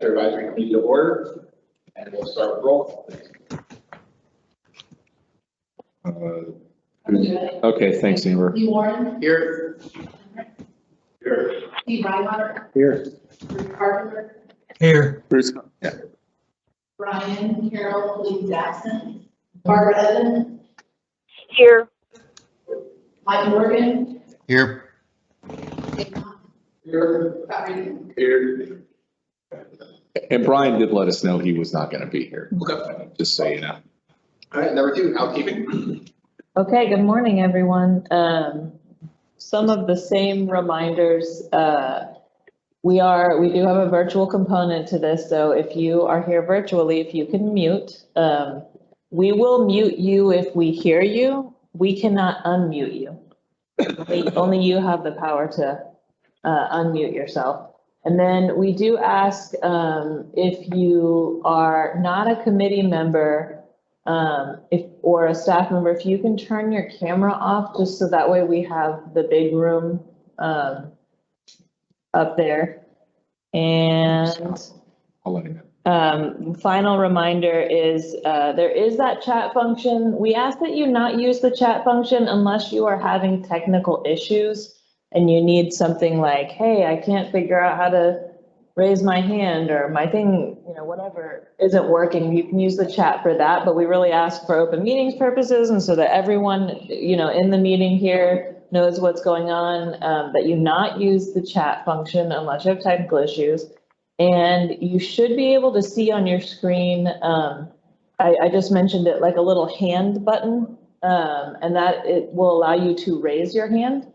Chapter Advisory Committee to order, and we'll start with roll call. Okay, thanks, Amber. Lee Warren. Here. Here. Steve Reinhardt. Here. Bruce Carpenter. Here. Bruce. Yeah. Brian Carroll. Lee Jackson. Barbara Evans. Here. Mike Morgan. Here. Here. Scott Reed. Here. And Brian did let us know he was not going to be here. Okay. Just so you know. All right, number 2, housekeeping. Okay, good morning, everyone. Some of the same reminders. We do have a virtual component to this, so if you are here virtually, if you can mute, we will mute you if we hear you. We cannot unmute you. Only you have the power to unmute yourself. And then we do ask if you are not a committee member, or a staff member, if you can turn your camera off, just so that way we have the big room up there. And I'll let him know. final reminder is there is that chat function. We ask that you not use the chat function unless you are having technical issues and you need something like, hey, I can't figure out how to raise my hand, or my thing, whatever isn't working. You can use the chat for that, but we really ask for open meetings purposes, and so that everyone, in the meeting here knows what's going on, that you not use the chat function unless you have technical issues. And you should be able to see on your screen, I just mentioned it, like a little hand button, and that it will allow you to raise your hand.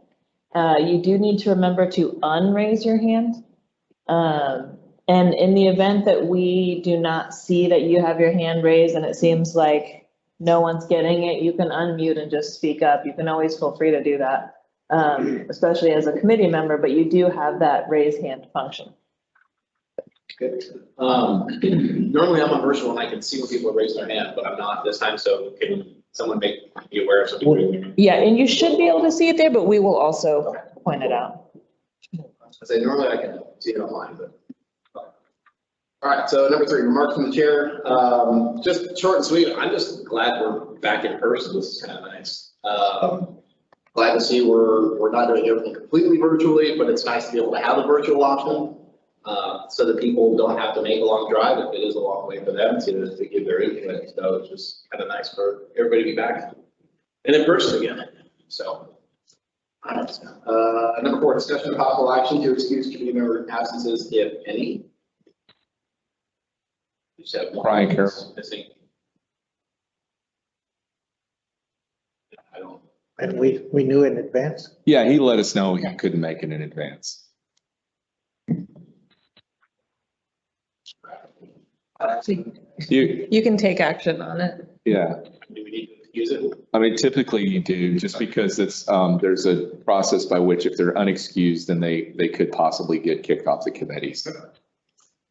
You do need to remember to unraise your hand. And in the event that we do not see that you have your hand raised and it seems like no one's getting it, you can unmute and just speak up. You can always feel free to do that, especially as a committee member, but you do have that raise hand function. Good. Normally I'm on virtual and I can see when people are raising their hand, but I'm not this time, so can someone make me aware of something? Yeah, and you should be able to see it there, but we will also point it out. I say normally I can see it online, but. All right, so number 3, remarks from the chair. Just short and sweet. I'm just glad we're back in person. This is kind of nice. Glad to see we're not doing everything completely virtually, but it's nice to be able to have a virtual option, so that people don't have to make a long drive if it is a long way for them to give their input. So it's just kind of nice for everybody to be back and in person again. So. All right. Number 4, discussion of possible action to excuse committee member absences, if any. You just have one. Brian Carroll. Missing. I don't. And we knew in advance? Yeah, he let us know he couldn't make it in advance. You can take action on it. Yeah. Do we need to use it? I mean, typically you do, just because it's, there's a process by which if they're unexcused, then they could possibly get kicked off the committees.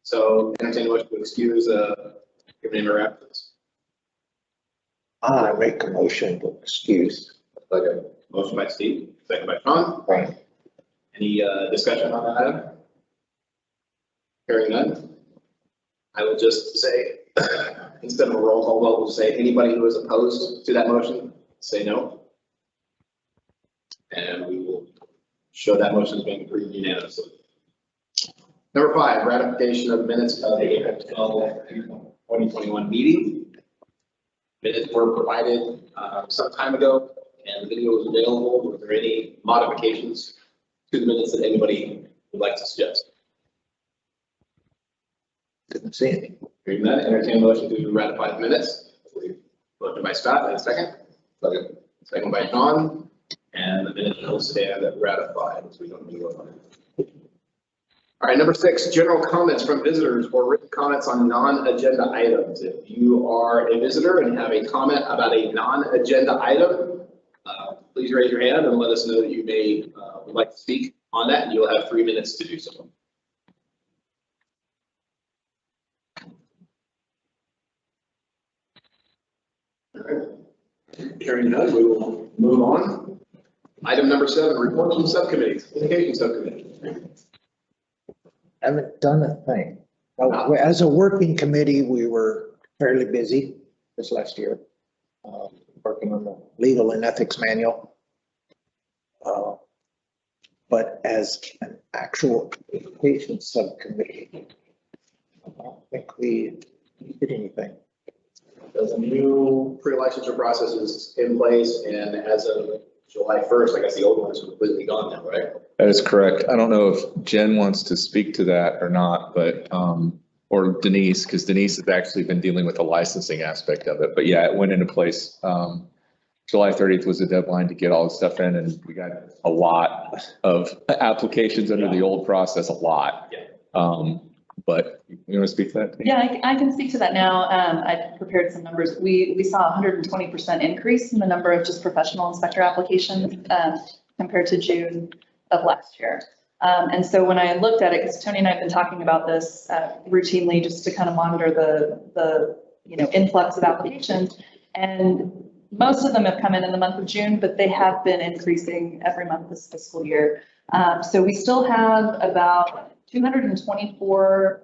So entertain a motion to excuse committee member absence. I make a motion to excuse. Like a motion by Steve, second by Sean. Right. Any discussion on that item? Hearing none. I will just say, instead of a roll call vote, we'll say anybody who is opposed to that motion, say no. And we will show that motion as being approved unanimously. Number 5, ratification of minutes of the April 12, 2021 meeting. Minutes were provided some time ago and the video was available. Were there any modifications to the minutes that anybody would like to suggest? Didn't see any. Hearing none, entertain a motion to ratify the minutes. Motion by Scott, and a second. Second by John, and the minutes will stand ratified, so we don't need to vote on it. All right, number 6, general comments from visitors or written comments on non-agenda items. If you are a visitor and have a comment about a non-agenda item, please raise your hand and let us know that you would like to speak on that, and you'll have 3 minutes to do so. All right. Hearing none, we will move on. Item number 7, reports from subcommittees, communication subcommittee. Haven't done a thing. As a working committee, we were fairly busy this last year, working on the legal and ethics manual. But as an actual education subcommittee, I don't think we did anything. There's a new pre-licensure process is in place, and as of July 1st, I guess the old one is completely gone now, right? That is correct. I don't know if Jen wants to speak to that or not, but, or Denise, because Denise has actually been dealing with the licensing aspect of it. But yeah, it went into place. July 30th was the deadline to get all the stuff in, and we got a lot of applications under the old process, a lot. Yeah. But you want to speak to that? Denise? Yeah, I can speak to that now. I prepared some numbers. We saw 120% increase in the number of just professional inspector applications compared to June of last year. And so when I looked at it, because Tony and I have been talking about this routinely just to kind of monitor the influx of applications, and most of them have come in the month of June, but they have been increasing every month this fiscal year. So we still have about 224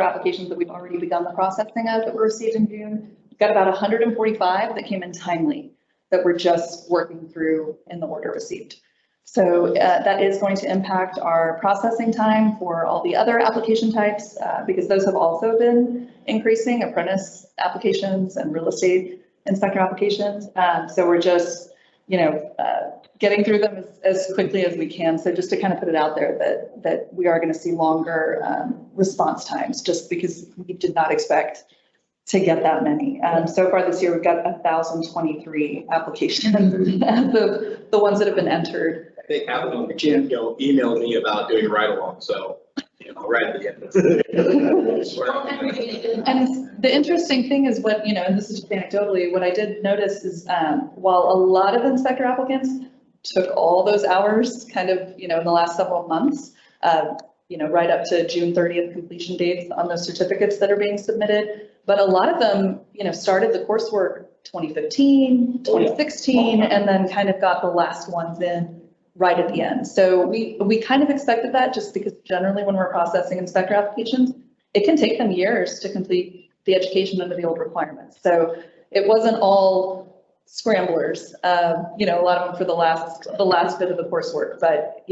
applications that we've already begun the processing of that were received in June. We've got about 145 that came in timely that we're just working through in the order received. So that is going to impact our processing time for all the other application types because those have also been increasing, apprentice applications and real estate inspector applications. So we're just, getting through them as quickly as we can. So just to kind of put it out there that we are going to see longer response times just because we did not expect to get that many. So far this year, we've got 1,023 applications of the ones that have been entered. I think half of them, emailed me about doing a ride-along, so, right at the end. And the interesting thing is what, and this is just anecdotally, what I did notice is while a lot of inspector applicants took all those hours kind of, in the last several months, right up to June 30th completion dates on those certificates that are being submitted. But a lot of them, started the coursework 2015, 2016, and then kind of got the last ones in right at the end. So we kind of expected that just because generally when we're processing inspector applications, it can take them years to complete the education under the old requirements. So it wasn't all scramblers, a lot of them for the last bit of the coursework, but,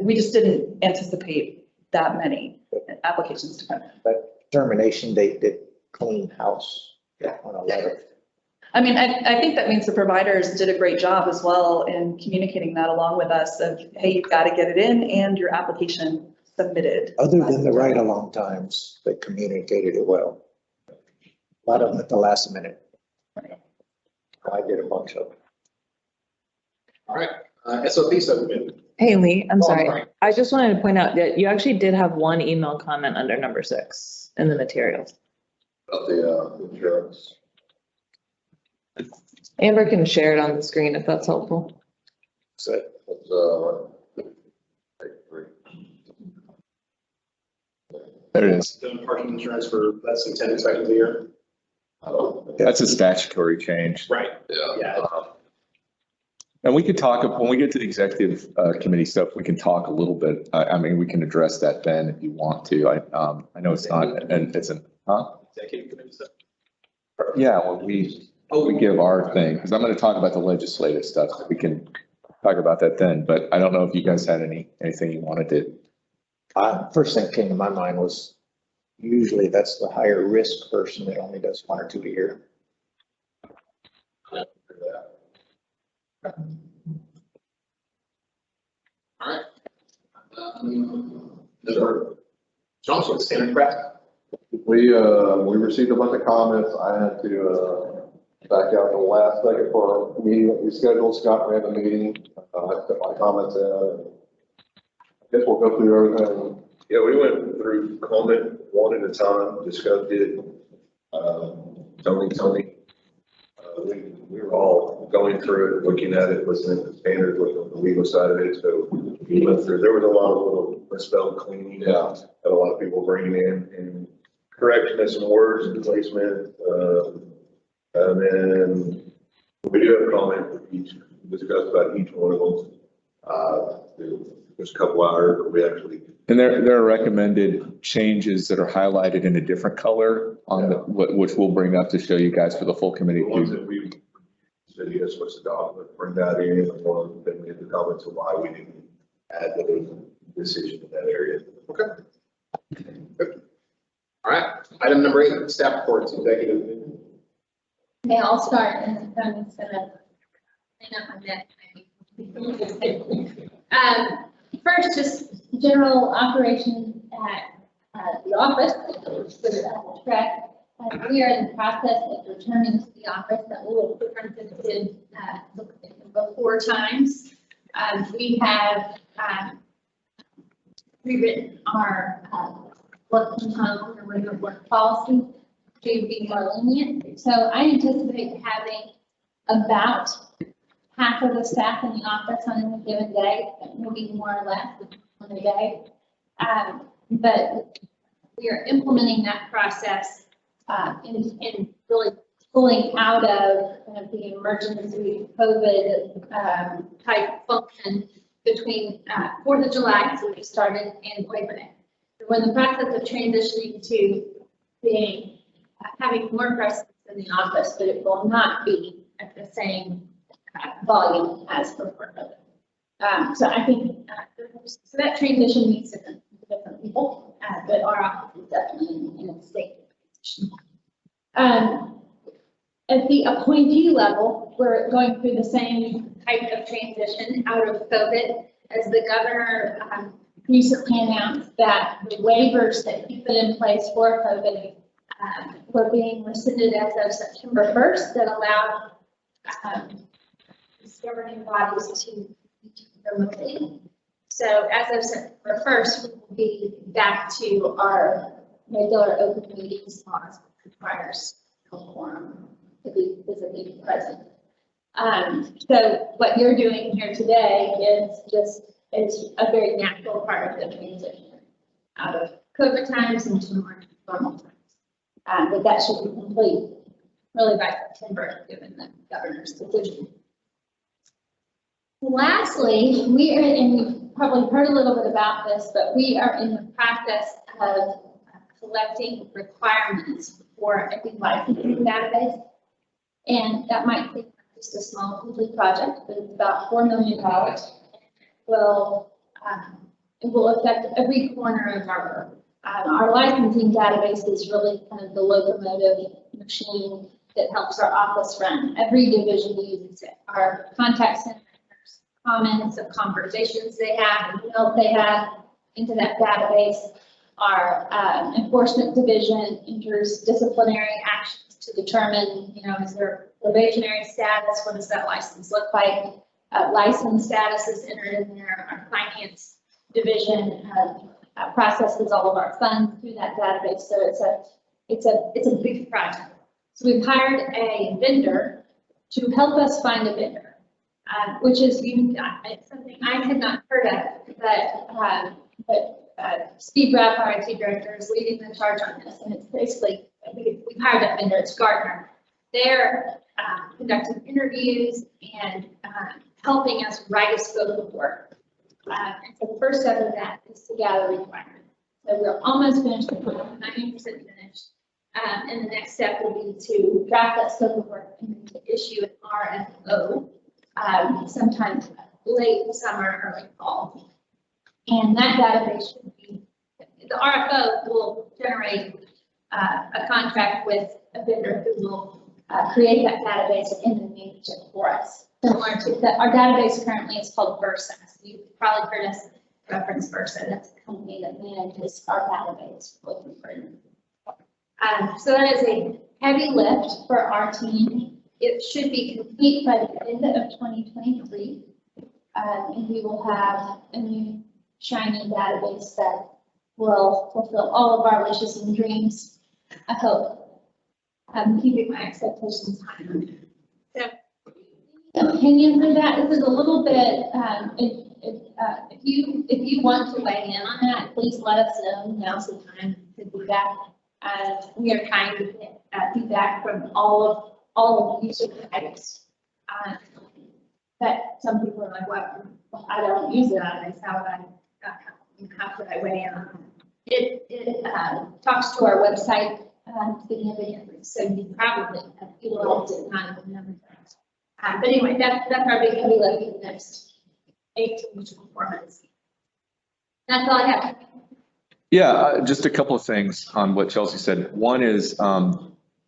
we just didn't anticipate that many applications to come in. That termination date did clean house on a lot of. I mean, I think that means the providers did a great job as well in communicating that along with us of, hey, you've got to get it in and your application submitted. Other than the ride-along times, they communicated it well. A lot of them at the last minute. I did a bunch of them. All right, SOP subcommittee. Hey, Lee, I'm Oh, sorry. I just wanted to point out that you actually did have one email comment under number 6 in the materials. About the insurance. Amber can share it on the screen if that's helpful. So It's, There it is. Doing parking insurance for less than 10 inspections a year. That's a statutory change. Right. yeah. And we could talk, when we get to the executive committee stuff, we can talk a little bit. I mean, we can address that then if you want to. I know it's not, and it's an, Executive committee stuff. yeah, well, we give our thing, because I'm going to talk about the legislative stuff. So we can talk about that then, but I don't know if you guys had anything you wanted to. first thing that came to my mind was usually that's the higher risk person that only does 1 or 2 a year. All right. Johnson, standard practice. We received a bunch of comments. I had to, back out the last second for a meeting that we scheduled. Scott ran the meeting. I put my comments in. I guess we'll go through everything. Yeah, we went through comment one at a time, discussed it. Tony, we were all going through it, looking at it, listening to standards, looking at the legal side of it. So we went through, there was a lot of little misspelled cleaning out that a lot of people bringing in and correction of some words and placement. And then we do have a comment for each, discussed about each one of them. There's a couple hours, but we actually And there are recommended changes that are highlighted in a different color on the, which we'll bring up to show you guys for the full committee. The ones that we said, yes, what's the document, bring that in, and then we have the comments of why we didn't add the decision in that area. Okay. Good. All right, item number 8, staff reports, executive. Okay, I'll start and then it's gonna clean up my neck. First, just general operation at the office. Correct. We are in the process of returning to the office that will have presented before times. We have rewritten our work from home and remote work policy to be more lenient. So I anticipate having about half of the staff in the office on any given day, maybe more or less on a day. But we are implementing that process and really pulling out of kind of the emergency COVID type function between 4th of July, so we started, and Labor Day. So we're in the process of transitioning to being having more presence in the office, but it will not be at the same volume as before COVID. So I think so that transition needs different people, but our office is definitely in a state of transition. At the appointee level, we're going through the same type of transition out of COVID, as the governor recently announced that the waivers that he put in place for COVID were being rescinded as of September 1st, that allowed governing bodies to meet remotely. So as of September 1st, we will be back to our regular open meetings laws, which requires a quorum to be physically present. So what you're doing here today is a very natural part of the transition out of COVID times into more normal times. But that should be complete really by September, given the governor's decision. Lastly, we are, and you've probably heard a little bit about this, but we are in the process of collecting requirements for a licensing database. And that might seem like just a small complete project, but it's about $4 million. It will affect every corner of our work. Our licensing database is really kind of the locomotive machine that helps our office run. Every division uses it. Our contact centers, comments of conversations they have, and emails they have into that database. Our enforcement division enters disciplinary actions to determine, is there probationary status? What does that license look like? License status is entered in there. Our finance division processes all of our funds through that database. So it's a big project. So we've hired a vendor to help us find a vendor, which is it's something I had not heard of, but Steve Rapp, our IT director, is leading the charge on this, and it's basically we've hired that vendor. It's Gartner. They're conducting interviews and helping us write a scope of work. And so the first step of that is to gather requirements. So we're almost finished, 90% finished. And the next step will be to draft that scope of work and to issue an RFO sometime late summer, early fall. And that database should be, the RFO will generate a contract with a vendor who will create that database and then manage it for us. Similar to that, our database currently is called Versa. So you've probably heard us reference Versa. That's a company that manages our database. So that is a heavy lift for our team. It should be complete by the end of 2023. And we will have a new shiny database that will fulfill all of our wishes and dreams. I hope I'm keeping my expectations high. So, opinions of that, this is a little bit, if you want to weigh in on that, please let us know. Now's the time to do that. We are trying to get feedback from all of the user types. But some people are like, well, I don't use it. How would I how could I weigh in? It talks to our website significantly, so you probably have utilized it kind of a number of times. But anyway, that's our big heavy lift in the next 18 to 24 months. That's all I have. Yeah, just a couple of things on what Chelsea said. One is,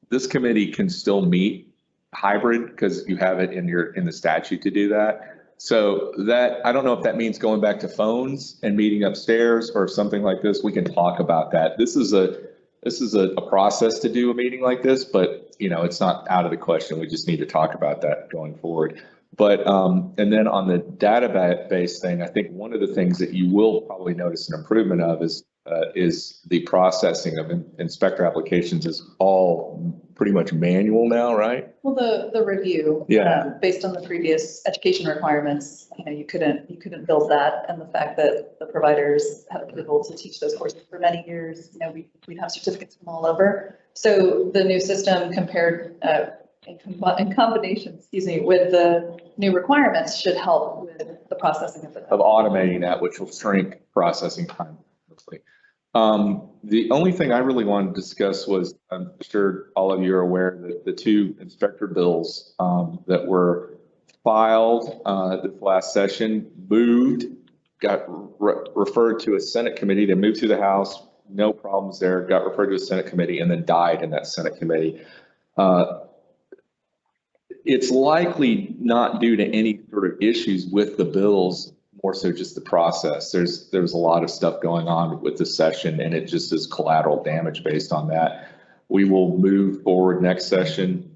this committee can still meet hybrid because you have it in the statute to do that. So that, I don't know if that means going back to phones and meeting upstairs or something like this. We can talk about that. This is a process to do a meeting like this, but it's not out of the question. We just need to talk about that going forward. But, and then on the database thing, I think one of the things that you will probably notice an improvement of is the processing of inspector applications is all pretty much manual now, right? Well, the review. Yeah. Based on the previous education requirements, you couldn't build that. And the fact that the providers have been able to teach those courses for many years, we'd have certificates from all over. So the new system compared, in combination, with the new requirements should help with the processing of it. Of automating that, which will shrink processing time, hopefully. The only thing I really wanted to discuss was, I'm sure all of you are aware that the two inspector bills that were filed this last session got referred to a Senate committee. They moved through the House, no problems there, got referred to a Senate committee and then died in that Senate committee. It's likely not due to any sort of issues with the bills, more so just the process. There's a lot of stuff going on with the session and it just is collateral damage based on that. We will move forward next session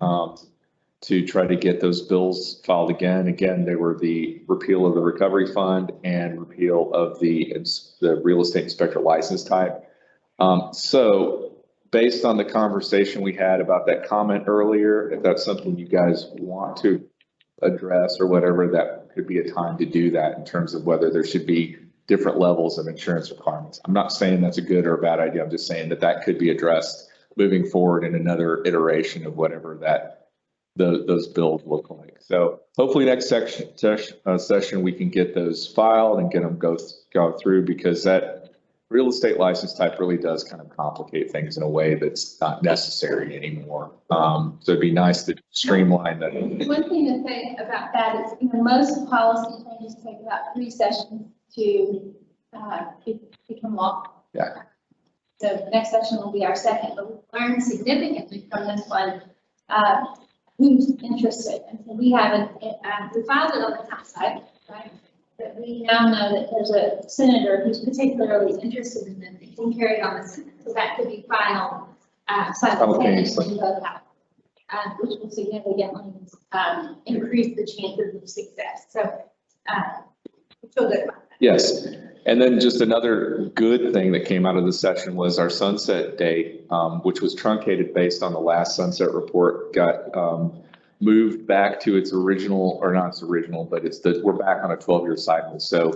to try to get those bills filed again. Again, they were the repeal of the recovery fund and repeal of the real estate inspector license type. So based on the conversation we had about that comment earlier, if that's something you guys want to address or whatever, that could be a time to do that in terms of whether there should be different levels of insurance requirements. I'm not saying that's a good or a bad idea. I'm just saying that could be addressed moving forward in another iteration of whatever those bills look like. So hopefully next session we can get those filed and get them go through, because that real estate license type really does kind of complicate things in a way that's not necessary anymore. So it'd be nice to streamline that. One thing to say about that is, most policy changes take about 3 sessions to become law. Yeah. So next session will be our second, but we've learned significantly from this one, who's interested. And so we haven't, we filed it on the top side, right? But we now know that there's a senator who's particularly interested in this, and can carry it on the Senate. So that could be filed simultaneously in both houses, which will significantly increase the chances of success. So we feel good about that. Yes. And then just another good thing that came out of the session was our sunset date, which was truncated based on the last sunset report, got moved back to its original, or not its original, but we're back on a 12-year cycle. So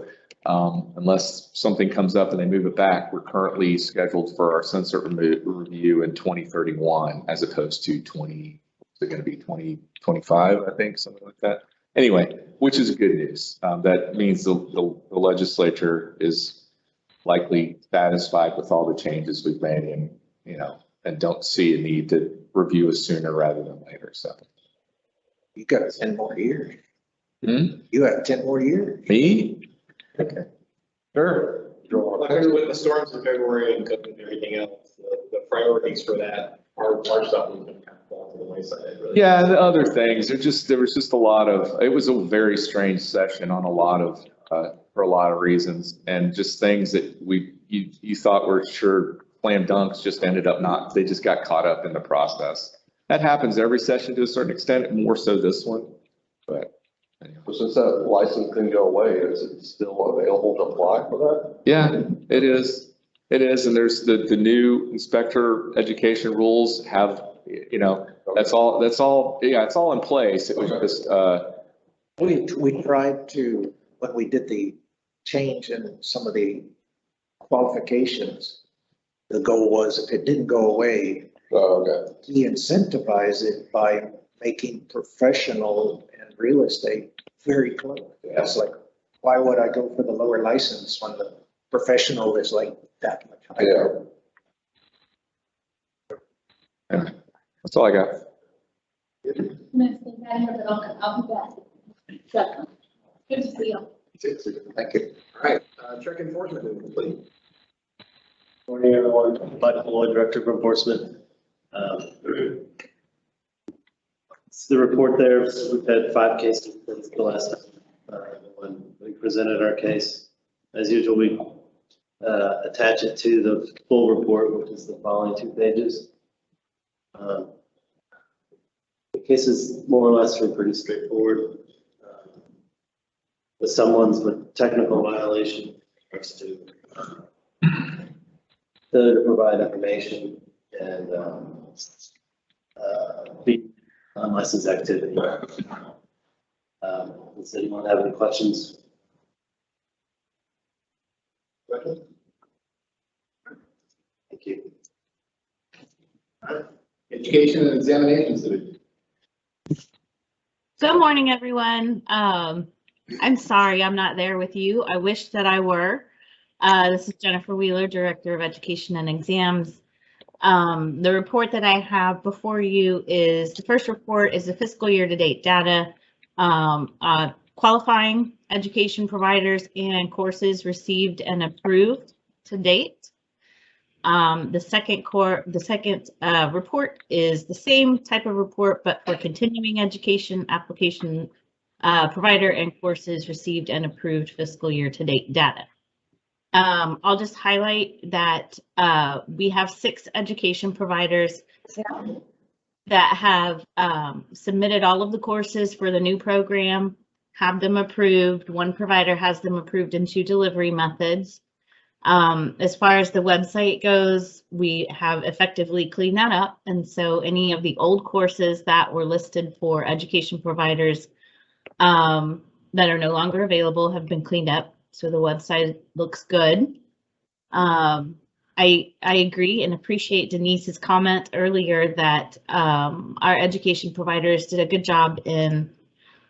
unless something comes up and they move it back, we're currently scheduled for our sunset review in 2031, as opposed to 2025, I think, something like that. Anyway, which is good news. That means the legislature is likely satisfied with all the changes we've made, and don't see a need to review us sooner rather than later. So. You got 10 more years. Hmm? You have 10 more years. Me? Okay. Sure. With the storms in February and COVID and everything else, the priorities for that are stuff we can kind of fall to the wayside. Really. Yeah, the other things, there was just a lot of, it was a very strange session on for a lot of reasons, and just things that you thought were sure slam dunks just ended up not, they just got caught up in the process. That happens every session to a certain extent, more so this one, but. Anyway. So since that license didn't go away, is it still available to apply for that? Yeah, it is. It is, and there's the new inspector education rules have, that's all, yeah, it's all in place. It was just, We tried to, when we did the change in some of the qualifications, the goal was if it didn't go away, Oh, okay. he incentivized it by making professional and real estate very close. It's like, why would I go for the lower license when the professional is like that much higher. That's all I got. Nice to have you, but I'll be back. So, good to see you. Thank you. All right, check enforcement is complete. Morning, everyone. Michael Lloyd, Director of Enforcement. It's the report there. We've had 5 cases since the last time when we presented our case. As usual, we attach it to the full report, which is the following 2 pages. The cases more or less are pretty straightforward. With someone's with technical violation, for us to provide information and be unlicensed activity. Does anyone have any questions? Thank you. Education and examinations division. Good morning, everyone. I'm sorry I'm not there with you. I wish that I were. This is Jennifer Wheeler, Director of Education and Exams. The report that I have before you is, the first report is the fiscal year-to-date data, qualifying education providers and courses received and approved to date. The second report is the same type of report, but for continuing education application provider and courses received and approved fiscal year-to-date data. I'll just highlight that we have 6 education providers that have submitted all of the courses for the new program, have them approved. 1 provider has them approved in 2 delivery methods. As far as the website goes, we have effectively cleaned that up. And so any of the old courses that were listed for education providers that are no longer available have been cleaned up. So the website looks good. I agree and appreciate Denise's comment earlier that our education providers did a good job in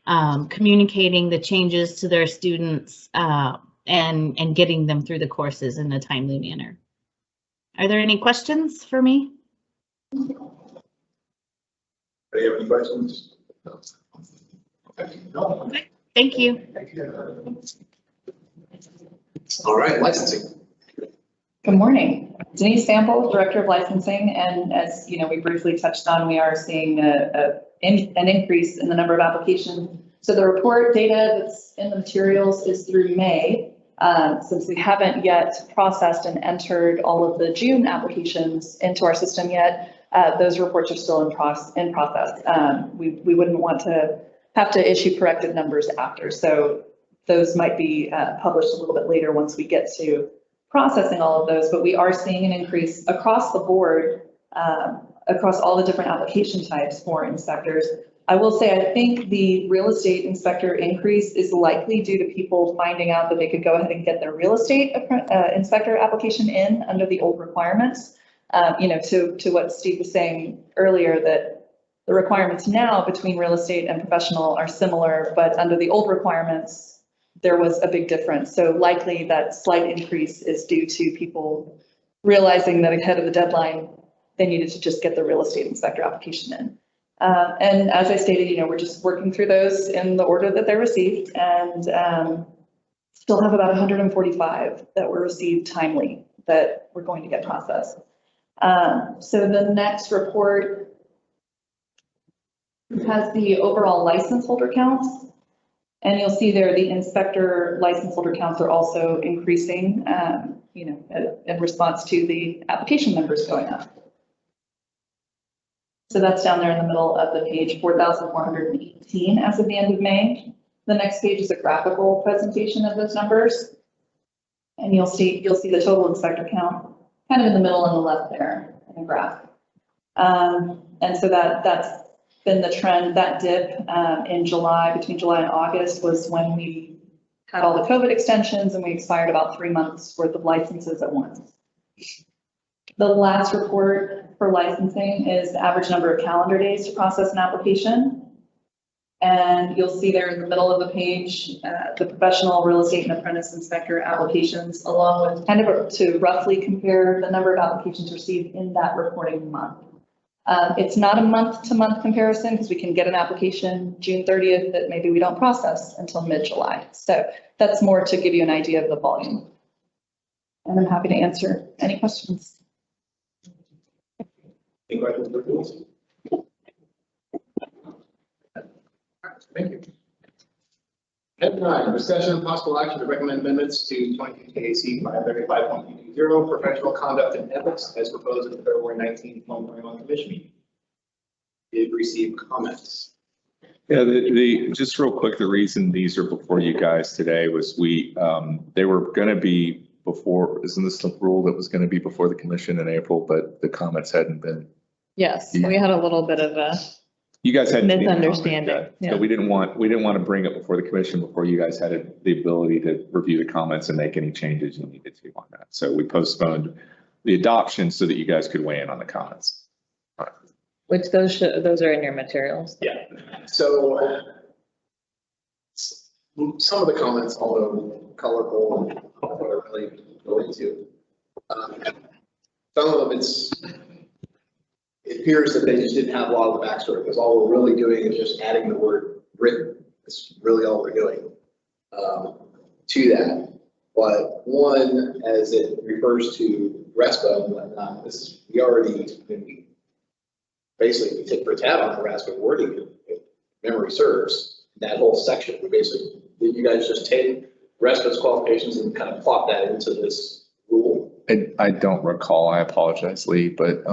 communicating the changes to their students and getting them through the courses in a timely manner. Are there any questions for me? Do you have any questions? No. Okay, thank you. All right, licensing. Good morning. Denise Sample, Director of Licensing, and as you know, we briefly touched on, we are seeing an increase in the number of applications. So the report data that's in the materials is through May. Since we haven't yet processed and entered all of the June applications into our system yet, those reports are still in process. We wouldn't want to have to issue corrected numbers after. So those might be published a little bit later once we get to processing all of those, but we are seeing an increase across the board, across all the different application types for inspectors. I will say, I think the real estate inspector increase is likely due to people finding out that they could go ahead and get their real estate inspector application in under the old requirements. To what Steve was saying earlier, that the requirements now between real estate and professional are similar, but under the old requirements, there was a big difference. So likely that slight increase is due to people realizing that ahead of the deadline, they needed to just get the real estate inspector application in. And as I stated, we're just working through those in the order that they're received, and still have about 145 that were received timely that we're going to get processed. So the next report has the overall license holder counts. And you'll see there the inspector license holder counts are also increasing, in response to the application numbers going up. So that's down there in the middle of the page, 4,418 as of the end of May. The next page is a graphical presentation of those numbers. And you'll see the total inspector count kind of in the middle on the left there in the graph. And so that's been the trend. That dip in July, between July and August, was when we had all the COVID extensions and we expired about 3 months worth of licenses at once. The last report for licensing is the average number of calendar days to process an application. And you'll see there in the middle of the page, the professional real estate and apprentice inspector applications, along with kind of to roughly compare the number of applications received in that reporting month. It's not a month-to-month comparison because we can get an application June 30th that maybe we don't process until mid-July. So that's more to give you an idea of the volume. And I'm happy to answer any questions. Any questions for tools? Thank you. Item 9, discussion and possible action to recommend amendments to 22 KAC 535.220 professional conduct and ethics as proposed at the February 19, 2021 commission meeting. Did receive comments. Yeah, just real quick, the reason these are before you guys today was they were going to be before, isn't this the rule that was going to be before the commission in April, but the comments hadn't been. Yes, we had a little bit of a You guys had. misunderstanding. So we didn't want to bring it before the commission before you guys had the ability to review the comments and make any changes you needed to on that. So we postponed the adoption so that you guys could weigh in on the comments. Which those are in your materials. Yeah. So some of the comments, although colorful, and what I really go into. Some of them, it appears that they just didn't have a lot of the backstory because all we're really doing is just adding the word written. That's really all we're doing to that. But one, as it refers to RESPA and whatnot, basically we took for tab on the RESPA wording, if memory serves, that whole section. Did you guys just take RESPA's qualifications and kind of plop that into this rule? I don't recall, I apologize, Lee, but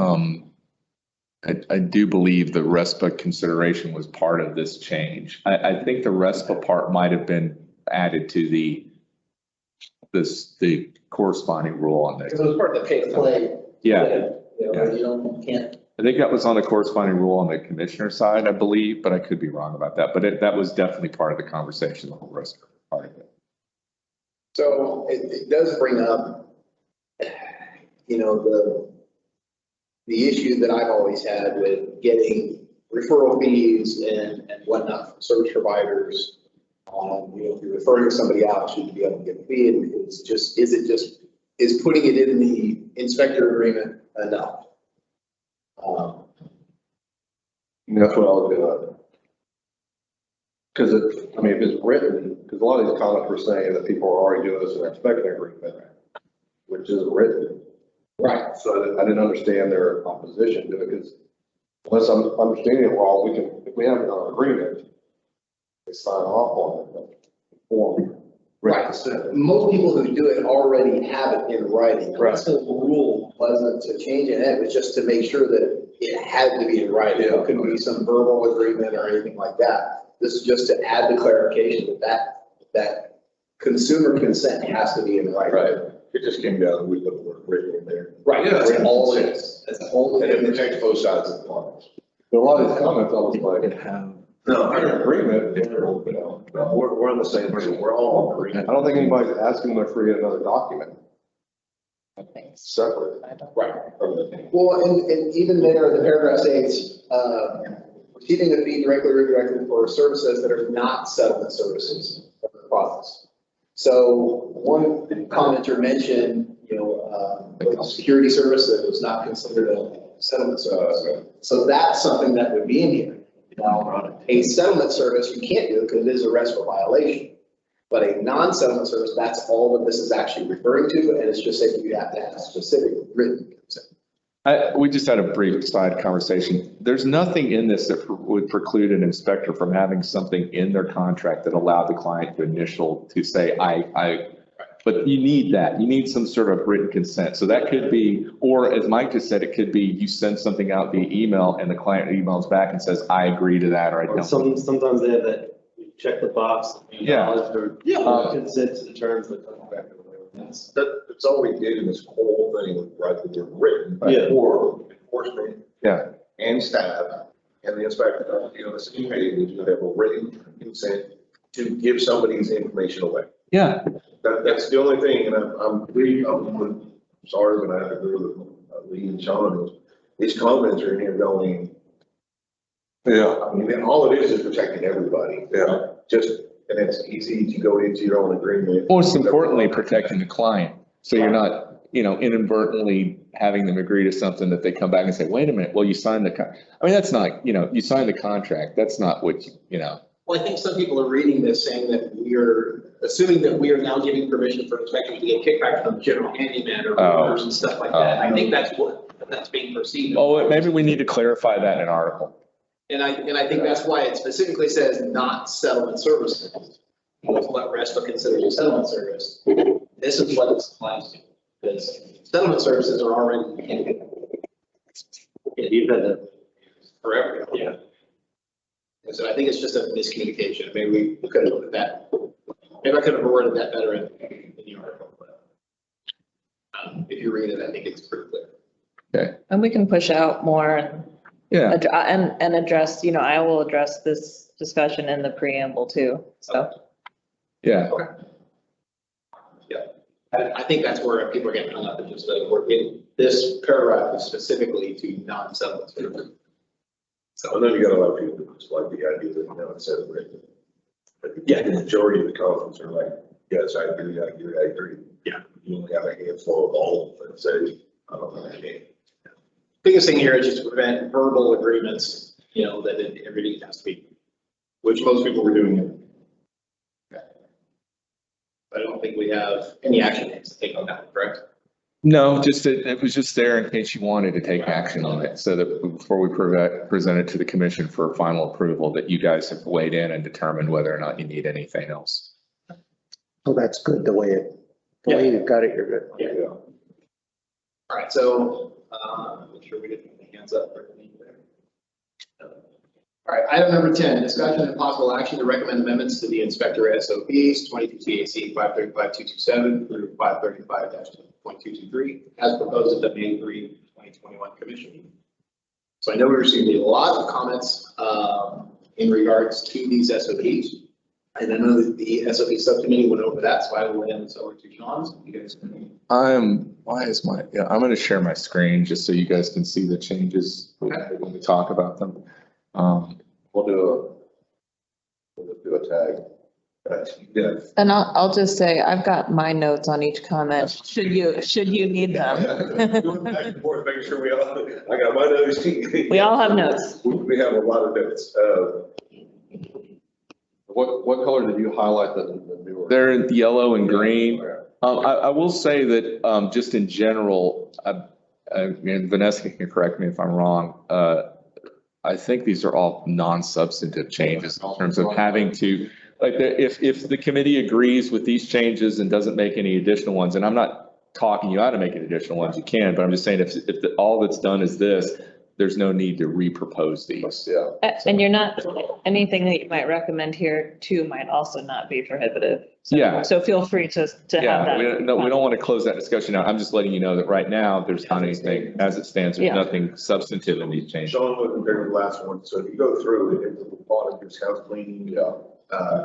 I do believe the RESPA consideration was part of this change. I think the RESPA part might have been added to the corresponding rule on this. Because it was part of the pay to play. Yeah. You can't. I think that was on the corresponding rule on the commissioner side, I believe, but I could be wrong about that. But that was definitely part of the conversation, the whole RESPA part of it. So it does bring up, the issue that I've always had with getting referral fees and whatnot from service providers. If you're referring somebody out, should you be able to get a fee? And is putting it in the inspector agreement enough? That's what I'll do. Because if it's written, because a lot of these comments were saying that people are already doing this in their inspection agreement, which is written. Right. So I didn't understand their opposition to it, because unless I'm understanding it wrong, if we have an agreement, they sign off on it, form. Right. Most people who do it already have it in writing. Right. The rule wasn't to change it, it was just to make sure that it had to be in writing. Yeah. It couldn't be some verbal agreement or anything like that. This is just to add the clarification that consumer consent has to be in writing. Right. It just came down and we put the word written in there. Right. Yeah, That's all it is. That's the whole. And it protects both sides of the line. But a lot of these comments, I was like, No, under agreement, we're on the same thing. We're all agreeing. I don't think anybody's asking them to create another document. Separate. Right. Well, and even there, the paragraph states, receiving a fee directly or indirectly for services that are not settlement services of the process. So one commenter mentioned, a security service that was not considered a settlement service. So that's something that would be in here. Now, a settlement service, you can't do it because it is a RESPA violation. But a non-settlement service, that's all that this is actually referring to, and it's just saying you have to have specific written consent. We just had a brief side conversation. There's nothing in this that would preclude an inspector from having something in their contract that allowed the client to say, but you need that. You need some sort of written consent. So that could be, or as Mike just said, it could be you send something out via email and the client emails back and says, I agree to that, or I don't. Sometimes they have that, you check the box, Yeah. or consent to the terms of the contract. or whatever. That's all we did in this whole thing, was write the word written. Yeah. For enforcement. Yeah. And staff and the inspector, the same page, you have a written consent to give somebody's information away. Yeah. That's the only thing, and I'm sorry, but I have to agree with Lee and Sean. These comments are in here going, Yeah, I mean, all it is protecting everybody. yeah. And it's easy to go into your own agreement. Most importantly, protecting the client. So you're not, inadvertently having them agree to something that they come back and say, wait a minute, well, you signed I mean, that's not, you signed the contract. That's not what, Well, I think some people are reading this saying that we are, assuming that we are now giving permission for inspectors to get kickback from general handyman or workers and stuff like that. I think that's being perceived. Oh, maybe we need to clarify that in an article. And I think that's why it specifically says not settlement services. That's what RESPA considers a settlement service. This is what this applies to, because settlement services are already. Yeah, you've had that. Forever. Yeah. And so I think it's just a miscommunication. Maybe we could have looked at that. Maybe I could have worded that better in the article. But if you read it, I think it's pretty clear. Okay. And we can push out more and Yeah. and address, I will address this discussion in the preamble too, so. Yeah. Yeah. I think that's where people are getting hung up, and just this paragraph is specifically to non-settlement services. So, and then you got a lot of people that just like the idea that, it says, but the majority of the comments are like, yes, I agree, I agree, I agree. Yeah. You only have a handful of all that say, I don't understand. Biggest thing here is just to prevent verbal agreements, that everything has to be, which most people were doing. But I don't think we have any action to take on that, correct? No, just it was just there in case you wanted to take action on it, so that before we present it to the commission for final approval, that you guys have weighed in and determined whether or not you need anything else. So that's good, the way you've got it, you're good. Yeah. All right, so, make sure we get the hands up for anything there. All right, item number 10, discussion and possible action to recommend amendments to the inspector SOPs, 22 CAC 535.227 through 535-.223, as proposed at the May 3, 2021 commission. So I know we received a lot of comments in regards to these SOPs. And I know that the SOP subcommittee went over that, so I will hand this over to John. So you guys can. I'm going to share my screen just so you guys can see the changes when we talk about them. We'll do a tag. Yeah. And I'll just say, I've got my notes on each comment, should you need them. Going back and forth, making sure I got my notes. We all have notes. We have a lot of notes. What color did you highlight the newer? They're in yellow and green. I will say that just in general, and Vanessa can correct me if I'm wrong, I think these are all non-substantive changes in terms of having to, if the committee agrees with these changes and doesn't make any additional ones, and I'm not talking you out of making additional ones, you can, but I'm just saying if all that's done is this, there's no need to repropose these. Yeah. And you're not, anything that you might recommend here too might also not be prohibitive. So- Yeah. So feel free to have that. We don't want to close that discussion now. I'm just letting you know that right now, there's not anything, as it stands, there's Yeah. nothing substantive in these changes. Sean was compared to the last one, so if you go through it, it's a lot of just house cleaning,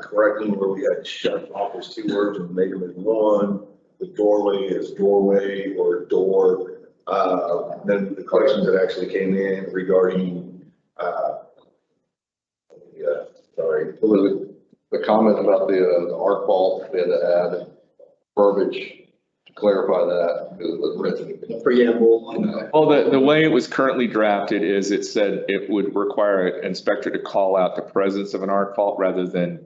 correcting where we had shut off as 2 words and made them as 1. The doorway is doorway or door. Then the questions that actually came in regarding, sorry. The comment about the arc vault, we had to add verbiage to clarify that because it was written. Preamble. Well, the way it was currently drafted is it said it would require an inspector to call out the presence of an arc fault rather than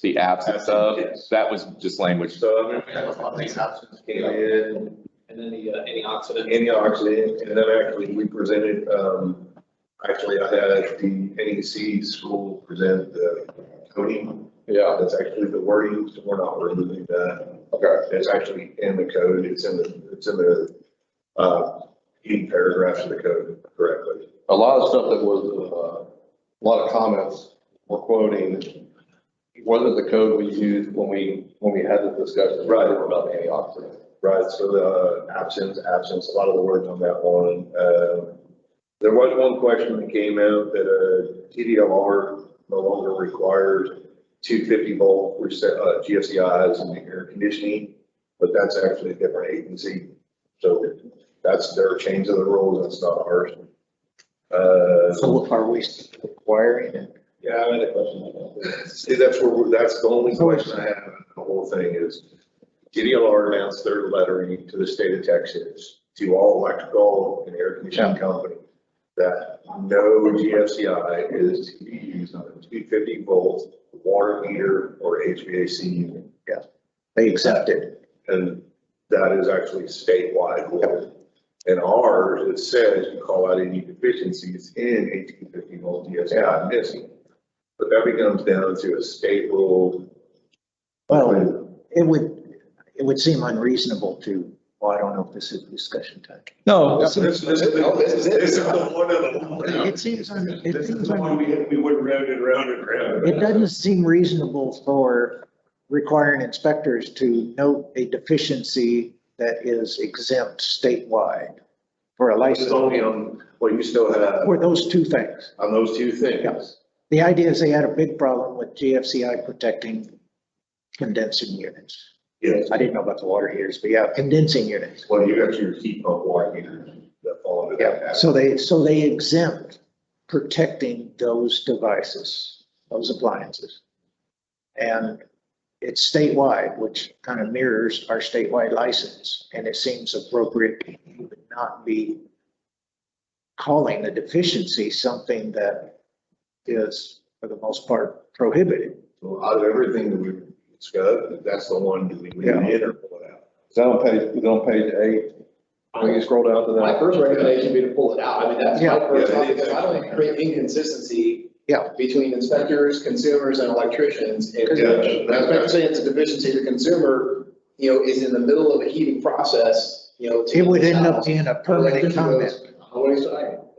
the absence of. Yes. That was just language. So, I mean, we had a lot of these absences came in. And then the antioxidant. Antioxidant, and then actually we presented, actually I had the NEC school present the coding. Yeah. That's actually the wording, so we're not removing that. Okay. It's actually in the code, it's in the paragraphs of the code correctly. A lot of stuff that was, a lot of comments were quoting, wasn't the code we used when we had this discussion. Right. About antioxidant. Right, so the absence, a lot of the words on that one. There was one question that came out that TDLR no longer requires 250 volt GFCIs in the air conditioning, but that's actually a different agency. So that's their change of the rules, that's not ours. So are we requiring it? Yeah, I had a question about that. See, that's the only question I have in the whole thing is, DDLR announced their lettering to the state of Texas, to all electrical and air conditioning companies, that no GFCI is to be used on a 250 volt water heater or HVAC unit. They accepted. And that is actually statewide law. And ours, it says you call out any deficiencies in 1850 volt GFCI missing. But that becomes down to a state rule. Well, it would seem unreasonable to, well, I don't know if this is discussion time. No, This is the one of the. It seems, This is the one we went round and round and round. it doesn't seem reasonable for requiring inspectors to note a deficiency that is exempt statewide for a It's license. only on, well, you still have For those two things. on those two things. Yeah. The idea is they had a big problem with GFCI protecting condensing units. Yes. I didn't know about the water heaters, but yeah, condensing units. Well, you got your heat pump water heaters that fall under that. Yeah, so they exempt protecting those devices, those appliances. And it's statewide, which kind of mirrors our statewide license, and it seems appropriate to not be calling the deficiency something that is, for the most part, prohibited. So out of everything that we've discussed, that's the one, do we leave it in or pull it out? Is that on page 8? When you scroll down to My that, first recommendation would be to pull it out. I mean, that's my Yeah. first thought, Yeah. because I don't want to create inconsistency Yeah. between inspectors, consumers, and electricians. If Yeah. the inspector saying it's a deficiency, the consumer, is in the middle of a heating process, It would end up being a permanent comment. comment.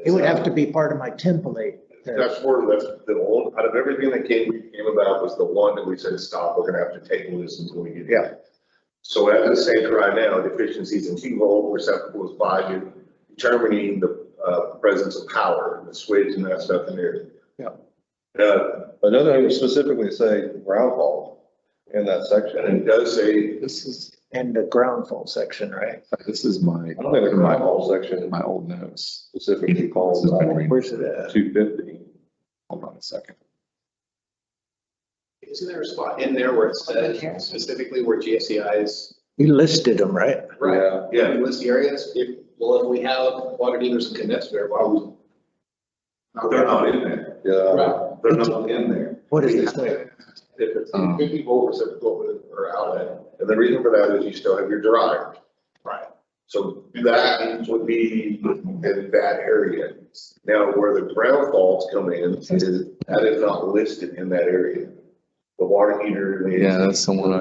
It would have to be part of my template. That's the one, out of everything that came about was the one that we said, stop, we're gonna have to table this until we get. Yeah. So as it stands right now, deficiencies in 2-volt receptacles by determining the presence of power, the switch and that stuff in there. Yeah. but doesn't it specifically say ground fault in that section? And it does say, this is, And the ground fault section, right? this is my, I don't think the ground fault section my old notes. specifically calls out Where's it at? 250. Hold on a second. Isn't there a spot in there where it says specifically where GFCI is? You listed them, right? Yeah. yeah, You list the areas, if we have water heaters and condensers, why would? they're not in there. Yeah. Right. They're not in there. What does it say? If it's 50-volt receptacle or outlet, and the reason for that is you still have your dryer. Right. So that would be in that area. Now, where the ground faults come in, is that is not listed in that area. The water heater. Yeah, that's the one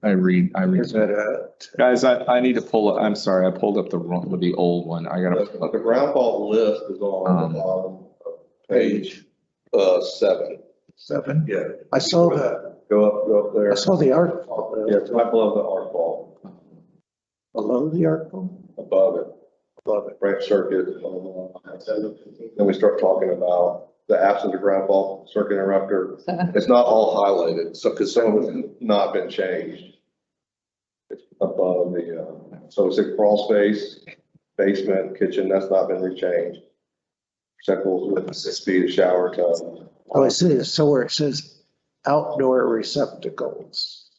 I read. Where's that at? Guys, I need to pull it. I'm sorry, I pulled up the old one. I gotta. The ground fault list is on the bottom of page 7. 7? Yeah. I saw the, Go up there. I saw the arc fault, Yeah, it's right below the arc fault, below the arc fault. above it, branch circuit. Then we start talking about the absence of ground fault, circuit interrupter. It's not all highlighted, so, because some of it's not been changed. It's above so it's a crawl space, basement, kitchen, that's not been rechanged. Receptacles with 6 feet of shower tub. Oh, it says, so where it says outdoor receptacles,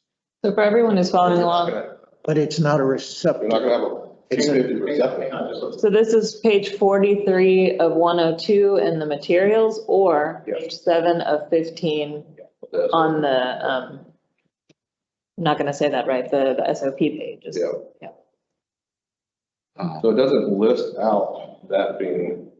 So for everyone who's following You're not along, gonna- but it's not a you're not receptacle. gonna have a It's a- 250 receptacle. so this is page 43 of 102 in the materials, or Yes. page 7 of 15 on the, I'm not gonna say that right, the SOP page. is- Yeah. So it doesn't list out that being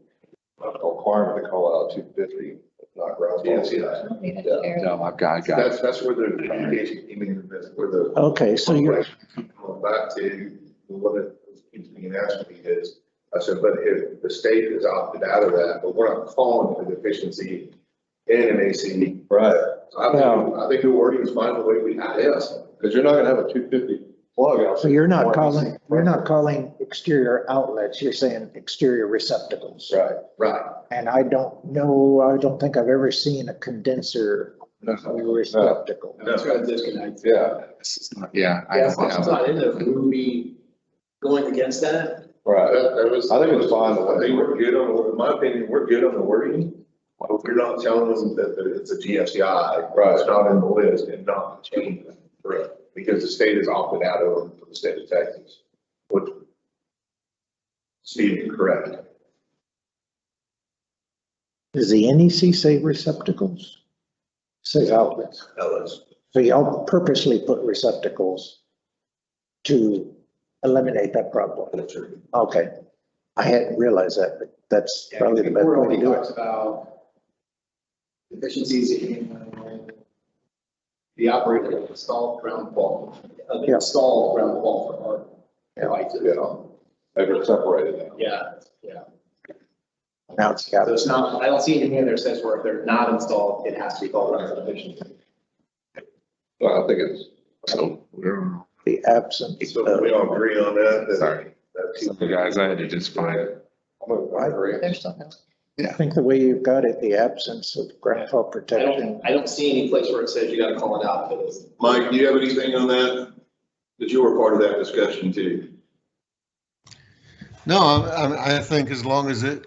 a requirement to call out 250, it's not ground fault. Yeah. No, I've got it. That's where the communication came in, that's where the. Okay, so you're, Going back to what it keeps being asked me is, I said, but if the state has opted out of that, but we're not calling it a deficiency in an AC. Right, So I think the wording is fine the way we have it. because you're not gonna have a 250 plug out. so you're not calling exterior outlets, you're saying exterior receptacles. Right. Right. And I don't think I've ever seen a condenser receptacle. That's got a disconnect. Yeah. This is not, yeah. Yeah, if it's not in there, we would be going against that. Right. That was. I think it's fine the way- I think we're good on, in my opinion, we're good on the wording. We're not telling them that it's a GFCI. Right. It's not in the list and not change it. Correct. Because the state has opted out of them for the state of Texas. Which, Steve, you're correct. Does the NEC say receptacles? Says outlets. Ellis. So y'all purposely put receptacles to eliminate that problem? That's true. Okay. I hadn't realized that, but that's Yeah, probably the best report way to only do talks it. about deficiencies in the operator of installed ground fault, Yeah. installed ground fault for our devices. Yeah. They're separated now. Yeah. Now it's So got, it's not, I don't see anything in there that says where if they're not installed, it has to be called a deficiency. Well, I think it's, the absence So of. we all agree on that? Sorry. That's. So guys, I had to just find it. I agree. There's still no. I think the way you've got it, the absence of ground fault protection. I don't see any place where it says you gotta call it out, but it's. Mike, do you have anything on that? That you were part of that discussion too? No, I think as long as it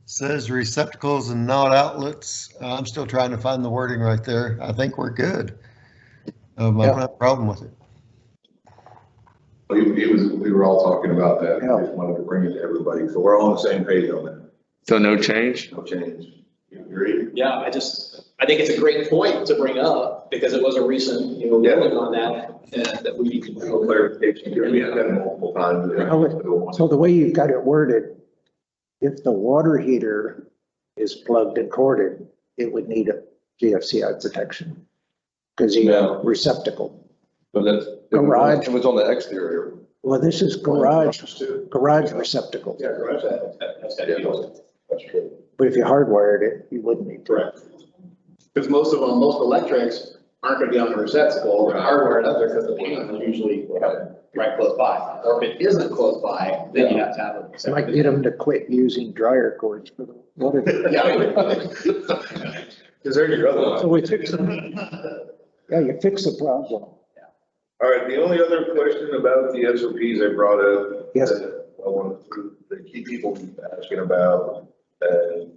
says receptacles and not outlets, I'm still trying to find the wording right there. I think we're good. I don't have a problem with it. We were all talking about that. Yeah. I just wanted to bring it to everybody. So we're all on the same page on that. So no change? No change. You agree? Yeah, I think it's a great point to bring up because it was a recent, ruling on that and that we need to No clarification. We had that multiple times. So the way you've got it worded, if the water heater is plugged and corded, it would need a GFCI protection. Because you have receptacle. But that's. Garage. It was on the exterior. Well, this is garage receptacle. Yeah, garage That's gotta be on. That's true. But if you hardwired it, you wouldn't need to. Correct. Because most electrics aren't gonna be on the receptacle, they're hardwired up there because the panel is usually right close by. Or if it isn't close by, then you have to have a. So I get them to quit using dryer cords for the water. Because there's your other So one. we fix them. Yeah, you fix the problem. All right, the only other question about the SOPs I brought up. Yes. that I wanted to keep people asking about, and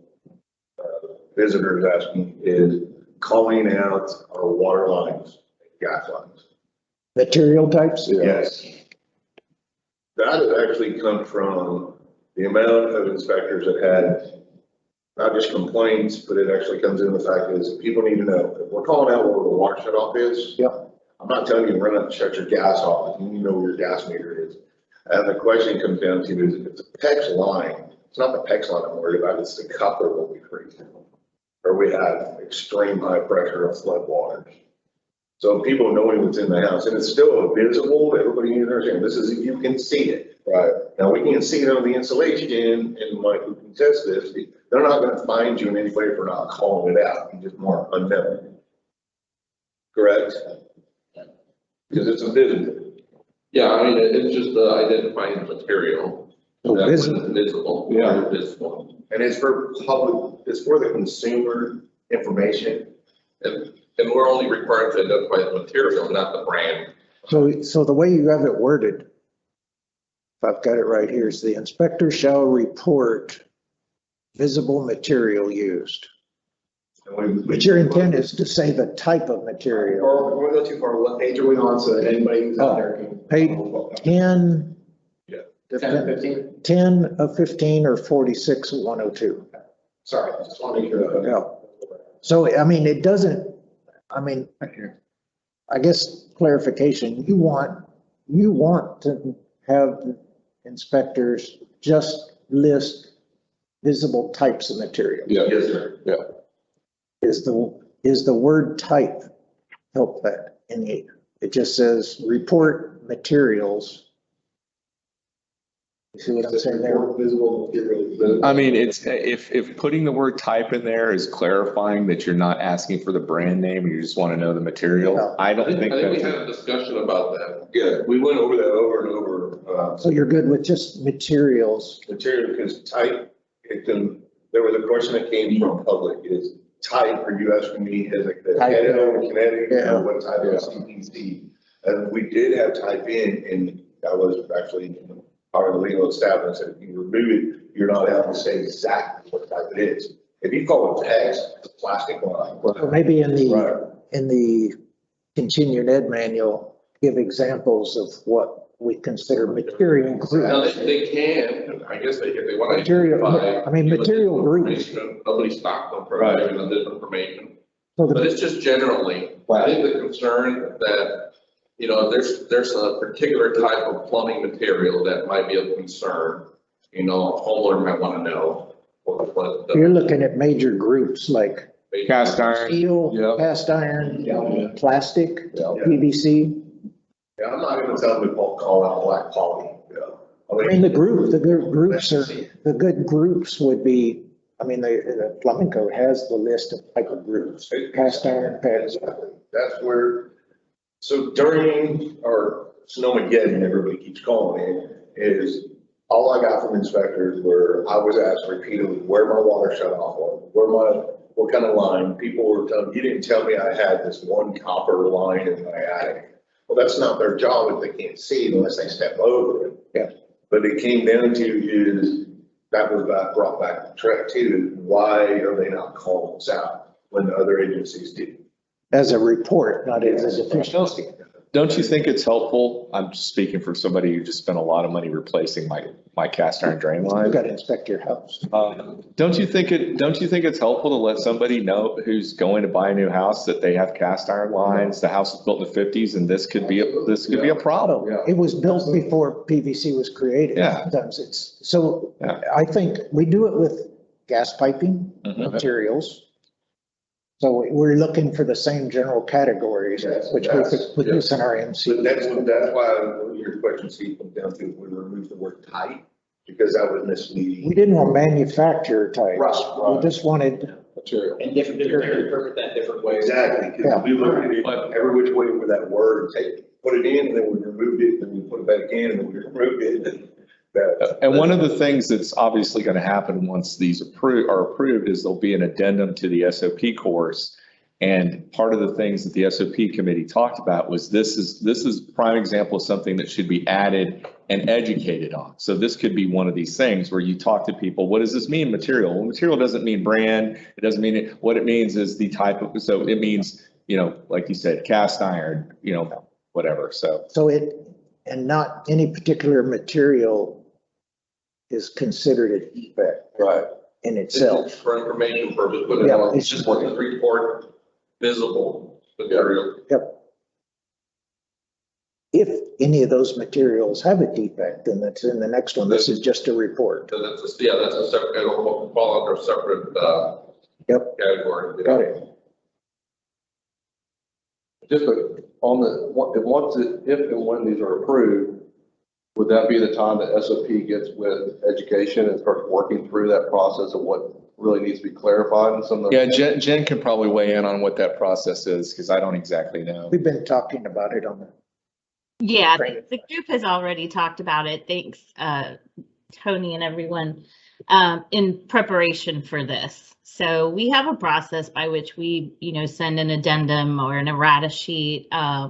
visitors asking is calling out our water lines, gas lines. Material types? Yes. That has actually come from the amount of inspectors that had not just complaints, but it actually comes in the fact is people need to know, if we're calling out where the water shut off is. Yep. I'm not telling you to run up and shut your gas off, you need to know where your gas meter is. And the question comes down to is if it's a PEX line, it's not the PEX line I'm worried about, it's the coupler that we create. Or we have extreme high pressure of flood waters. So people knowing what's in the house, and it's still visible, everybody needs to understand, this is, you can see it. Right. Now, we can see it on the insulation, and Mike, who can test this, they're not gonna find you in any way for not calling it out, you just more unknown. Correct? Because it's invisible. Yeah, I mean, it's just identifying the material. So That visible. was visible. Yeah. Visible. And it's for public, it's for the consumer information. And we're only required to identify the material, not the brand. So the way you have it worded, if I've got it right here, is the inspector shall report visible material used. But your intent is to say the type of material. Or we're going too far, what page are we on so that anybody who's out there can. Page 10. Yeah. 10 and 15? 10 of 15 or 46 of 102. Sorry, just want to make sure. Yeah. So, I mean, it doesn't, I mean, I guess clarification, you want to have inspectors just list visible types of material. Yeah. Yes, sir. Yeah. Is the word type help that in it just says report materials. You see what I'm saying there? Visible material. I mean, it's, if putting the word type in there is clarifying that you're not asking for the brand name, you just want to know the material, I I don't think think we that's. had a discussion about that. Yeah, we went over that over and over, So you're good with just materials. material, because type, there was a question that came from public, is type, are you asking me as like the Type, kinetic, yeah. what type of CPC? And we did have type in, and that was actually or the legal establishment, if you remove it, you're not able to say exactly what type it is. If you call it text, it's a plastic line. Or maybe in Right. the continuing ed manual, give examples of what we consider material Now, groups. they can, I guess if they want to. Material, I mean, material groups. Nobody stopped them from having this information. So But the, it's just generally, I think the concern that, you know, there's a particular type of plumbing material that might be of concern. You know, a homeowner might want to know what the. you're looking at major groups like Cast iron. steel, Yeah. cast iron, plastic, Yeah. PVC. Yeah, I'm not gonna tell them to call out black poly, you know. I mean, the good groups are, the good groups would be, I mean, the plumbing code has the list of type of groups, cast iron, pads. That's where, so during our Snowmageddon, everybody keeps calling it, is all I got from inspectors were, I was asked repeatedly, where my water shut off was, what kind of line, people were telling, you didn't tell me I had this one copper line in my attic. Well, that's not their job if they can't see it unless they step over it. Yeah. But it came down to is, that was brought back to track too, why are they not calling us out when the other agencies do? As a report, not as a deficiency. Don't you think it's helpful? I'm just speaking for somebody who just spent a lot of money replacing my cast iron drain You've line. got to inspect your house. Don't you think it's helpful to let somebody know who's going to buy a new house that they have cast iron lines? The house was built in the 50s and this could be a problem. Yeah. It was built before PVC was created. Yeah. Sometimes it's, so Yeah. I think we do it with gas piping Mhm. materials. So we're looking for the same general categories, Yes, which we could yes, put this in our MC. So that's why your question, Steve, comes down to, we remove the word tight, because that was We misleading. didn't want manufacturer types. Right. We just wanted, Material. And different, interpret that different ways. Exactly, because we looked at it every which way with that word, put it in, and then we removed it, then we put it back in, and then we removed it, and that. And one of the things that's obviously going to happen once these are approved is there'll be an addendum to the SOP course. And part of the things that the SOP committee talked about was this is prime example of something that should be added and educated on. So this could be one of these things where you talk to people, what does this mean, material? Well, material doesn't mean brand. It doesn't mean it. What it means is the type of, so it means, you know, like you said, cast iron, you know, whatever. So and not any particular material is considered a defect Right. in itself. For information purposes, but Yeah, it's just what the report visible material. Yep. If any of those materials have a defect, then that's in the next one. This is just a report. So that's a separate, it'll fall under a separate, Yep, category. got it. Just on the, if and when these are approved, would that be the time that SOP gets with education and starts working through that process of what really needs to be clarified and some of the? yeah, Jen can probably weigh in on what that process is because I don't exactly know. We've been talking about it on the, Yeah, Great. the group has already talked about it. Thanks, Tony and everyone, in preparation for this. So we have a process by which we, send an addendum or an errata sheet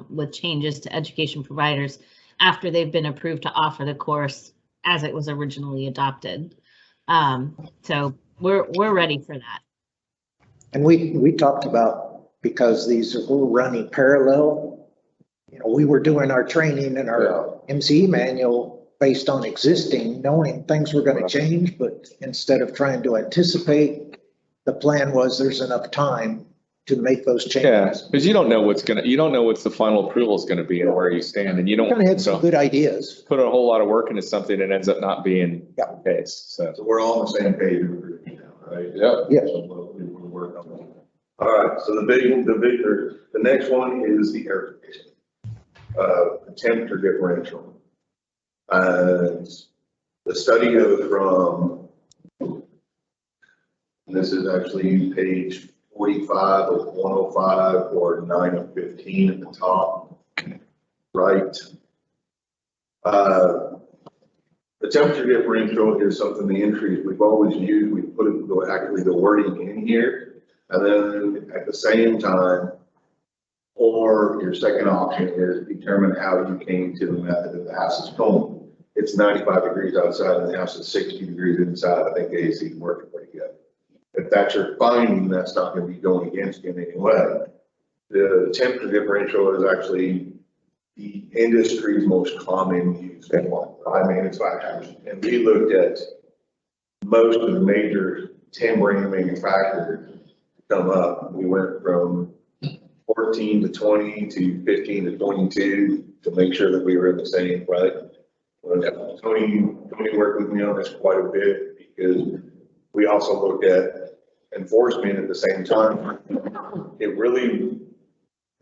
with changes to education providers after they've been approved to offer the course as it was originally adopted. So we're ready for that. and we talked about, because these are running parallel, we were doing our training and our MCE manual based on existing, knowing things were going to change, but instead of trying to anticipate, the plan was there's enough time to make those Yeah, changes. because you don't know what's the final approval is going to be and where you stand, and you don't Kind of had some good ideas. put a whole lot of work into something that ends up not being Yeah. the case. So So we're all on the same page, right? Yeah. Yes. So we work on that. All right, so the next one is the air conditioning. Temperature differential. And the study goes from, and this is actually page 45 of 105 or 9 of 15 at the top, right? The temperature differential is something the entries we've always used. We put actually the wording in here, and then at the same time, or your second option is determine how you came to the method of the house is home. it's 95 degrees outside and the house is 60 degrees inside, I think the AC is working pretty good. If that's your finding, that's not gonna be going against you in any way. The temperature differential is actually the industry's most common used by manufacturers. And we looked at most of the major timber manufacturers to come up. We went from 14 to 20 to 15 to 22 to make sure that we were in the same, right? Tony worked with me on this quite a bit because we also looked at enforcement at the same time. It really,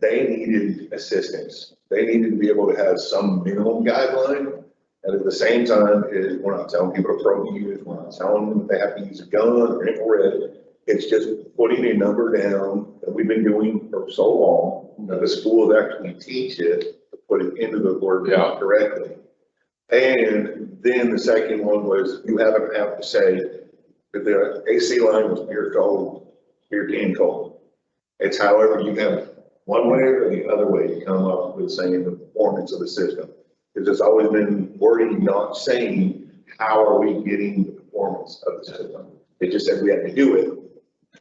they needed assistance. They needed to be able to have some minimum guideline. And at the same time, we're not telling people to pro use, we're not telling them they have to use a gun or infrared. It's just putting a number down that we've been doing for so long that the schools actually teach it to put it into the word correctly. And then the second one was you have to say that the AC line was pure cold, pure can cold. It's however you have one way or the other way to come up with saying the performance of the system. Because there's always been wording not saying how are we getting the performance of the system. It just said we had to do it,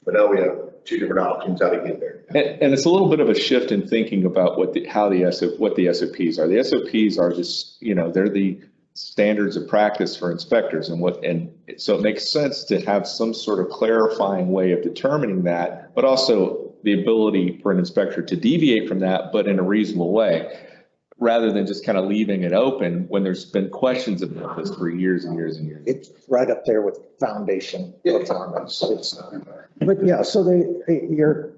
but now we have two different options how to get there. And it's a little bit of a shift in thinking about what the SOPs are. The SOPs are just, they're the standards of practice for inspectors and so it makes sense to have some sort of clarifying way of determining that, but also the ability for an inspector to deviate from that, but in a reasonable way, rather than just kind of leaving it open when there's been questions about this for years and years and years. It's right up there with foundation performance. But yeah, so you're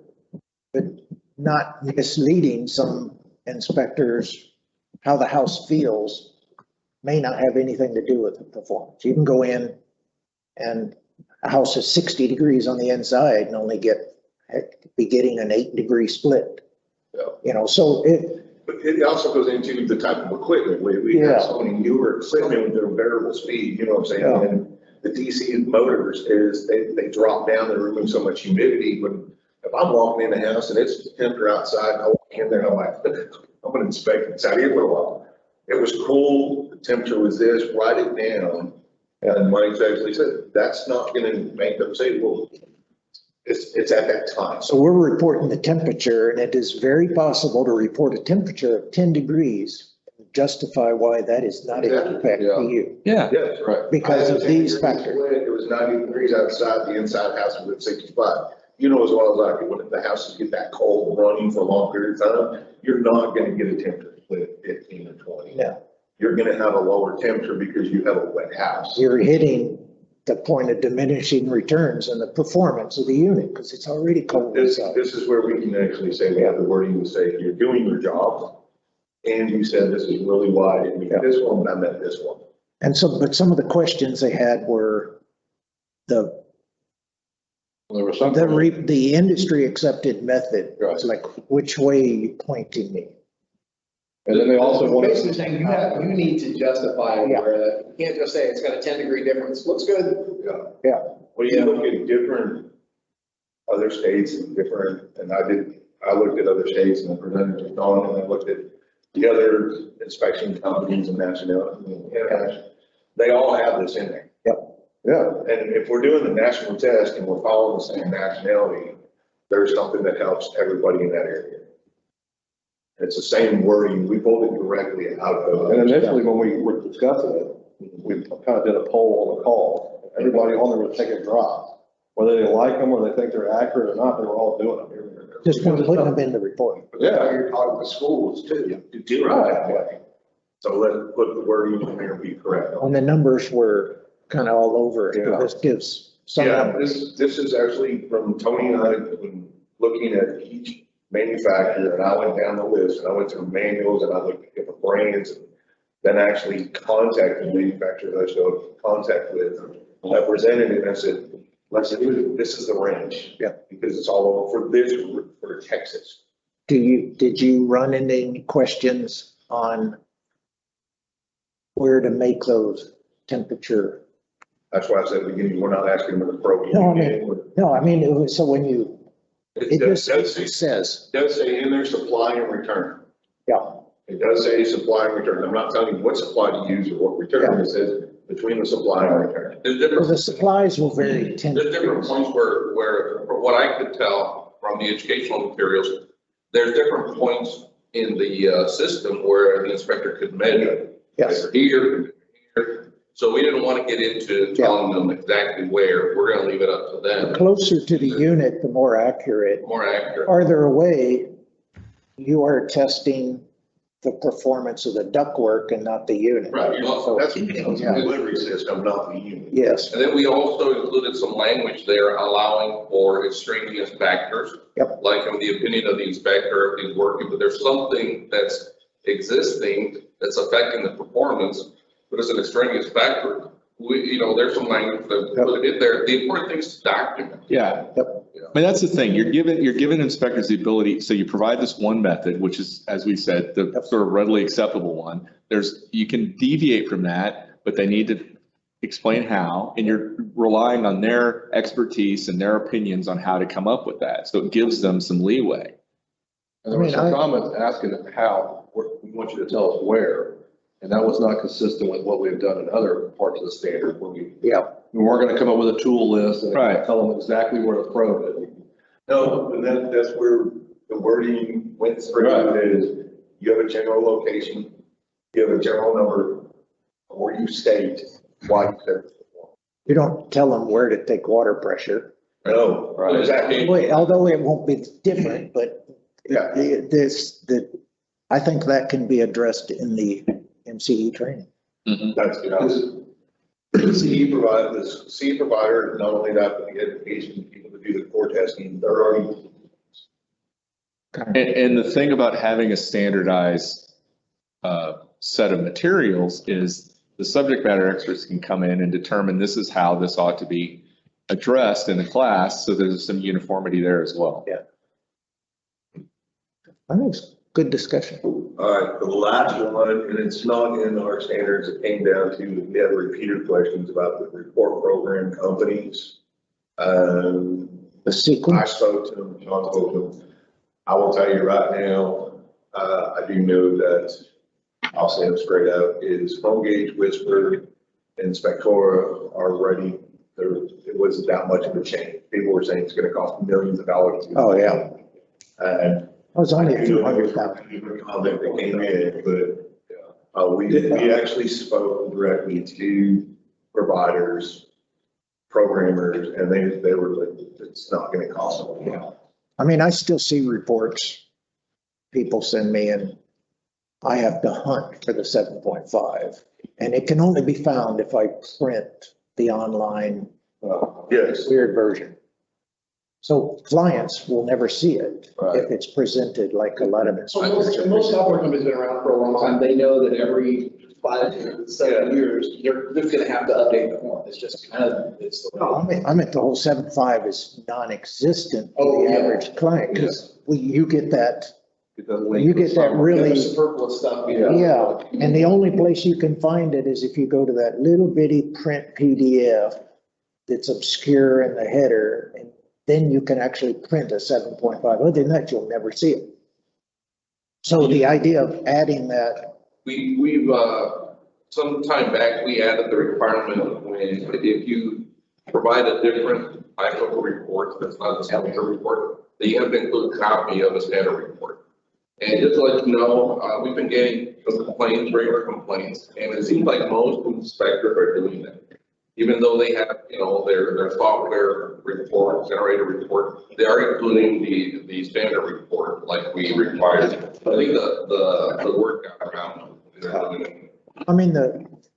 not misleading some inspectors. How the house feels may not have anything to do with the performance. You can go in and a house is 60 degrees on the inside and only be getting an 8-degree split. Yeah. So but it also goes into the type of equipment. We have so many newer equipment with their variable speed, you know what I'm saying? Yeah. And the DC motors is they drop down and remove so much humidity. When if I'm walking in the house and it's temperature outside, and I walk in there and I'm like, I'm gonna inspect it. It's out here for a while. It was cool. The temperature was this. Write it down. And Mike actually said that's not gonna make them say, well, it's at that time. So we're reporting the temperature, and it is very possible to report a temperature of 10 degrees and justify why that is not in effect to you. Yeah. Yes, right. Because of these factors. It was 90 degrees outside, the inside house was at 65. You know as well as I do, when the houses get that cold running for a long period of time, you're not gonna get a temperature split 15 or 20. No. You're gonna have a lower temperature because you have a wet house. You're hitting the point of diminishing returns in the performance of the unit because it's already cold inside. This is where we can actually say, we have the wording to say, you're doing your job. And you said, this is really why I didn't meet this one, but I met this one. And so, but some of the questions they had were the industry accepted method. It's like, which way are you pointing me? And then they also want basically saying you need to justify where that, you can't just say it's got a 10-degree difference. Looks good. Yeah. Well, you look at different other states and I looked at other states and I presented to Don and I looked at the other inspection companies and nationalities. They all have this in there. Yep. Yeah. And if we're doing the national test and we're following the same nationality, there's something that helps everybody in that area. It's the same wording. We pulled it directly out of. And initially, when we were discussing it, we kind of did a poll on the call. Everybody on there would take a drop. Whether they like them or they think they're accurate or not, they were all doing them. Just want to put them in the report. Yeah, you're talking to schools too. To do it that way. So let's put the wording in there and be correct. And the numbers were kind of all over. Yeah. This gives some Yeah, numbers. this is actually from Tony and I, when looking at each manufacturer, and I went down the list and I went through manuals and I looked at different brands and then actually contacted the manufacturers I showed contact with. I presented it and I said, this is the range. Yeah. Because it's all over for Texas. Did you run into any questions on where to make those temperature? That's why I said at the beginning, we're not asking them to probe. No, I mean, it was, so when it just says. Does say in their supply and return. Yeah. It does say supply and return. I'm not telling you what supply to use or what return. It says between the supply and return. There's Well, different, the supplies will vary there's different points where, from what I could tell from the educational materials, there's different points in the system where the inspector could measure. Yes. Here. So we didn't want to get into telling them exactly where. We're going to leave it up to The them. closer to the unit, the more accurate. More accurate. Farther away, you are testing the performance of the ductwork and not the unit. Right. So, That's the yeah. delivery system, not the unit. Yes, And then we also included some language there allowing for extraneous factors. Yep. Like in the opinion of the inspector, if he's working, but there's something that's existing that's affecting the performance, but it's an extraneous factor. There's some language that we put it in there. The important thing is to document. Yeah. I mean, that's the thing. You're giving inspectors the ability, so you provide this one method, which is, as we said, the sort of readily acceptable one. You can deviate from that, but they need to explain how, and you're relying on their expertise and their opinions on how to come up with that. So it gives them some leeway. And there were some comments asking how, we want you to tell us where. And that was not consistent with what we've done in other parts of the standard where we weren't going to come up with a tool list and tell them exactly where to probe it. No, and that's where the wording went through. Is you have a general location, you have a general number, or you state why you said it. you don't tell them where to take water pressure. No, exactly. Wait, although it won't be different, but Yeah. I think that can be addressed in the MCE training. That's, the CE provider, not only that, but the education people to do the core testing, they're already. And the thing about having a standardized set of materials is the subject matter experts can come in and determine this is how this ought to be addressed in the class. So there's some uniformity there as well. Yeah. I think it's good discussion. All right, the last one, and it's not in our standards, it came down to, we had repeated questions about the report program companies. The I sequence, spoke to them, Sean spoke to them. I will tell you right now, I do know that, I'll say it straight out, is Home Gauge, Whisper, and Spectora are ready. It wasn't that much of a change. People were saying it's gonna cost millions of dollars. oh, yeah. And It was only a few hundred thousand. comment that came in, but we actually spoke directly to providers, programmers, and they were like, it's not gonna cost them. Yeah. I mean, I still see reports people send me and I have to hunt for the 7.5 and it can only be found if I print the online Yes. weird version. So clients will never see it if it's presented like a lot of So inspectors. most software companies have been around for a long time. They know that every 5 to 7 years, they're just going to have to update the form. It's just kind of, it's. No, I meant the whole 7.5 is non-existent for Oh, the yeah. average client because you get that, You you get that really. There's superfluous stuff. Yeah, and the only place you can find it is if you go to that little bitty print PDF that's obscure in the header, and then you can actually print a 7.5. Other than that, you'll never see it. So the idea of adding that, We've, some time back, we added the requirement when, if you provide a different type of a report, that's not a standard report, that you have to include a copy of a standard report. And just to let you know, we've been getting some complaints, regular complaints, and it seems like most inspectors are doing that. Even though they have, their software report, generated report, they are including the standard report like we require. I think the word got around. I mean,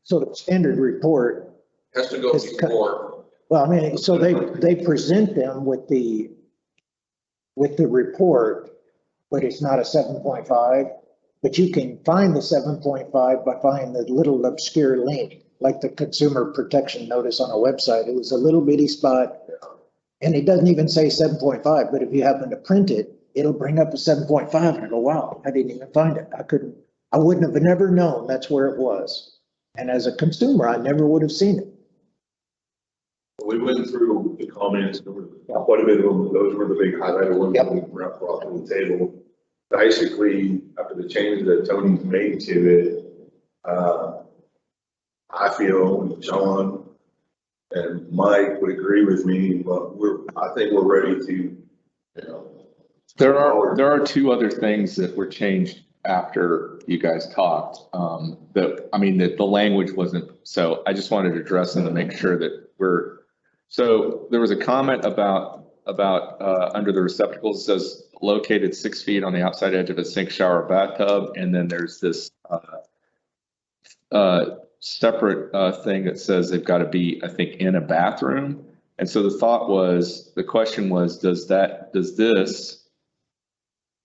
so the standard report, Has to go before. well, I mean, so they present them with the report, but it's not a 7.5, but you can find the 7.5 by finding the little obscure link, like the consumer protection notice on a website. It was a little bitty spot and it doesn't even say 7.5, but if you happen to print it, it'll bring up a 7.5 and I go, wow, I didn't even find it. I wouldn't have never known that's where it was. And as a consumer, I never would have seen it. We went through the comments, there were quite a bit of them, those were the big highlighted ones that we brought to the table. basically, after the changes that Tony's made to it, I feel John and Mike would agree with me, but I think we're ready to, you know. There are two other things that were changed after you guys talked. The language wasn't, so I just wanted to address them to make sure that so there was a comment about under the receptacles, it says located 6 feet on the outside edge of a sink, shower, or bathtub. And then there's this separate thing that says they've got to be, I think, in a bathroom. And so the question was, does this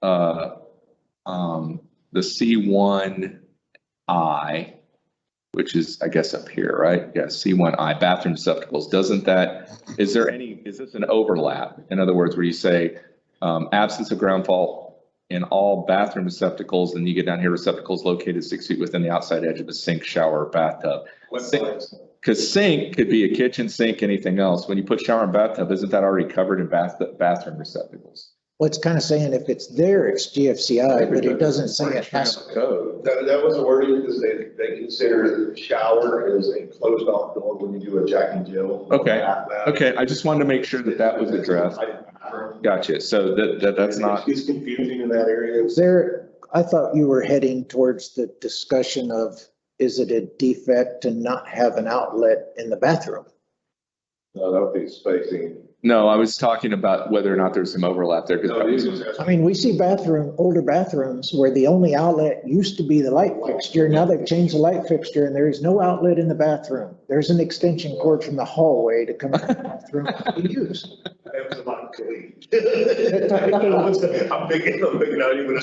the C1I, which is, I guess, up here, right? Yeah, C1I, bathroom receptacles. Is this an overlap? In other words, where you say absence of ground fault in all bathroom receptacles, and you get down here, receptacles located 6 feet within the outside edge of a sink, shower, or bathtub. Because sink could be a kitchen sink, anything else. When you put shower and bathtub, isn't that already covered in bathroom receptacles? Well, it's kind of saying if it's there, it's GFCI, but it doesn't say it has to. Code. That was the wording, because they consider the shower as a closed off door when you do a Jack and Jill. Okay. Okay, I just wanted to make sure that was addressed. Gotcha. So that's not. It's confusing in that area. I thought you were heading towards the discussion of, is it a defect to not have an outlet in the bathroom? No, that would be spacing. No, I was talking about whether or not there's some overlap there. I mean, we see older bathrooms where the only outlet used to be the light fixture. Now they've changed the light fixture and there is no outlet in the bathroom. There's an extension cord from the hallway to come out of the bathroom to use.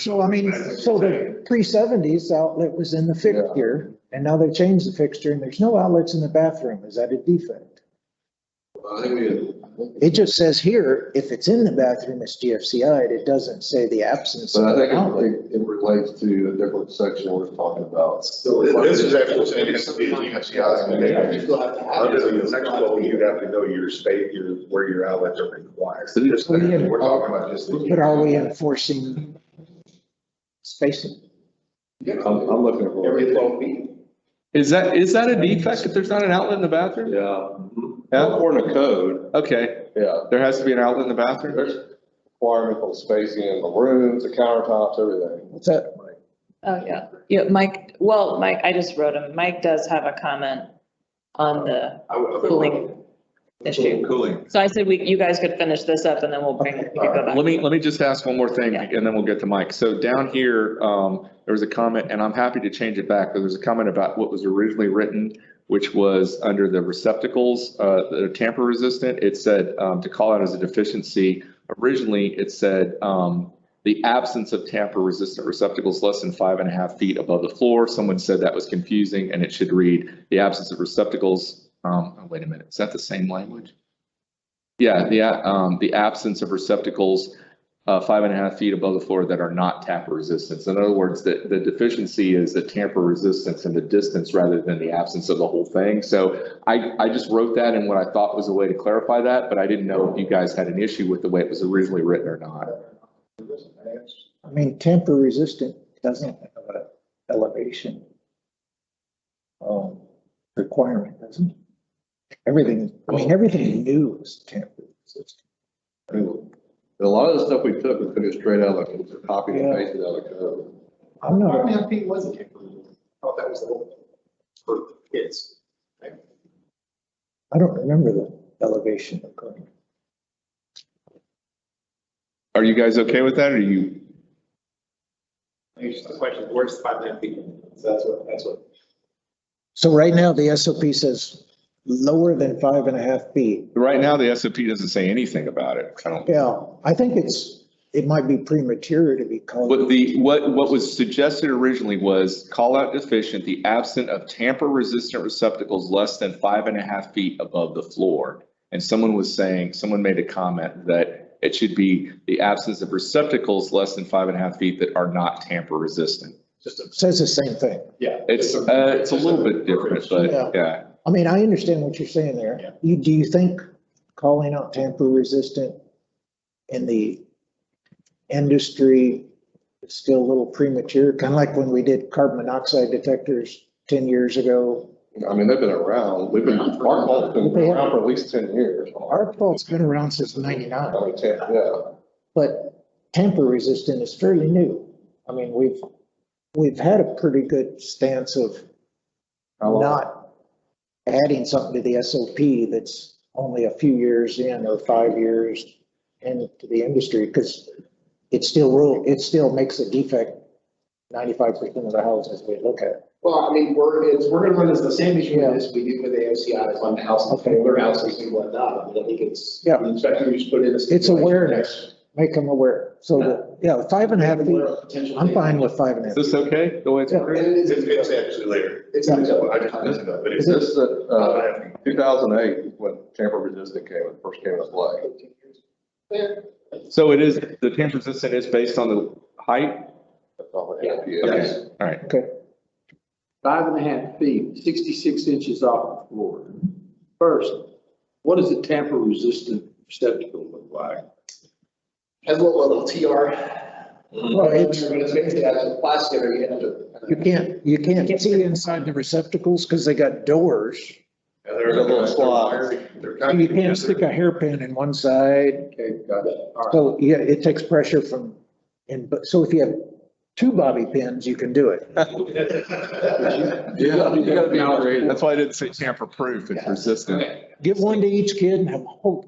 So, I mean, so the pre-70s outlet was in the fixture and now they've changed the fixture and there's no outlets in the bathroom. Is that a defect? I think It just says here, if it's in the bathroom, it's GFCI. It doesn't say the absence But I of think an outlet. it relates to a different section we're talking about. this is actually saying it's the next level, you have to know your state, where your outlets are required. We're talking about just. But are we enforcing spacing? I'm looking for. Every 12 feet. Is that a defect if there's not an outlet in the bathroom? Yeah. Yeah. According to code, Okay, yeah, there has to be an outlet in the bathroom? there's requirement for spacing in the rooms, the countertops, everything. What's that? Oh, yeah. Yeah, Mike, I just wrote him. Mike does have a comment on the cooling issue. Cooling. So I said you guys could finish this up and then we could go back. Let me just ask one more thing Yeah. and then we'll get to Mike. So down here, there was a comment, and I'm happy to change it back, but there's a comment about what was originally written, which was under the receptacles, that are tamper resistant. It said, to call out as a deficiency, originally it said, the absence of tamper resistant receptacles less than 5.5 feet above the floor. Someone said that was confusing and it should read the absence of receptacles. Wait a minute, is that the same language? Yeah, the absence of receptacles 5.5 feet above the floor that are not tamper resistant. In other words, the deficiency is the tamper resistance and the distance rather than the absence of the whole thing. So I just wrote that in what I thought was a way to clarify that, but I didn't know if you guys had an issue with the way it was originally written or not. I mean, tamper resistant doesn't have an elevation requirement, doesn't it? Everything new is tamper resistant. A lot of the stuff we took, we took it straight out of the copy and pasted out of code. I'm not, 5.5 feet wasn't tamper resistant. I thought that was the whole for kids. I don't remember the elevation requirement. Are you guys okay with that, or are you? I think it's just the question, where's the 5.5 feet? So that's what. So right now, the SOP says lower than 5.5 feet. Right now, the SOP doesn't say anything about it. Yeah, I think it might be premature to be called. What was suggested originally was call out deficient, the absent of tamper resistant receptacles less than 5.5 feet above the floor. And someone made a comment that it should be the absence of receptacles less than 5.5 feet that are not tamper resistant. Says the same thing. Yeah. It's a little bit different, but yeah. I mean, I understand what you're saying there. Yeah. Do you think calling out tamper resistant in the industry it's still a little premature, kind of like when we did carbon monoxide detectors 10 years ago. I mean, they've been around, our vault's been around for at least 10 years. Our vault's been around since 99, I mean, yeah. but tamper resistant is fairly new. I mean, we've had a pretty good stance of not adding something to the SOP that's only a few years in or 5 years into the industry, because it still makes a defect 95% of the houses we look at. Well, I mean, we're gonna run into the same issue as we do with AOCIs on the house, older houses and whatnot. I mean, I think it's, Yeah. the inspector just put in a. It's awareness, make them aware. So that, yeah, 5.5 feet, I'm fine with 5.5. Is this okay? The way it's Yeah. worded? It's actually later. It's. I just missed it, but Is it's. this, 2008, when tamper resistant first came into play? So it is, the tamper resistant is based on the height? That's all the Yeah. NFPA. Okay, all right. Okay. 5.5 feet, 66 inches off the floor. First, what does a tamper resistant receptacle look like? Has a little TR. Well, it's- But it's basically has a plastic or you have to. You can't see inside the receptacles because they got doors. And there's a little slot. You can't stick a hairpin in one side. Okay, got it. All right. So, yeah, it takes pressure from, but so if you have 2 bobby pins, you can do it. Yeah, you gotta be outrageous. That's why I didn't say tamper proof, it's resistant. Okay. Give one to each kid and have a whole,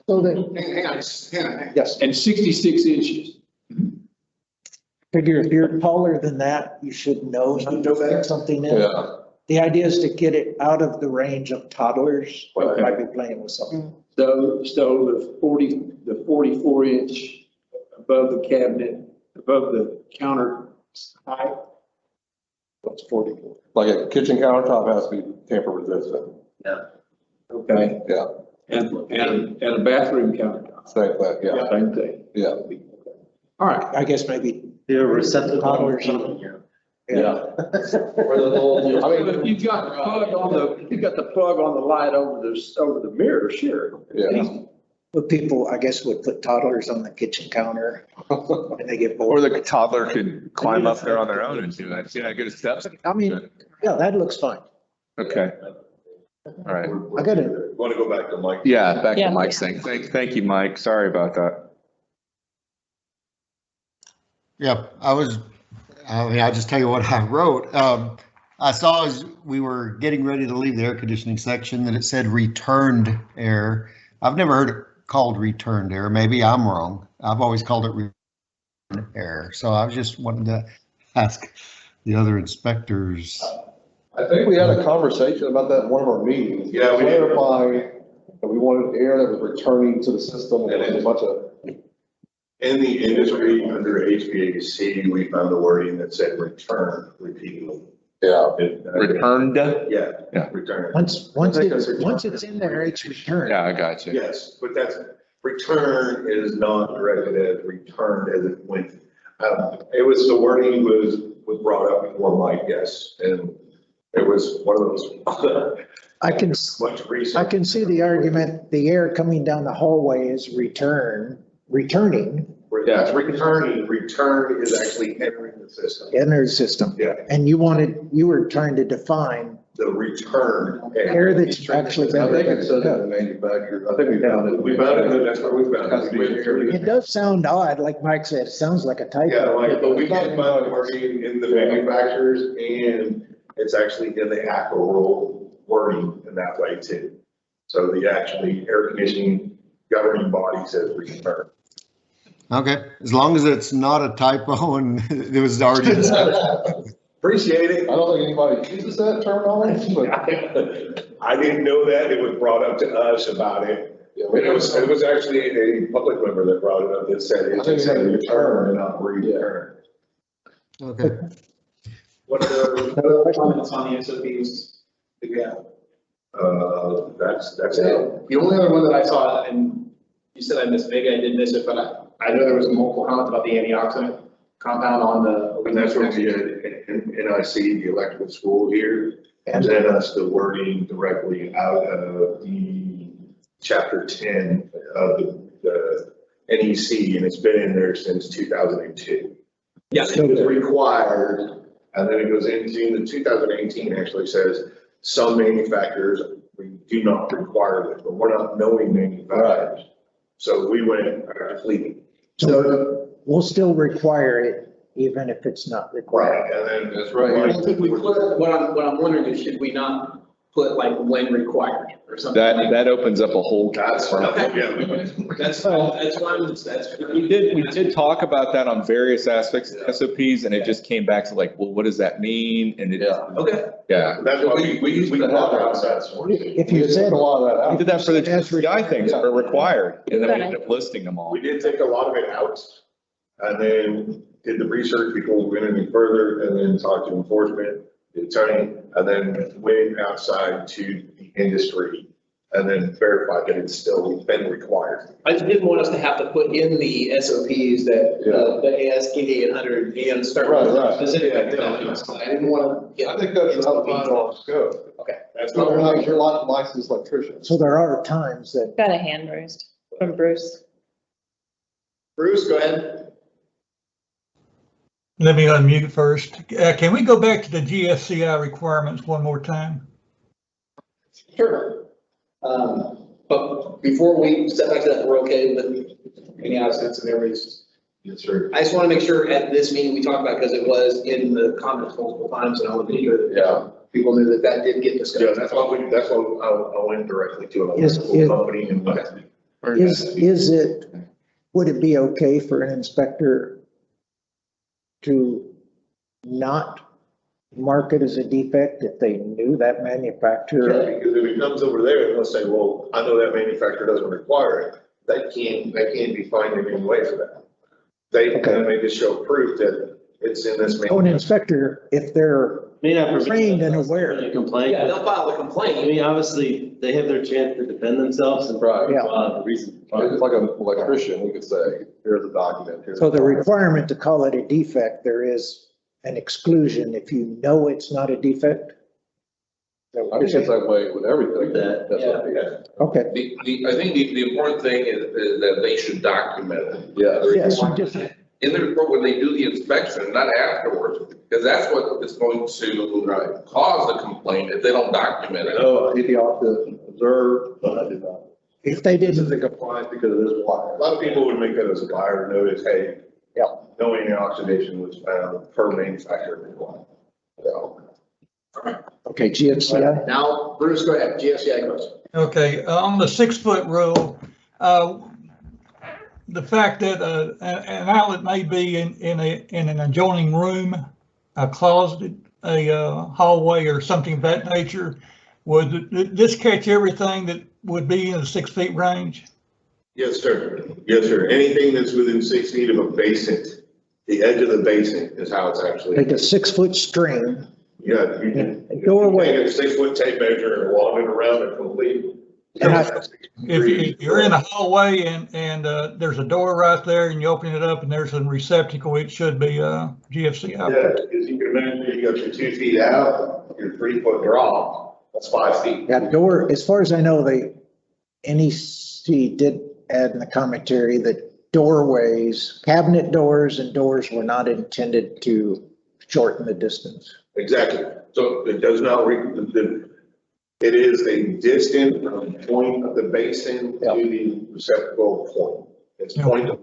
so that, Hang on, hang on. yes, And 66 inches. figure if you're taller than that, you should know to fit something in. Yeah. The idea is to get it out of the range of toddlers that might be playing with something. So the 44 inch above the cabinet, above the counter height. That's 44. Like a kitchen countertop has to be tamper resistant. Okay. Yeah, And a bathroom countertop. same thing, yeah, Same thing. yeah. All right, I guess maybe Your receptacle. toddlers. Yeah. I mean, if you've got the plug on the plug on the light over the mirror, sure. Yeah. But people, I guess, would put toddlers on the kitchen counter and they get bored. Or the toddler could climb up there on their own and do that. Yeah, get a steps. I mean, yeah, that looks fine. Okay, all right. I got it. Want to go back to Mike? Yeah, back to Yeah. Mike's thing. Thank you, Mike. Sorry about that. Yeah, I'll just tell you what I wrote. I saw as we were getting ready to leave the air conditioning section that it said returned air. I've never heard it called returned air. Maybe I'm wrong. I've always called it returned air. So I was just wanting to ask the other inspectors. I think we had a conversation about that in one of our meetings. Yeah, we did. Clarifying that we wanted air that was returning to the system and a bunch of. In the industry, under HVAC, we found the wording that said return repeatedly. Yeah. Returned? Yeah. Yeah. Return. Once it's in there, it's returned. Yeah, I got you. Yes, but that's, return is not directed as returned as it went. It was, the wording was brought up before Mike, yes, and it was one of those. I can Much research. I can see the argument, the air coming down the hallway is returning, Yeah, it's returning, return is actually entering the system. enter the system. Yeah, And you were trying to define the return. air that's actually. I think it says in the manufacturer, I think we found it. We found it, that's where we found it. It does sound odd, like Mike said, it sounds like a typo. Yeah, like, but we can find it wording in the manufacturers and it's actually in the ACO rule wording in that way too. So the actually air conditioning governing body says return. Okay, as long as it's not a typo and it was already discussed. Appreciate it. I don't think anybody uses that terminology, but. I didn't know that. It was brought up to us about it. Yeah, And it was actually a public member that brought it up that said it just said return and not return. Okay. What other comments on the SOPs do we have? That's it. The only other one that I saw, and you said I missed, maybe I did miss it, but I know there was multiple comments about the antioxidant compound on the. And that's what we did in NIC, the electrical school here, and then us the wording directly out of the chapter 10 of the NEC, and it's been in there since 2002. Yeah, It was required, and then it goes into, the 2018 actually says, some manufacturers, we do not require it, but we're not knowing manufacturers. So we went, completely. So we'll still require it even if it's not required. Right, and then. That's right. I think we put, what I'm wondering is, should we not put like when required or something? That opens up a whole. That's, Okay. yeah. That's fine, that's. We did talk about that on various aspects of SOPs, and it just came back to like, well, what does that mean? And it, Okay. yeah. That's why we talk about that. If you said, a lot of that We out. did that for the GSCI things that were required, and then we ended up listing them all. We did take a lot of it out, and then did the research before we went any further, and then talked to enforcement, the attorney, and then went outside to the industry, and then verified that it's still been required. I just didn't want us to have to put in the SOPs that, the ASKD and 100 and start. Right. Specific. Yeah. I didn't want to. I think that's not the final scope. Okay. That's not, you're not licensed electrician. so there are times that Got a hand raised from Bruce. Bruce, go ahead. Let me unmute first. Can we go back to the GSCI requirements one more time? Sure. But before we step back to that, we're okay with any absence and everybody's. Yes, sir. I just want to make sure at this meeting we talked about, because it was in the comments multiple times, and I want to make sure that people knew that that did get discussed. Yeah, that's what I went directly to Is- a company and. would it be okay for an inspector to not mark it as a defect if they knew that manufacturer? Yeah, because if it comes over there, they'll say, well, I know that manufacturer doesn't require it. They can't be fined in any way for that. They just show proof that it's in this. Oh, an inspector, if they're trained and aware. Complaint. Yeah, they'll file a complaint. I mean, obviously, they have their chance to defend themselves and. Right. Yeah. The reason. It's like an electrician, we could say, here's a document. So the requirement to call it a defect, there is an exclusion if you know it's not a defect? I think it's that way with everything. Okay. I think the important thing is that they should document it. Yeah. Yes, you just, In the report, when they do the inspection, not afterwards, because that's what is going to cause the complaint if they don't document it. No, I did the opposite, observe, but I did not. if they This is didn't, a compliance because it is wire. A lot of people would make that as a wire notice, hey, no any oxidation was found per manufacturer. So. okay, GFCI? Now, Bruce, go ahead. GSCI question. Okay, on the 6-foot rule, the fact that an outlet may be in an adjoining room, a closet, a hallway or something of that nature, would this catch everything that would be in the 6 feet range? Yes, sir. Yes, sir. Anything that's within 6 feet of a basin, the edge of the basin is how it's actually. Like a 6-foot string. Yeah. You can. A doorway. Take a 6-foot tape measure and walk it around and complete. If you're in a hallway and there's a door right there and you open it up and there's a receptacle, it should be GFCI. Yeah, because you can imagine you go from 2 feet out, your 3-foot drop, that's 5 feet. That door, as far as I know, NEC did add in the commentary that doorways, cabinet doors and doors were not intended to shorten the distance. Exactly. So it does not, it is a distance from the point of the basin to the receptacle point. It's point of.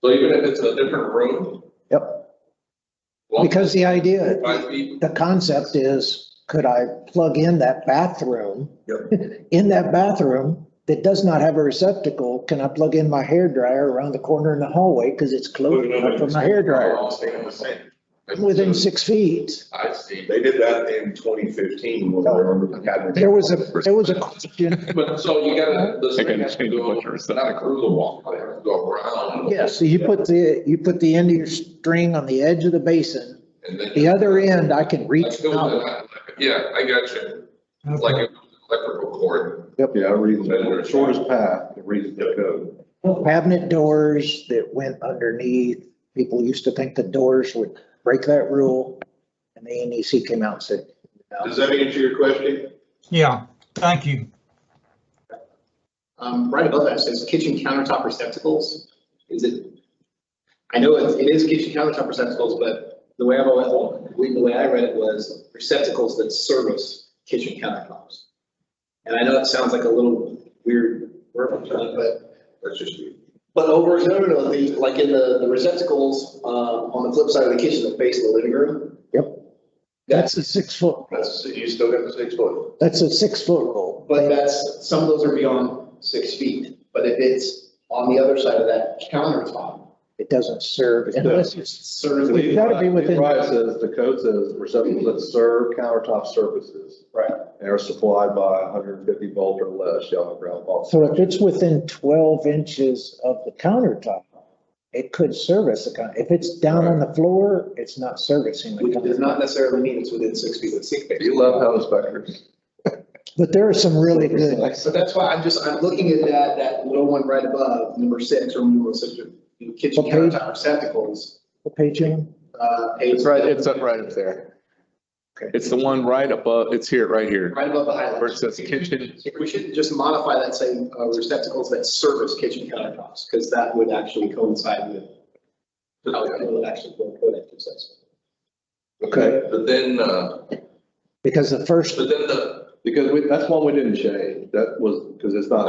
So even if it's a different room? Yep. Well, Because the idea, 5 feet. the concept is, could I plug in that bathroom? Yep. In that bathroom that does not have a receptacle, can I plug in my hairdryer around the corner in the hallway because it's close enough for my hairdryer? Within 6 feet. I see. They did that in 2015 when I remember the cabinet. There was a question. But so you gotta, the They're thing gonna has to change go, what you're not through the wall, they have to go around. Yes, so you put the end of your string on the edge of the basin. And then. The other end, I can That's reach still, out. yeah, I got you. It's like an electrical cord. Yeah, the shortest path, it reads the code. Cabinet doors that went underneath. People used to think the doors would break that rule. And the NEC came out and said, no. Does that answer your question? Yeah, thank you. Right above that says kitchen countertop receptacles. Is it, I know it is kitchen countertop receptacles, but the way the way I read it was receptacles that service kitchen countertops. And I know it sounds like a little weird word, but That's just you. but over, no, like in the receptacles, on the flip side of the kitchen that face the living room. Yep. That's a 6 foot, You still got the 6 foot. that's a 6 foot rule. But that's, some of those are beyond 6 feet, but if it's on the other side of that countertop, It doesn't serve unless it's, serves. It's gotta be within- Right, it says, the code says receptacles that serve countertop surfaces. Right. And are supplied by 150 volt or less shall have ground fault. so if it's within 12 inches of the countertop, it could service the if it's down on the floor, it's not servicing the Which does countertop. not necessarily mean it's within 6 feet of 6 feet. You love how inspectors. But there are some really good, So that's why I'm looking at that little one right above, number 6 or number 6, kitchen What page? countertop receptacles. what page on? It's right, it's up right up there. Okay. It's the one right above, it's here, right here, Right above the highlight. where it says kitchen. If we should just modify that, say, receptacles that service kitchen countertops, because that would actually coincide with how it would actually go code access. Okay. But then, Because the first, Because that's one we didn't change. That was, because it's not.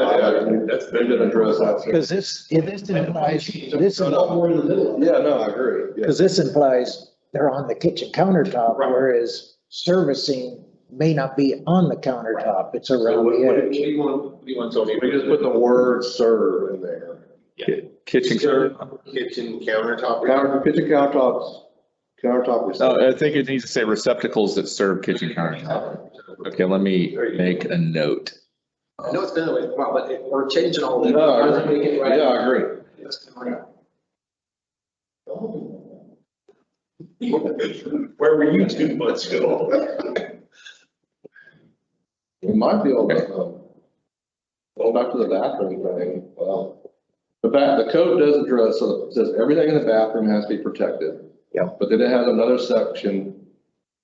That's They didn't address that. because this implies, this, More in the middle. Yeah, no, I agree. Yeah. because this implies they're on the kitchen countertop, Right. whereas servicing may not be on the countertop, it's So around what the do edge. you want, Tony? We just put the word serve in there. Kitchen. Kitchen countertop. Kitchen countertops, countertop. Oh, I think it needs to say receptacles that serve kitchen countertop. Okay, let me make a note. I know it's been that way, well, but we're changing all that. No, I We're agree. making it right. Yeah, I agree. Where were you 2 months ago? We might be able to, well, back to the bathroom thing, the code does address, so it says everything in the bathroom has to be protected. Yeah. But then it has another section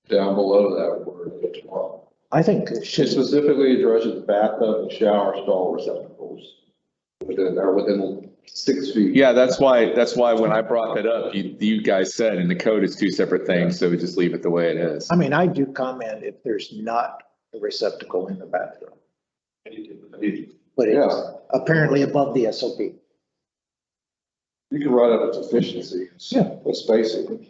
down below that word, which one? I think it It should, specifically addresses bathtub and shower stall receptacles. Within 6 feet. Yeah, that's why when I brought that up, you guys said in the code it's two separate things, so we just leave it the way it is. I mean, I do comment if there's not a receptacle in the bathroom, but it's Yeah. apparently above the SOP. You can write out its efficiency. Yeah. With spacing.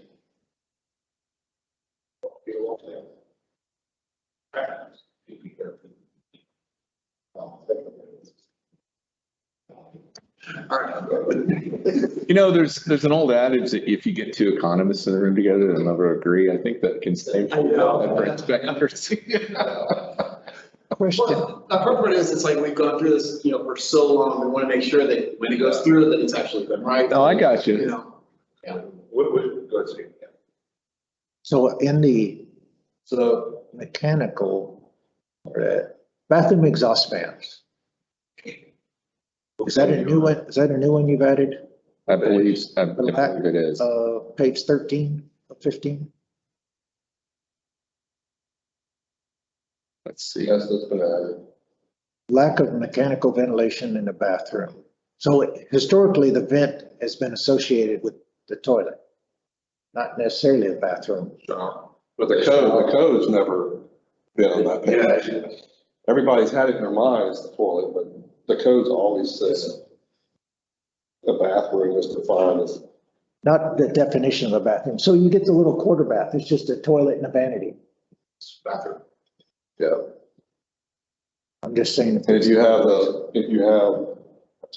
You know, there's an old adage that if you get two economists in the room together, they'll never agree. I think that can save. I know. That brings back Question, Well, the purpose is, it's like we've gone through this, for so long, we want to make sure that when it goes through, that it's actually done right. No, I got you. Let's see. so in the So mechanical, bathroom exhaust fans, is that a new one, you've added? I believe it is. Page 13 of 15? Let's see. yes, that's been added. Lack of mechanical ventilation in the bathroom. So historically, the vent has been associated with the toilet, not necessarily the bathroom. But the code's never been on that page. Everybody's had it in their minds, the toilet, but the code's always says the bathroom is defined as. Not the definition of a bathroom. So you get the little quarter bath, it's just a toilet and a vanity. Bathroom. Yeah. I'm just saying. If you have a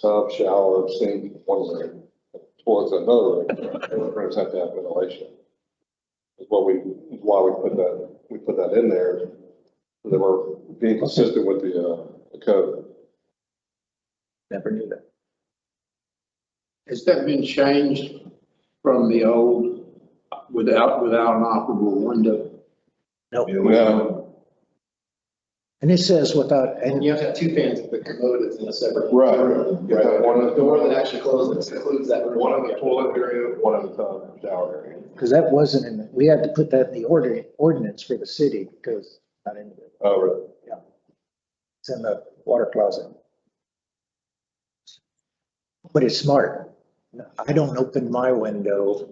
tub, shower, sink, one room, toilet's another room, both rooms have to have ventilation. Is why we put that in there, so that we're being consistent with the code. Never knew that. Has that been changed from the old without an operable window? No. No, And it says without, And and you have to have two fans if the commode is in a separate. right, room. you have one in The door that actually closes includes that room. one in the toilet area, one in the tub, shower area. because that wasn't in, we had to put that in the ordinance for the city because not in the, Oh, really? it's in the water closet. But it's smart. I don't open my window.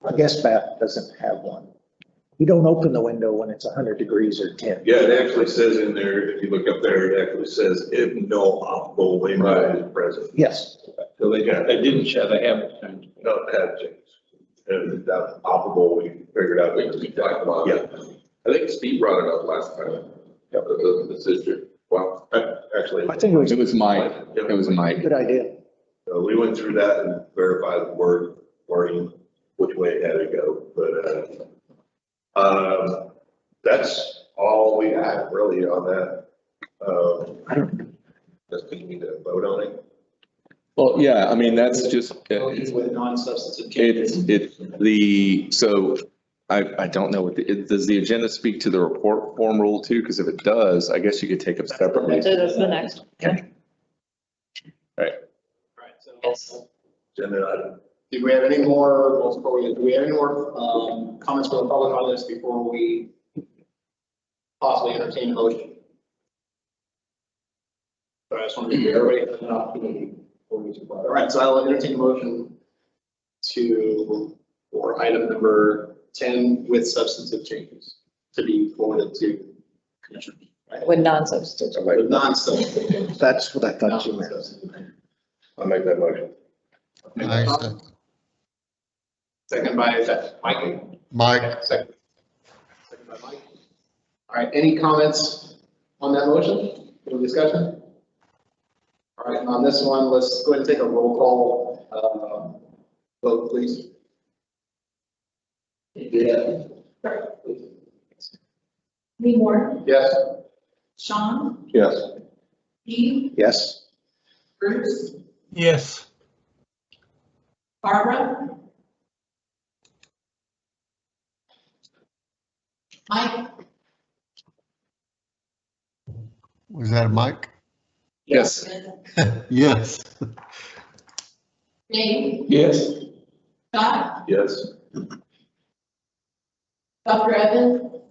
I guess Bath doesn't have one. You don't open the window when it's 100 degrees or 10. Yeah, it actually says in there, if you look up there, it actually says if no operable window is present. Yes. So they didn't show, they haven't changed. No, it had changed. And that operable, we figured out, we talked about. Yeah. I think Steve brought it up last time. Yep. The sister, well, actually. I think it It was Mike. It was Mike. Good idea. We went through that and verified the wording, which way it had to go, but, that's all we have really on that. Just we need to vote on it. Well, yeah, I mean, that's just, With non-substantive changes. so I don't know does the agenda speak to the report form rule too? Because if it does, I guess you could take them separately. That's the next. Okay. Right, Yes. so, Agenda item. do we have any more, well, do we have any more, comments from the public on this before we possibly entertain a motion? So I just want to give everybody an opportunity before we move on. All right, so I'll entertain a motion for item number 10 with substantive changes to be forwarded to commissioners. Right? With non-substantive. With non-substantive changes. That's what I thought you meant. Non-substantive. I'll make that motion. Second by Mike. Mike, Second by Mike. All right, any comments on that motion? Any discussion? All right, on this one, let's go ahead and take a roll call vote, please. Yeah. Lee Moore, Yes. Sean, Yes. Steve, Yes. Bruce, Yes. Barbara, Mike, was that a Mike? Yes. Yes. Dave, Yes. Scott, Yes. Dr. Evans,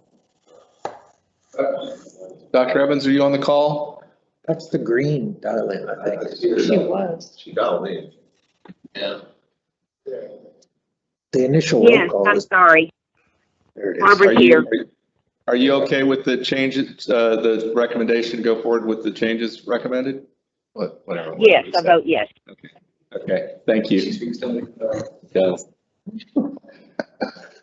Dr. Evans, are you on the call? That's the green dial-in, I think. She was. She dialed in. Yeah. The initial roll Yes, call I'm is, sorry. there it is. Barbara here. Are you okay with the changes, the recommendation to go forward with the changes recommended? Whatever. Yes, I vote yes. Okay, thank you. She speaks to me. All right. Does.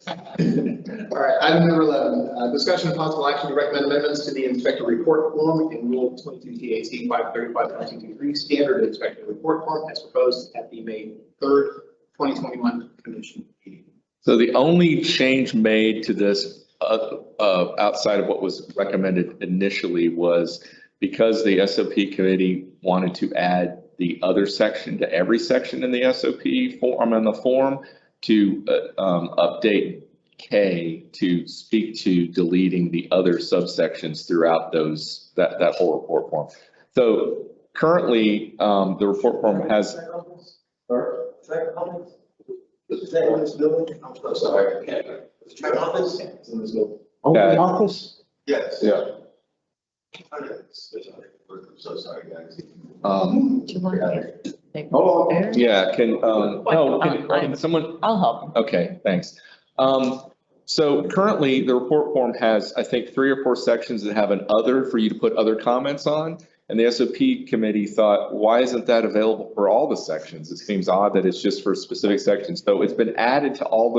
All right, item number 11, discussion and possible action to recommend amendments to the inspector report form in Rule 22 TAC 535.223 standard inspector report form as proposed at the May 3rd, 2021 commission meeting. So the only change made to this, outside of what was recommended initially, was because the SOP committee wanted to add the other section to every section in the SOP form, on the form, to update K to speak to deleting the other subsections throughout that whole report form. So currently, the report form has. Open office? Yes. Yeah. So sorry, guys. Do you want to take- Yeah, can someone? I'll help. Okay, thanks. So currently, the report form has, I think, 3 or 4 sections that have an other for you to put other comments on. And the SOP committee thought, why isn't that available for all the sections? It seems odd that it's just for specific sections. So it's been added to all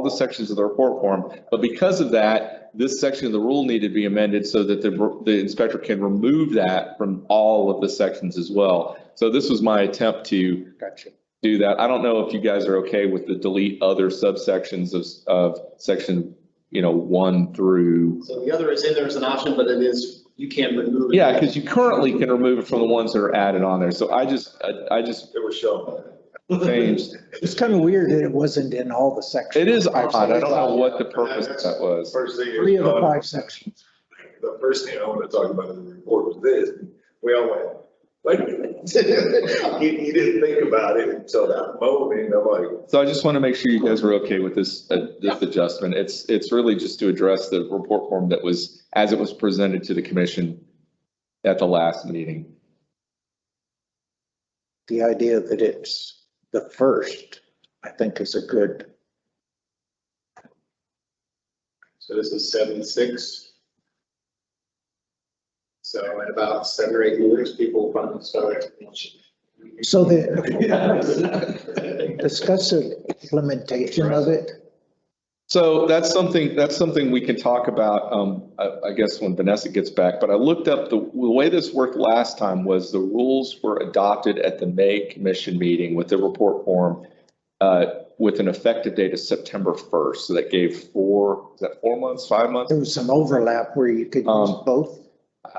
the sections of the report form. But because of that, this section of the rule needed to be amended so that the inspector can remove that from all of the sections as well. So this was my attempt to do that. I don't know if you guys are okay with the delete other subsections of section, 1 through. So the other is in there as an option, but it is, you can remove it. Yeah, because you currently can remove it from the ones that are added on there. So I just It was shown. changed. It's kind of weird that it wasn't in all the sections. It is odd. I don't know what the purpose of that was. First thing. 3 of the 5 sections. The first thing I want to talk about in the report was this. We all went, wait a minute. You didn't think about it until that moment. I'm like. So I just want to make sure you guys are okay with this adjustment. It's really just to address the report form that was, as it was presented to the commission at the last meeting. The idea that it's the first, I think is a good, So this is 7-6. So in about 7 or 8 years, people will finally start. so discuss the implementation of it. So that's something we can talk about, I guess when Vanessa gets back, but I looked up the way this worked last time was the rules were adopted at the May commission meeting with the report form, with an effective date of September 1st. So that gave 4 months, 5 months? There was some overlap where you could use both.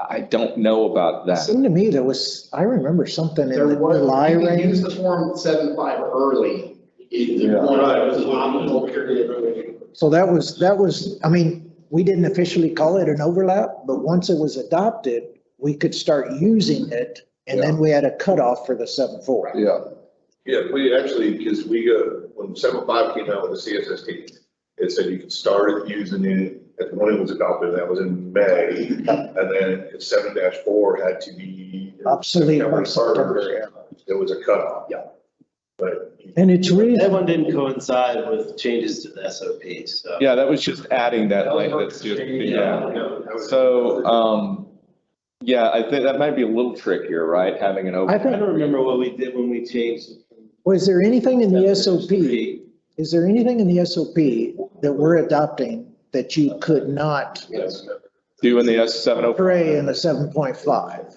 I don't know about It that. seemed to me there was, I remember something in There the was, July you can use range. the form 7-5 early. If you want to, it was an optional period. So that was, I mean, we didn't officially call it an overlap, but once it was adopted, we could start using it. And then we had a cutoff for the 7-4. Yeah. Yeah, we actually, because we go, when 7.5 came out with the CSST, it said you could start using it when it was adopted, that was in May. And then 7-4 had to be. Obsolete by September, 1st. There was a cutoff. Yeah. But. And it's really, That one didn't coincide with changes to the SOP, so. Yeah, that was just adding that, like, that's just, yeah. So, yeah, I think that might be a little trickier, right? Having an I open. I think, don't remember what we did when we changed. was there anything in the SOP? Is there anything in the SOP that we're adopting that you could not Do in the S704? pray in the 7.5?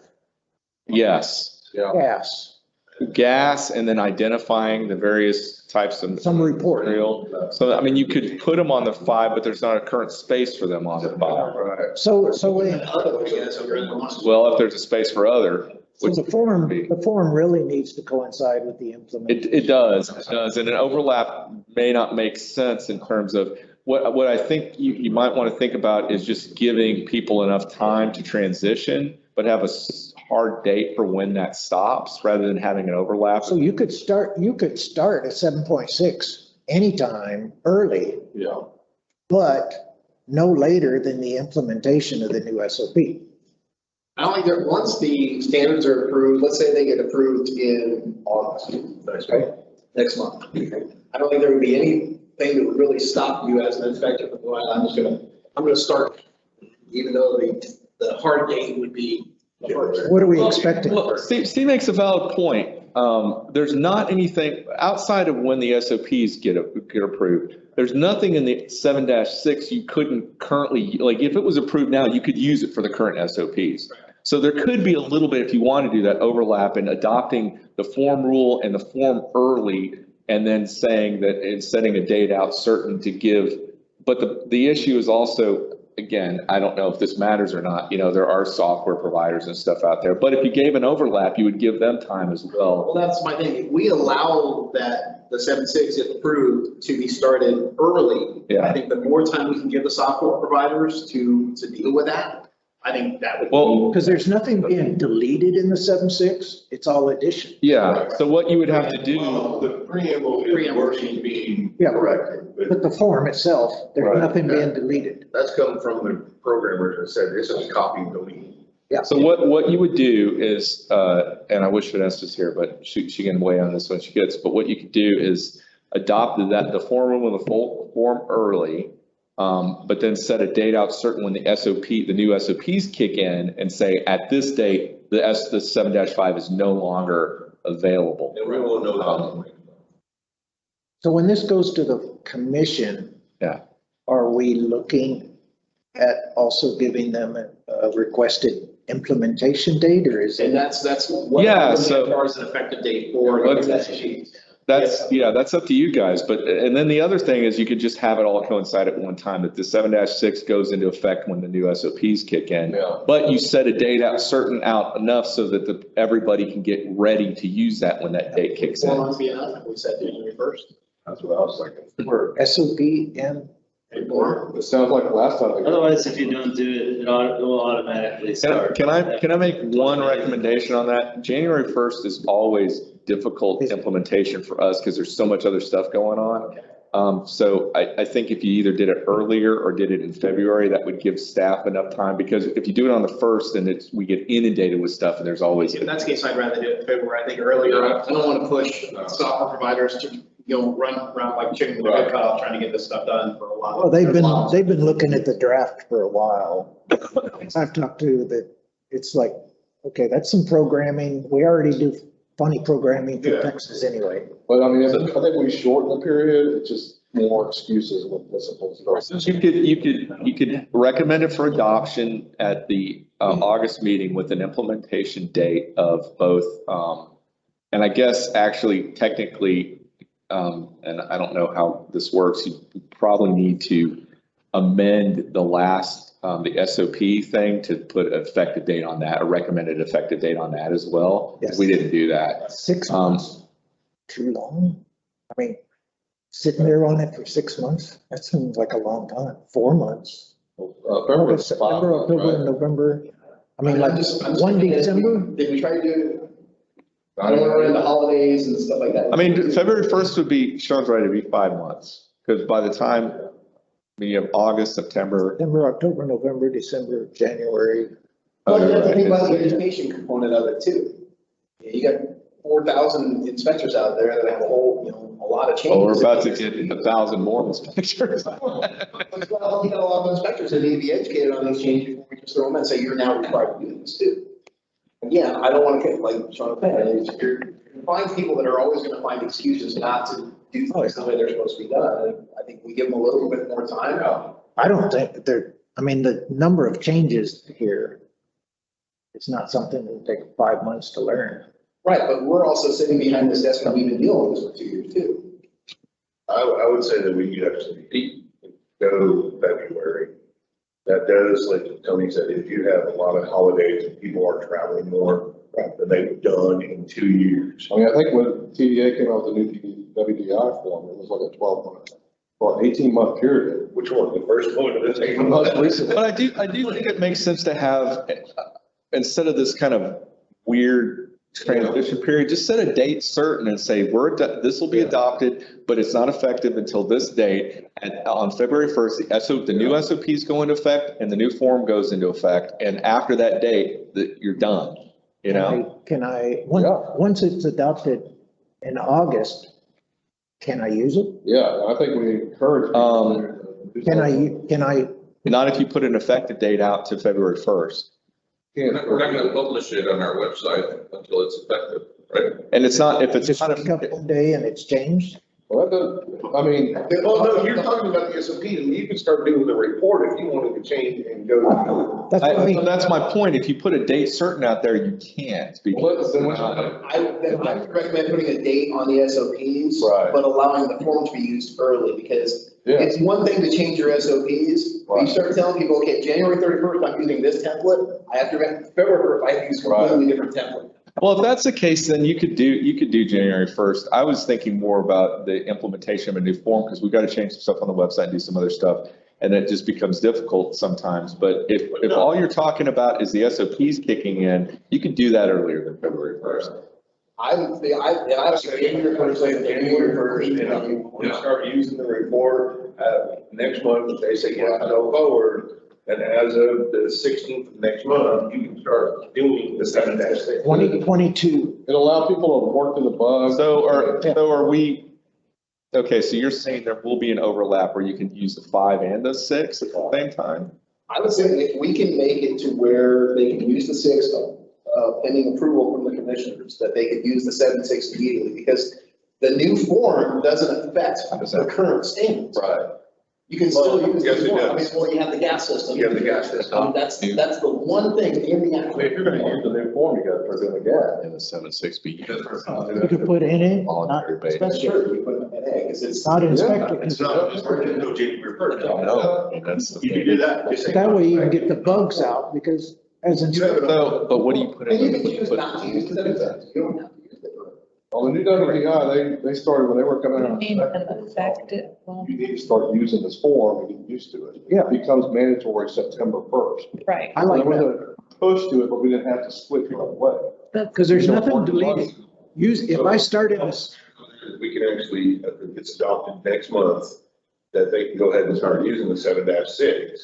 Yes. Yeah. Gas, Gas and then identifying the various types of some report. material. So, I mean, you could put them on the 5, but there's not a current space for them on the 5. Right. So Well, if there's a space for other. So the form really needs to coincide with the implementation. It does, and an overlap may not make sense in terms of what I think you might want to think about is just giving people enough time to transition, but have a hard date for when that stops rather than having an overlap. So you could start at 7.6 anytime early, Yeah. but no later than the implementation of the new SOP. I don't think that once the standards are approved, let's say they get approved in August, next month. I don't think there would be anything that would really stop you as an inspector from going, I'm gonna start, even though the hard date would be the first. What are we expecting? Well, Steve makes a valid point. There's not anything outside of when the SOPs get approved. There's nothing in the 7-6 you couldn't currently, like if it was approved now, you could use it for the current SOPs. So there could be a little bit, if you want to do that, overlap in adopting the form rule and the form early, and then saying that and setting a date out certain to give. But the issue is also, again, I don't know if this matters or not. You know, there are software providers and stuff out there, but if you gave an overlap, you would give them time as well. Well, that's my thing. If we allow that the 7.6, if approved, to be started early, Yeah. I think the more time we can give the software providers to deal with that, I think that would. Well, Because there's nothing being deleted in the 7.6, it's all addition. yeah, so what you would have to Well, do, the preamble is working being Yeah. corrected. But the form itself, there's Right. nothing being deleted. That's come from the programmers that said this is copy and delete. so what you would do is, and I wish Vanessa's here, but she can weigh on this when she gets, but what you could do is adopt the form with the full form early, but then set a date out certain when the new SOPs kick in and say, at this date, the 7-5 is no longer available. And we won't know that. So when this goes to the commission. Yeah. Are we looking at also giving them a requested implementation date, or is And it? that's what. Yeah, As so- far as an effective date for. That's up to you guys, and then the other thing is you could just have it all coincide at one time, that the 7-6 goes into effect when the new SOPs kick in. Yeah. But you set a date out enough so that everybody can get ready to use that when that date kicks 4 in. months be enough, we said January 1st. That's what I was thinking. Or, SOP and it sounds like last time. Otherwise, if you don't do it, it will automatically start. Can I make one recommendation on that? January 1st is always difficult implementation for us because there's so much other stuff going on. So I think if you either did it earlier or did it in February, that would give staff enough time, because if you do it on the 1st, then we get inundated with stuff and there's always. If that's the case, I'd rather do it in February, I think earlier. I don't want to push software providers to, run around like chicken with their head cut off trying to get this stuff done for a while. Well, they've been looking at the draft for a while. I've talked to that, it's like, okay, that's some programming. We already do funny programming for Texas anyway. But I mean, I think we shorten the period, it's just more excuses with discipline. You could recommend it for adoption at the August meeting with an implementation date of both. And I guess actually technically, and I don't know how this works, you probably need to amend the last, the SOP thing to put an effective date on that, a recommended effective date on that as well. Yes. We didn't do that. 6 months, too long. I mean, sitting there on it for 6 months, that seems like a long time. 4 months. August, September, October, November. I mean, like one December. Did we try to do? I don't want to run into holidays and stuff like that. I mean, February 1st would be, Sean's right, it'd be 5 months, because by the time, you have August, September. September, October, November, December, January. Well, you have to think about the education component of it too. You got 4,000 inspectors out there that have a whole, a lot of changes. Oh, we're about to get 1,000 more inspectors. Well, you got a lot of inspectors that need to be educated on these changes before we just throw them in and say, you're now required to do this too. Again, I don't want to get, like Sean said, you're find people that are always going to find excuses not to do things the way they're supposed to be done. And I think we give them a little bit more time. I don't think that the number of changes here, it's not something that will take 5 months to learn. Right, but we're also sitting behind this desk and we've been dealing with this for 2 years too. I would say that we actually go February. That does, like Tony said, if you have a lot of holidays and people are traveling more than they've done in 2 years. I mean, I think when TDA came out with the new WDI form, it was like a 12-month, or 18-month period. Which one? The first one or this? Most recent. But I do think it makes sense to have, instead of this kind of weird transition period, just set a date certain and say, this will be adopted, but it's not effective until this date. And on February 1st, the new SOPs go into effect and the new form goes into effect. And after that date, you're done, Once it's adopted in August, can I use it? Yeah, I think we encourage. Can I? Not if you put an effective date out to February 1st. We're not going to publish it on our website until it's effective, right? And it's not, if it's just not a couple day and it's changed? Well, that I mean. Well, no, you're talking about the SOP, and you can start doing the report if you wanted to change and go. That's my point. If you put a date certain out there, you can't. I would recommend putting a date on the SOPs, but allowing the form to be used early, because it's one thing to change your SOPs. You start telling people, okay, January 31st, I'm using this template. February 1st, I have to use a completely different template. Well, if that's the case, then you could do January 1st. I was thinking more about the implementation of a new form, because we've got to change some stuff on the website and do some other stuff. And it just becomes difficult sometimes. But if all you're talking about is the SOPs kicking in, you could do that earlier than February 1st. I would say, I would say January 1st, You start using the report, next month, they say, yeah, go forward. And as of the 16th of next month, you can start doing the 7-6. 2022. It allows people to work in the bugs. So are we, okay, so you're saying there will be an overlap where you can use the 5 and the 6 at the same time? I would say if we can make it to where they can use the 6, pending approval from the commissioners, that they could use the 7-6 immediately, because the new form doesn't affect the current standards. Right. You can still use yes, the it form. does. Well, you have the gas system. You have the gas system. That's the one thing in the. If you're going to use the new form, you got to put in the gas. In the 7-6B. You could put in it, not inspected. Sure, you put it in A, because it's. Not inspected. It's not, it's hard to know January 1st. No, that's the You can do that. Just say- That way you can get the bugs out, because as inspector. So, but what do you put in? And you can choose not to use the 7-6. You don't have to use it. Well, the new WDI, they started when they were coming out. Need an effective. You need to start using this form and get used to it. Yeah. It becomes mandatory September 1st. Right. I like There was that, a push to it, but we didn't have to switch right away. because there's nothing deleted. If I start in this, we can actually, if it gets adopted next month, that they can go ahead and start using the 7-6,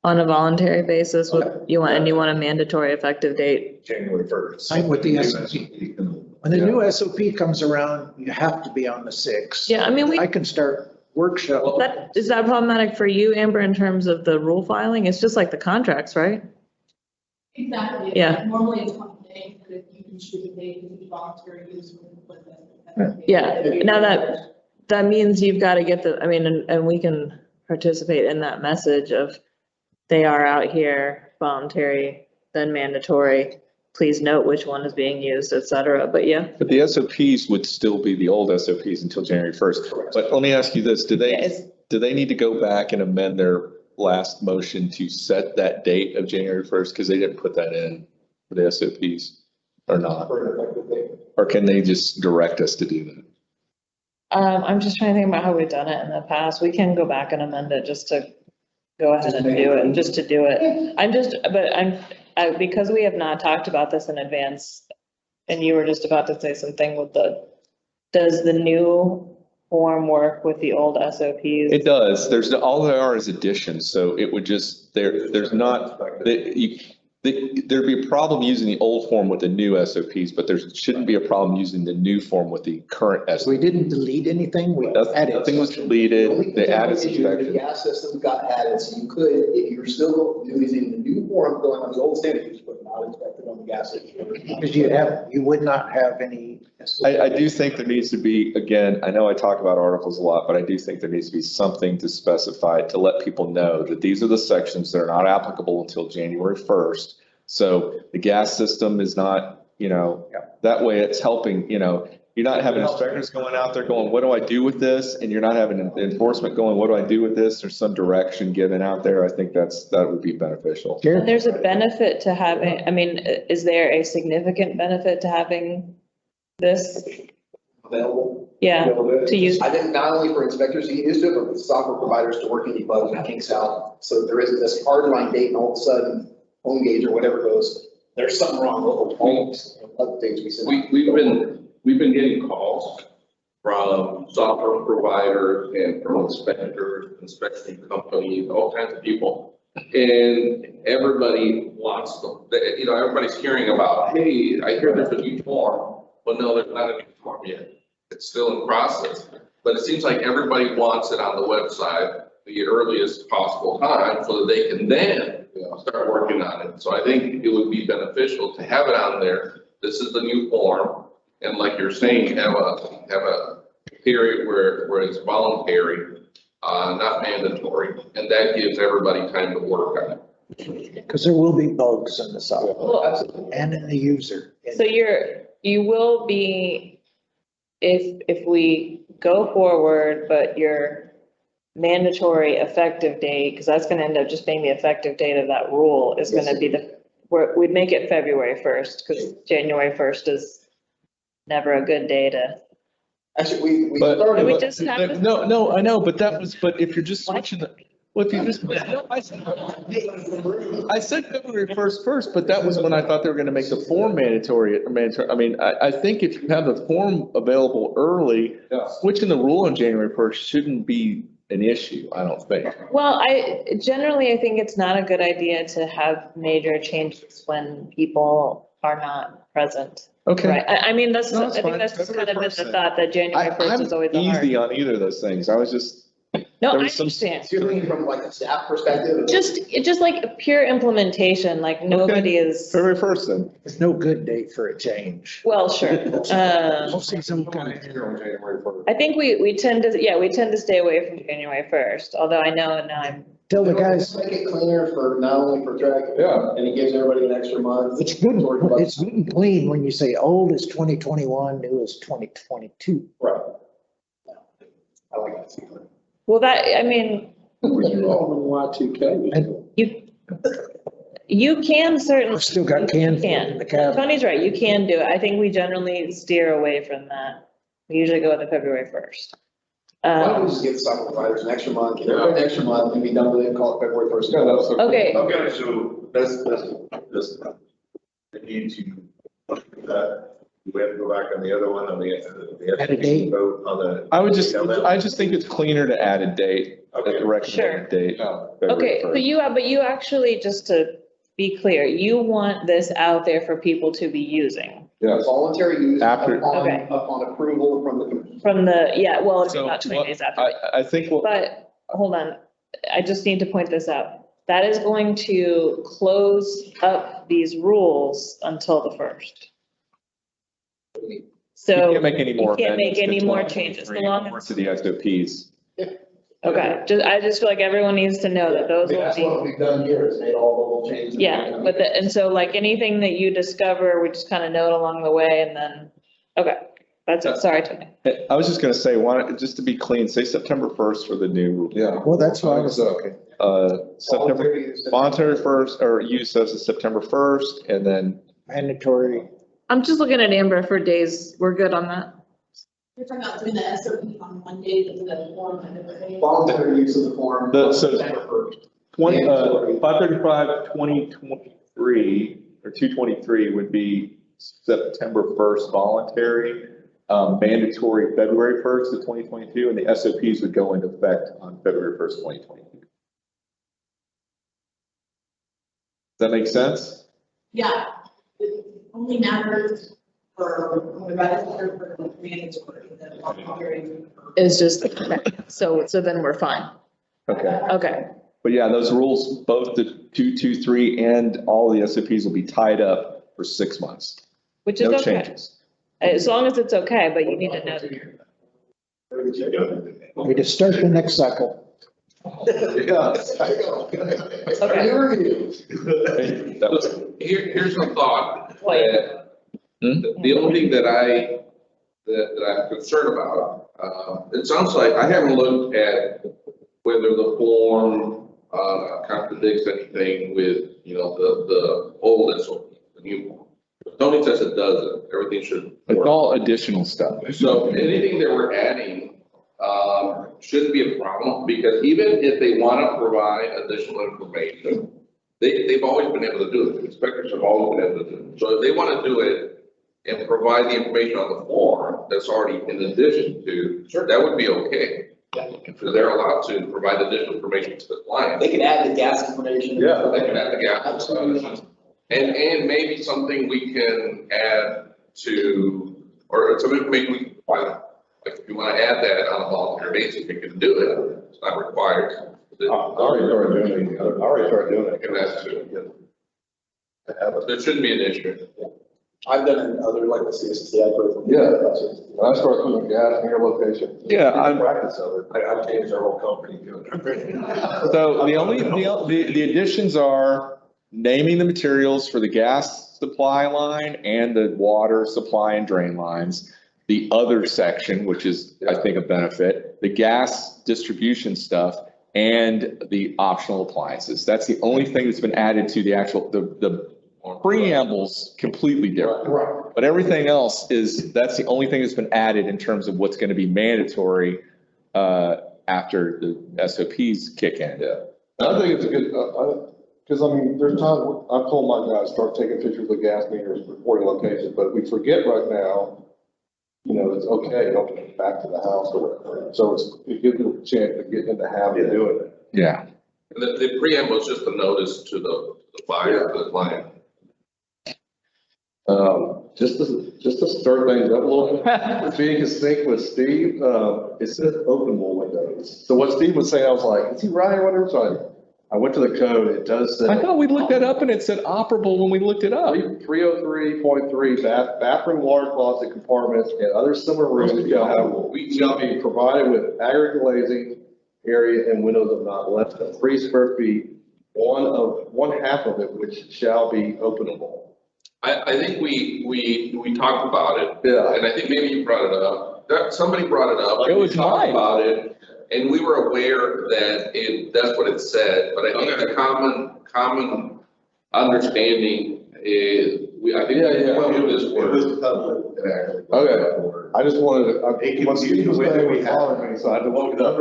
On a voluntary basis, what you want, and you want a mandatory effective date? January 1st. Same with the SOP. When the new SOP comes around, you have to be on the 6th. Yeah, I mean, I can start workshop. is that problematic for you, Amber, in terms of the rule filing? It's just like the contracts, right? Exactly. Yeah. Normally it's 1 day, but if you can shoot a date, if you volunteer use with the. Yeah, now that means you've got to get the, I mean, and we can participate in that message of they are out here, voluntary, then mandatory. Please note which one is being used, et cetera. But yeah. But the SOPs would still be the old SOPs until January 1st. But let me ask you this, do they need to go back and amend their last motion to set that date of January 1st? Because they didn't put that in for the SOPs or not? Or can they just direct us to do that? I'm just trying to think about how we've done it in the past. We can go back and amend it just to go ahead and do it, just to do it. Because we have not talked about this in advance, and you were just about to say something with does the new form work with the old SOPs? It does. All there are is additions, so it would just, there's not, there'd be a problem using the old form with the new SOPs, but there shouldn't be a problem using the new form with the current SOPs. We didn't delete anything, we added. Nothing was deleted, they added some The sections. gas system got added, so you could, if you're still using the new form going on the old standards, but not inspected on the gas system. Because you would not have any. I do think there needs to be, again, I know I talk about articles a lot, but I do think there needs to be something to specify to let people know that these are the sections that are not applicable until January 1st. So the gas system is not, that way it's helping, you're not having inspectors going out there going, what do I do with this? And you're not having enforcement going, what do I do with this? There's some direction given out there. I think that would be beneficial. And there's a benefit to having, I mean, is there a significant benefit to having this? Available. Yeah, to use. I think not only for inspectors to get used to it, but for software providers to work any bugs and kinks out. So there isn't this hard line date and all of a sudden home gauge or whatever goes, there's something wrong with all updates we send. We've been getting calls from software providers and from inspectors, inspection companies, all kinds of people. And everybody wants them, everybody's hearing about, hey, I hear there's a new form. Well, no, there's not a new form yet. It's still in process. But it seems like everybody wants it on the website the earliest possible time so that they can then start working on it. So I think it would be beneficial to have it on there. This is the new form. And like you're saying, have a period where it's voluntary, not mandatory. And that gives everybody time to work on it. Because there will be bugs in the software and in the user. So you will be, if we go forward, but your mandatory effective date, because that's going to end up just being the effective date of that rule, is going to be we'd make it February 1st, because January 1st is never a good day to. Actually, we But- started. We just have to- No, I know, but if you're just switching if you just, I said February 1st first, but that was when I thought they were going to make the form mandatory. I mean, I think if you have the form available early, switching the rule on January 1st shouldn't be an issue, I don't think. Well, I think it's not a good idea to have major changes when people are not present. Okay. Right, I mean, I think fine. that's just kind of been the February thought that January 1st is always the hard. Easy on either of those things. I was just. No, there I was some- understand. You're thinking from like a staff perspective? Just like a pure implementation, like nobody is, February 1st then. There's no good date for a change. well, sure. We'll see some kind of. January 1st. I think we tend to stay away from January 1st, although I know now I'm. Tell the guys, Make it cleaner for not only for track. Yeah. And it gives everybody an extra month. it's good and clean when you say old is 2021, new is 2022. Right. I like that. Well, I mean, Y2K. you can certainly. I've still got canned food in can. the cabinet. Tony's right, you can do it. I think we generally steer away from that. We usually go with the February 1st. Why don't we just give the software providers an extra month, give everybody an extra month, and be done with it, and call it February 1st. Yeah, that's Okay. Okay, so that's, I need to look at that. Do we have to go back on the other one, on the Add a date. vote on the? I just think it's cleaner to add a date, Okay. the recommended date. Okay, February so 1st. but you actually, just to be clear, you want this out there for people to be using Yes. Voluntary use After- Okay. upon approval from the commission. from the, yeah, well, it's So not 20 what- days after. I think what. But, hold on, I just need to point this out. That is going to close up these rules until the 1st. So. You can't make any more You can't make amendments to any more 2023 changes, so long or as, to the SOPs. okay, I just feel like everyone needs to know that those will That's be. what we've done here, is made all the little changes. Yeah, but and so like anything that you discover, we just kind of note along the way and then, okay, that's it, sorry, Tony. I was just gonna say, just to be clean, say September 1st for the new. Yeah. Well, that's what I was thinking. September, Voluntary use. voluntary 1st, or use says it's September 1st, and then, Mandatory. I'm just looking at Amber for days, we're good on that? You're talking about doing the SOP on one day, that's the form and everything. Voluntary use of the form. So- September 1st. 535, 2023, or 223 would be September 1st voluntary, mandatory February 1st of 2022, and the SOPs would go into effect on February 1st, 2022. Does that make sense? Yeah, it only matters for the register for the mandatory, the voluntary. It's just, so then we're fine, Okay. okay. But yeah, those rules, both the 223 and all the SOPs will be tied up for 6 months. Which is No okay, changes. as long as it's okay, but you need to know. We just start the next cycle. Okay. That was- Here's a thought. Wait. That the only thing that I'm concerned about, it sounds like, I haven't looked at whether the form, contradicts anything with, the old SOP, the new form. Tony says it doesn't, everything should It's work. all additional stuff. So anything that we're adding, shouldn't be a problem, because even if they want to provide additional information, they've always been able to do it. Inspectors have always been able to do it. So if they want to do it and provide the information on the form that's already in addition to, that would be okay. Because they're allowed to provide additional information to the client. They can add the gas information. Yeah, they can add the gas. And maybe something we can add to, or some information we can provide. Like if you want to add that on a voluntary basis, you can do it. It's not required. I already started doing it. You can ask to. There shouldn't be an issue. I've done it in other, like the CST. Yeah. When I started putting gas in your location. Yeah, I'm- Practice of it. I changed our whole company doing it. So the additions are naming the materials for the gas supply line and the water supply and drain lines. The other section, which is, I think, a benefit, the gas distribution stuff and the optional appliances. That's the only thing that's been added to the actual, the preamble's completely different. Right. But everything else that's the only thing that's been added in terms of what's going to be mandatory after the SOPs kick in. Yeah. I think it's a good, because I mean, there's times, I've told my guys, start taking pictures of the gas meters, reporting locations, but we forget right now, it's okay, don't get back to the house or whatever. So it gives them a chance to get in the habit of doing it. Yeah. And the preamble is just a notice to the buyer, to the client. Just to start things up a little bit, being in sync with Steve, it says openable windows. So what Steve was saying, I was like, is he right or whatever? So I went to the code, it does say. I thought we looked that up and it said operable when we looked it up. 303.3, bathroom, water closet compartments, and other similar rooms shall be provided with aggregate glazing area and windows of not less than 3 square feet, one half of it which shall be openable. I think we talked about it. Yeah. And I think maybe you brought it up. Somebody brought it up. It was We talked mine. about it, and we were aware that that's what it said, but I think the common understanding is, I think we knew this word. Okay, I just wanted to. It can be used when we have, So I had to look it up.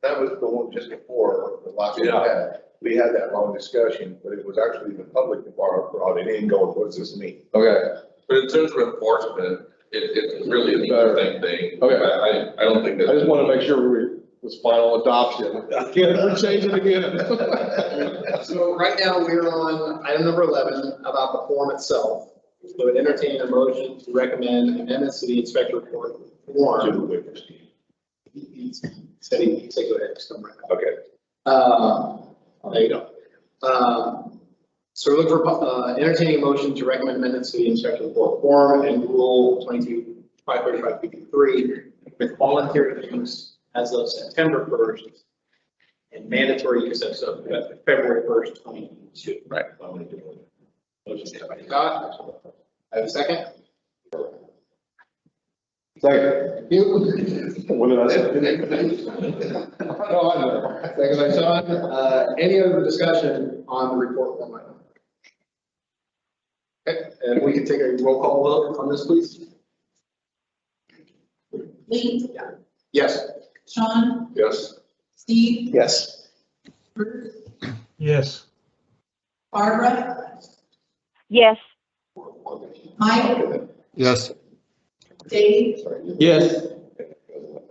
that was the one just before, the last one we had. We had that long discussion, but it was actually the public department brought it in going, what does this mean? Okay, But in terms of enforcement, it's really the same thing. Okay. I don't think that. I just want to make sure we was final adoption. I can't ever change it again. So right now, we're on item number 11 about the form itself. So it entertain a motion to recommend amendments to the inspector report form. He said go ahead, just come right back. Okay. There you go. So we're looking for entertaining a motion to recommend amendments to the inspector report form and rule 22-535-53 with voluntary use as of September 1st and mandatory use as of February 1st, 2022. Right. Motion made by Scott. I have a second. Second. What did I say? No, I know. Second by Sean. Any other discussion on the report form item? Okay, and we can take a roll call vote on this, please. Lee, Yes. Sean, Yes. Steve, Yes. Bruce, Yes. Barbara, Yes. Mike, Yes. Dave, Yes.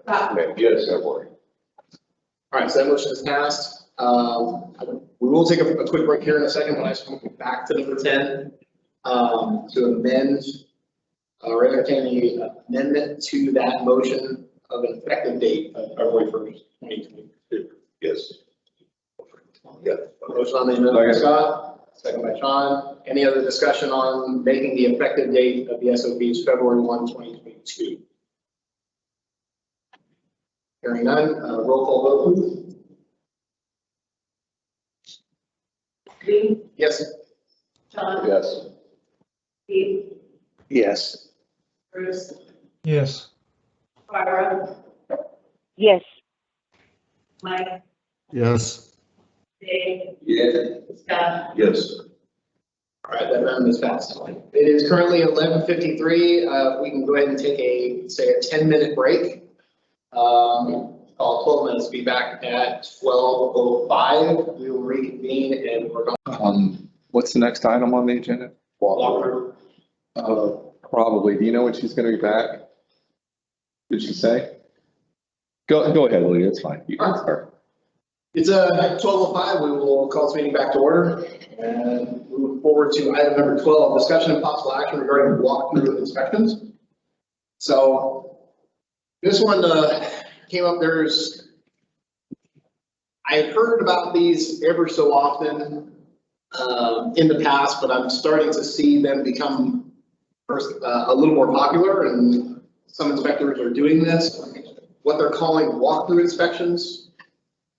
Scott. Yes, I worry. All right, so that motion is passed. We will take a quick break here in a second, but I just want to go back to number 10 to amend or entertain the amendment to that motion of an effective date of February 1st, 2022. Yes. Yeah. Motion on the amendment by Scott, second by Sean. Any other discussion on making the effective date of the SOPs February 1, 2022? Hearing none, roll call vote, please. Lee, Yes. Sean, Yes. Steve, Yes. Bruce, Yes. Barbara, Yes. Mike, Yes. Dave, Yeah. Scott. Yes. All right, that amendment is passed. It is currently 11:53. We can go ahead and take a 10-minute break. Call 12 minutes, be back at 12:05. We will reconvene and we're going What's the next item on the agenda? to walk through. Probably. Do you know when she's gonna be back? Did she say? Go ahead, Lee, it's fine. You can start. It's 12:05. We will call this meeting back to order and move forward to item number 12, discussion and possible action regarding walkthrough inspections. So this one came up. I've heard about these ever so often in the past, but I'm starting to see them become a little more popular, and some inspectors are doing this, what they're calling walkthrough inspections.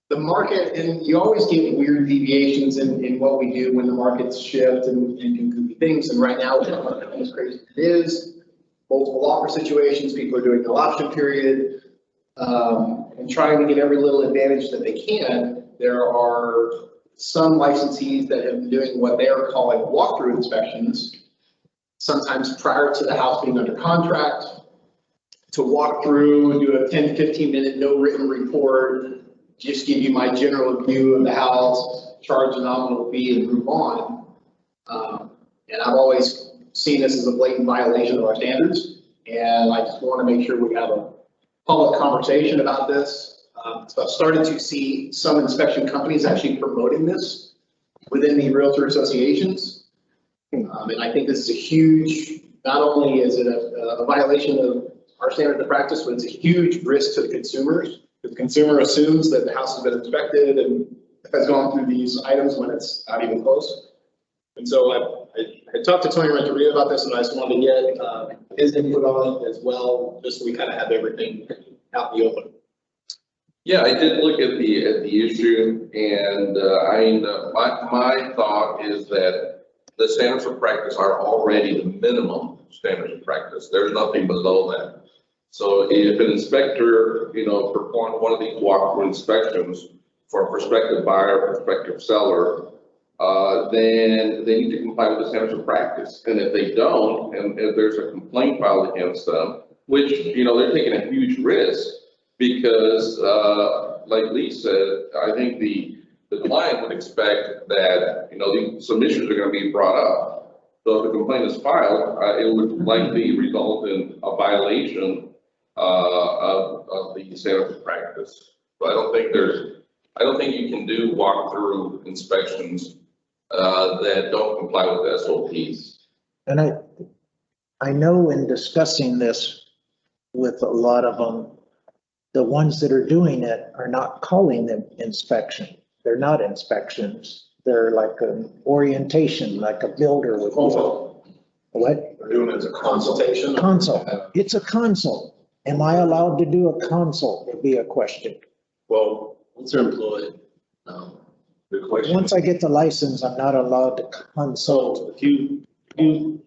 The market, and you always get weird deviations in what we do when the markets shift and do goofy things. And right now, as crazy as it is, multiple offer situations, people are doing no option period, and trying to get every little advantage that they can. There are some licensees that have been doing what they are calling walkthrough inspections, sometimes prior to the house being under contract, to walk through, do a 10, 15-minute no written report, just give you my general view of the house, charge a nominal fee and move on. And I've always seen this as a blatant violation of our standards. And I just want to make sure we have a public conversation about this. So I've started to see some inspection companies actually promoting this within the realtor associations. And I think this is a huge, not only is it a violation of our standard of practice, but it's a huge risk to the consumers. The consumer assumes that the house has been inspected and has gone through these items when it's not even close. And so I talked to Tony Renteria about this, and I just wanted to get his input on it as well, just so we kind of have everything out in the open. Yeah, I did look at the issue, and my thought is that the standards of practice are already the minimum standards of practice. There's nothing below that. So if an inspector, performs one of these walkthrough inspections for a prospective buyer, prospective seller, then they need to comply with the standards of practice. And if they don't, and if there's a complaint filed against them, which, they're taking a huge risk because, like Lee said, I think the client would expect that, these submissions are going to be brought up. So if a complaint is filed, it would likely result in a violation of the standard of practice. So I don't think you can do walkthrough inspections that don't comply with the SOPs. And I know in discussing this with a lot of them, the ones that are doing it are not calling them inspection. They're not inspections. They're like an orientation, like a builder would do. What? They're doing it as a consultation. Consult. It's a consult. Am I allowed to do a consult would be a question. Well, once they're employed, The question. Once I get the license, I'm not allowed to consult. so if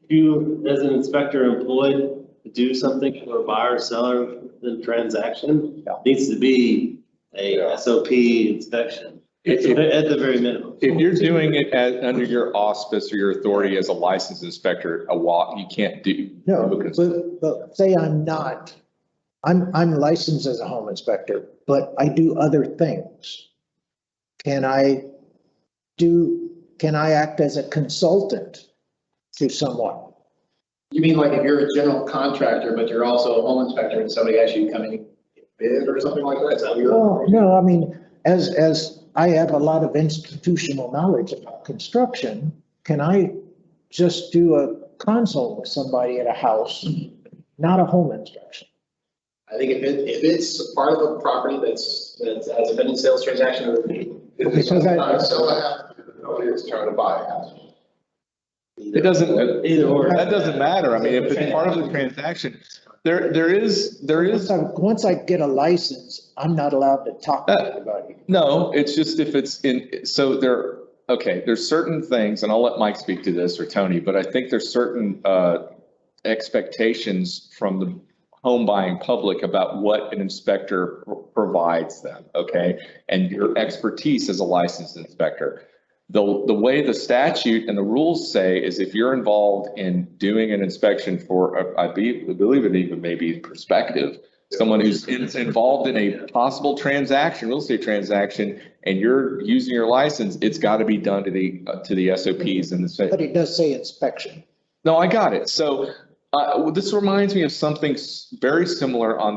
you, as an inspector employed, to do something for a buyer or seller, the transaction needs to be a SOP inspection. At the very minimum. If you're doing it under your auspice or your authority as a licensed inspector, you can't do. No, but say I'm not, I'm licensed as a home inspector, but I do other things. Can I act as a consultant to someone? You mean like if you're a general contractor, but you're also a home inspector and somebody asks you to come in and bid or something like that? Is that what you're? Well, no, I mean, as I have a lot of institutional knowledge about construction, can I just do a consult with somebody at a house, not a home inspection? I think if it's part of a property that has a pending sales transaction, Because Nobody is trying to buy a house. It doesn't, Either or. that doesn't matter. I mean, if it's part of the transaction, there is. once I get a license, I'm not allowed to talk to anybody. No, it's just if it's so there's certain things, and I'll let Mike speak to this or Tony, but I think there's certain expectations from the home buying public about what an inspector provides them, okay? And your expertise as a licensed inspector. The way the statute and the rules say is if you're involved in doing an inspection for, I believe it even may be prospective, someone who's involved in a possible transaction, real estate transaction, and you're using your license, it's got to be done to the SOPs and the. But it does say inspection. No, I got it. So this reminds me of something very similar on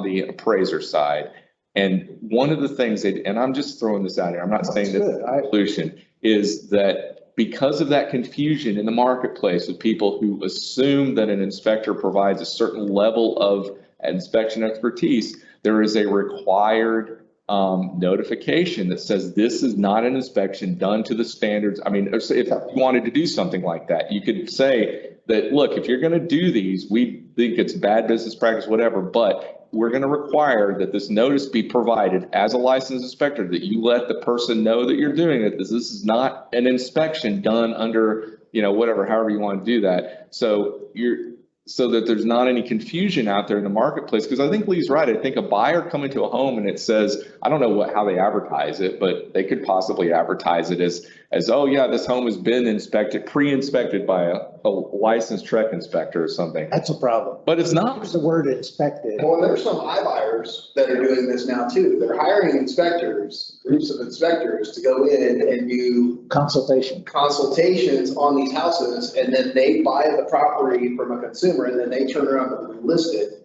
the appraiser side. And one of the things and I'm just throwing this out here, I'm not saying this is a solution, is that because of that confusion in the marketplace with people who assume that an inspector provides a certain level of inspection expertise, there is a required notification that says this is not an inspection done to the standards. I mean, if you wanted to do something like that, you could say that, look, if you're going to do these, we think it's bad business practice, whatever, but we're going to require that this notice be provided as a licensed inspector, that you let the person know that you're doing it, that this is not an inspection done under, whatever, however you want to do that. So that there's not any confusion out there in the marketplace. Because I think Lee's right. I think a buyer coming to a home and it says, I don't know how they advertise it, but they could possibly advertise it as, oh yeah, this home has been inspected, pre-inspected by a licensed Trek inspector or something. That's a problem. But it's not. There's the word inspected. Well, and there's some iBuyers that are doing this now too. They're hiring inspectors, groups of inspectors to go in and do consultations on these houses, and then they buy the property from a consumer, and then they turn around and list it,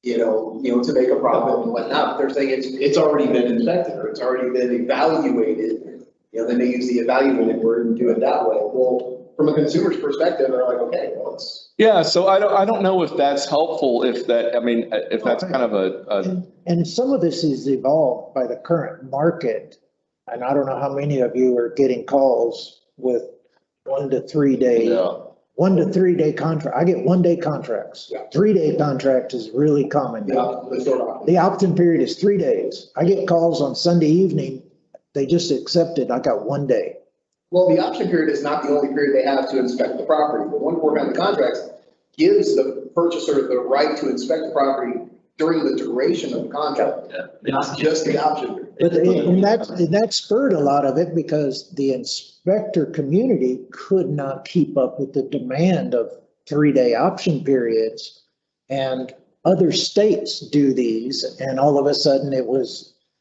to make a profit and whatnot. They're saying it's already been inspected or it's already been evaluated. Then they use the evaluated word and do it that way. Well, from a consumer's perspective, they're like, okay, well, it's. Yeah, so I don't know if that's helpful, if that's kind of And some of this is evolved by the current market. And I don't know how many of you are getting calls with 1 to 3 day. Yeah. 1 to 3 day contract. I get 1 day contracts. 3 day contract is really common. The opt-in period is 3 days. I get calls on Sunday evening. They just accepted. I got 1 day. Well, the option period is not the only period they have to inspect the property. The 149 the contracts gives the purchaser the right to inspect the property during the duration of the contract, not just the option period. But that spurred a lot of it because the inspector community could not keep up with the demand of 3 day option periods. And other states do these, and all of a sudden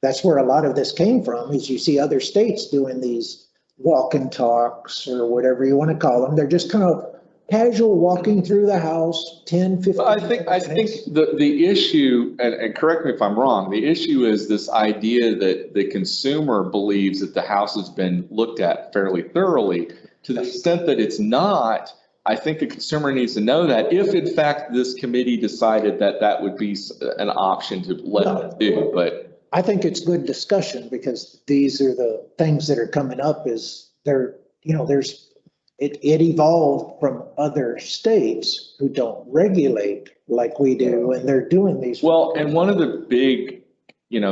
that's where a lot of this came from, is you see other states doing these walk and talks or whatever you want to call them. They're just kind of casual walking through the house, 10, 15. I think the issue, and correct me if I'm wrong, the issue is this idea that the consumer believes that the house has been looked at fairly thoroughly. To the extent that it's not, I think the consumer needs to know that if in fact this committee decided that that would be an option to let them do, but. I think it's good discussion because these are the things that are coming up is there, it evolved from other states who don't regulate like we do, and they're doing these. Well, and one of the big,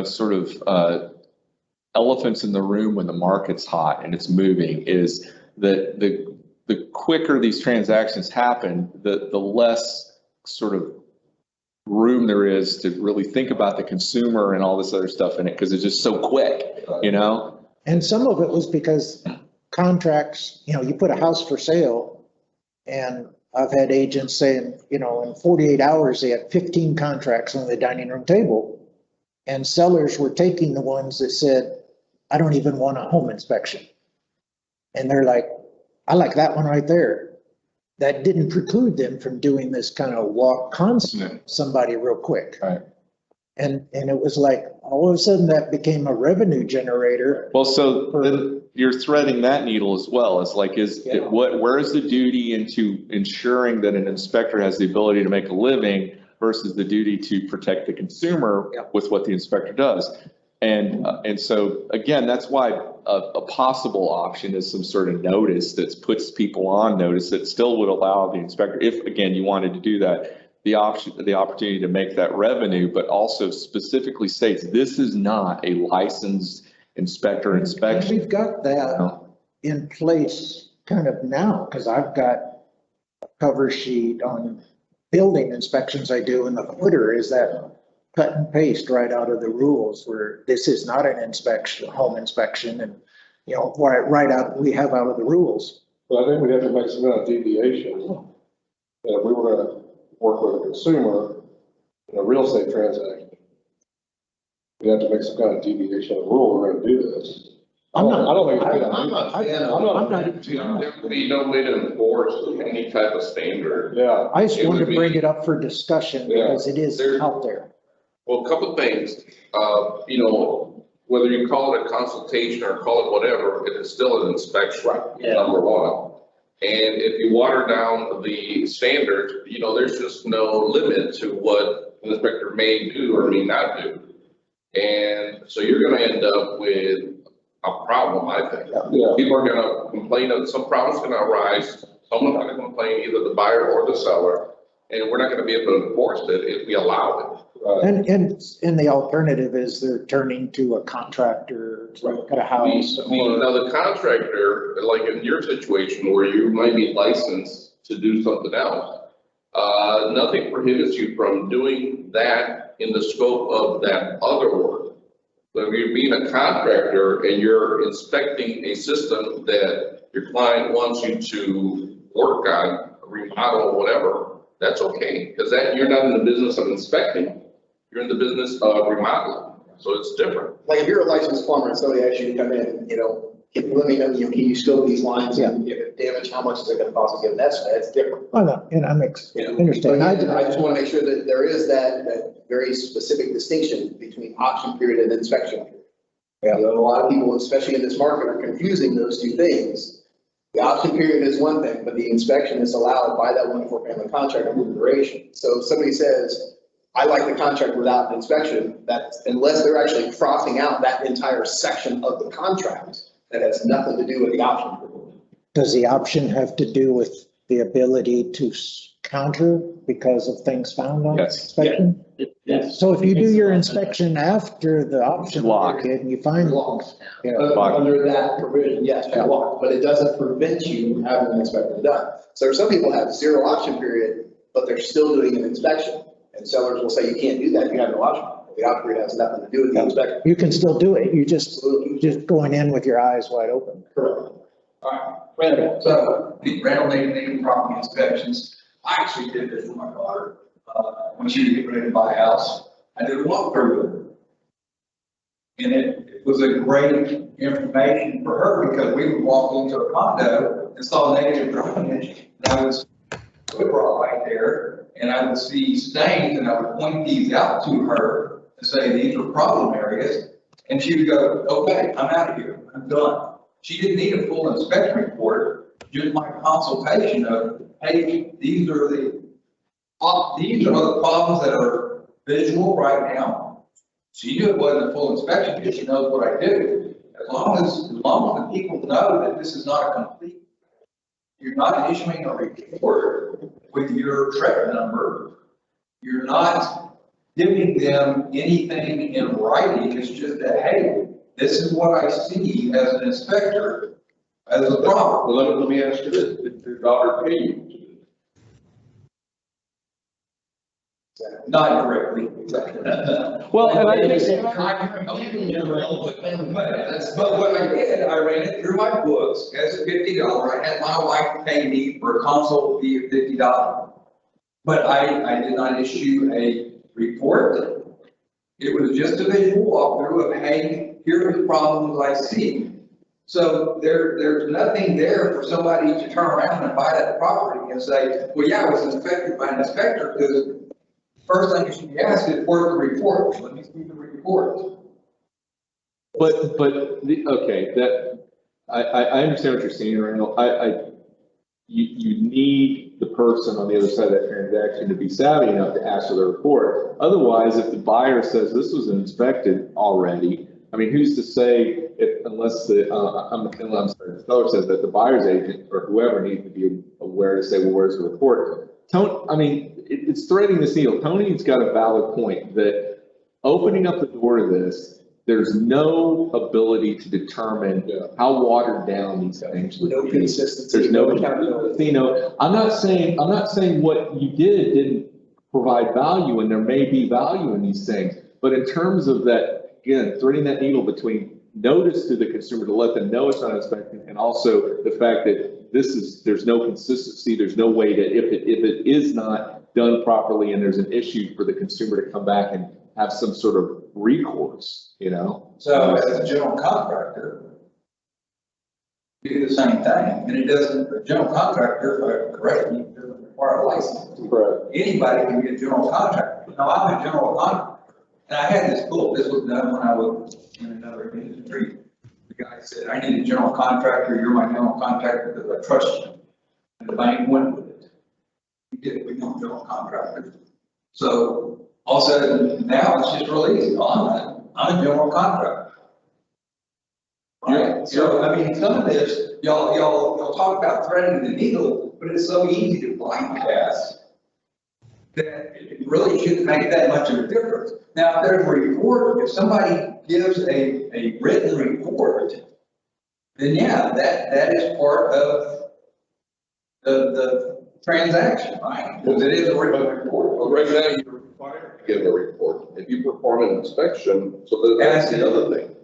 sort of elephants in the room when the market's hot and it's moving is that the quicker these transactions happen, the less sort of room there is to really think about the consumer and all this other stuff in it, because it's just so quick, And some of it was because contracts, you put a house for sale, and I've had agents saying, in 48 hours, they had 15 contracts on the dining room table. And sellers were taking the ones that said, I don't even want a home inspection. And they're like, I like that one right there. That didn't preclude them from doing this kind of walk constant somebody real quick. Right. And it was like, all of a sudden that became a revenue generator. Well, so then you're threading that needle as well. It's like, where is the duty into ensuring that an inspector has the ability to make a living versus the duty to protect the consumer with what the inspector does? And so again, that's why a possible option is some sort of notice that puts people on notice that still would allow the inspector, if again, you wanted to do that, the opportunity to make that revenue, but also specifically states this is not a licensed inspector inspection. We've got that in place kind of now, because I've got a cover sheet on building inspections I do, and the footer is that cut and paste right out of the rules where this is not an inspection, home inspection, and right out, we have out of the rules. But I think we have to make some kind of deviation. And if we were gonna work with a consumer in a real estate transaction, we have to make some kind of deviation of the rule. We're gonna do this. I don't think it's a good idea. There would be no way to enforce any type of standard. Yeah. I just wanted to bring it up for discussion because it is out there. Well, a couple of things, whether you call it a consultation or call it whatever, it is still an inspection, number one. And if you water down the standard, there's just no limit to what an inspector may do or may not do. And so you're gonna end up with a problem, I think. Yeah. People are gonna complain of some problems gonna arise. Someone's gonna complain, either the buyer or the seller, and we're not gonna be able to enforce it if we allow it. And the alternative is they're turning to a contractor to look at a house. Now the contractor, like in your situation where you might be licensed to do something else, nothing prohibits you from doing that in the scope of that other work. But if you're being a contractor and you're inspecting a system that your client wants you to work on, remodel, whatever, that's okay, because that you're not in the business of inspecting. You're in the business of remodeling, so it's different. Like if you're a licensed plumber and somebody asks you to come in, let me know, can you scope these lines and if it damage, how much is it gonna cost to get? That's different. Oh, no, and I'm understanding. But I just wanna make sure that there is that very specific distinction between option period and inspection period. Yeah. A lot of people, especially in this market, are confusing those two things. The option period is one thing, but the inspection is allowed by that 1-4 family contract under the duration. So if somebody says, I like the contract without an inspection, that unless they're actually crossing out that entire section of the contract, that has nothing to do with the option period. Does the option have to do with the ability to counter because of things found on inspection? Yes. So if you do your inspection after the option period and you find Locked. Yeah. Under that provision, yes, you're locked, but it doesn't prevent you from having an inspection done. So some people have 0 option period, but they're still doing an inspection. And sellers will say, you can't do that, you have no option. The option period has nothing to do with the inspection. You can still do it, you just going in with your eyes wide open. Correct. All right, Randall, so the Randall making property inspections, I actually did this for my daughter, when she was getting ready to buy a house. I did a walkthrough with her. And it it was a great information for her because we would walk into a condo and saw negative drainage. And I was right there and I would see stains and I would point these out to her and say, these are problem areas. And she would go, okay, I'm out of here. I'm done. She didn't need a full inspection report, just my consultation of, hey, these are the problems that are visual right now. She knew it wasn't a full inspection because she knows what I do. As long as the people know that this is not a complete, you're not issuing a report with your trip number. You're not giving them anything in writing. It's just that, hey, this is what I see as an inspector as a problem. Well, let me ask you this, did your daughter pay you? Not directly. Well, and I think. But what I did, I ran it through my books as a $50. I had my wife pay me for a consult fee of $50. But I did not issue a report. It was just a visual walkthrough of, hey, here are the problems I see. So there's nothing there for somebody to turn around and buy that property and say, well, yeah, I was inspected by an inspector, because first thing you should be asked is, where's the report? Let me see the report. But okay, that, I understand what you're saying, Randall. You need the person on the other side of that transaction to be savvy enough to ask for the report. Otherwise, if the buyer says this was inspected already, I mean, who's to say unless the seller says that the buyer's agent or whoever needs to be aware to say, well, where's the report? It's threading this needle. Tony's got a valid point that opening up the door to this, there's no ability to determine how watered down these things would be. No consistency. There's no accountability. I'm not saying what you didn't provide value, and there may be value in these things, but in terms of that, again, threading that needle between notice to the consumer to let them know it's not inspected, and also the fact that there's no consistency, there's no way that if it is not done properly and there's an issue for the consumer to come back and have some sort of recourse, So as a general contractor, you do the same thing, and it doesn't, a general contractor, correct me, doesn't require a license. Correct. Anybody can be a general contractor. Now, I'm a general contractor, and I had this book, this was done when I was in another industry. The guy said, I need a general contractor, you're my general contractor because I trust you. And the bank went with it. We did, we become general contractors. So all of a sudden, now it's just real easy. I'm a general contractor. Right? So, I mean, some of this, y'all talk about threading the needle, but it's so easy to bypass that it really shouldn't make that much of a difference. Now, if there's a report, if somebody gives a written report, then yeah, that is part of the transaction, right? Because it is a written report. Well, right now, you're required to give a report. If you perform an inspection, so that's the other thing.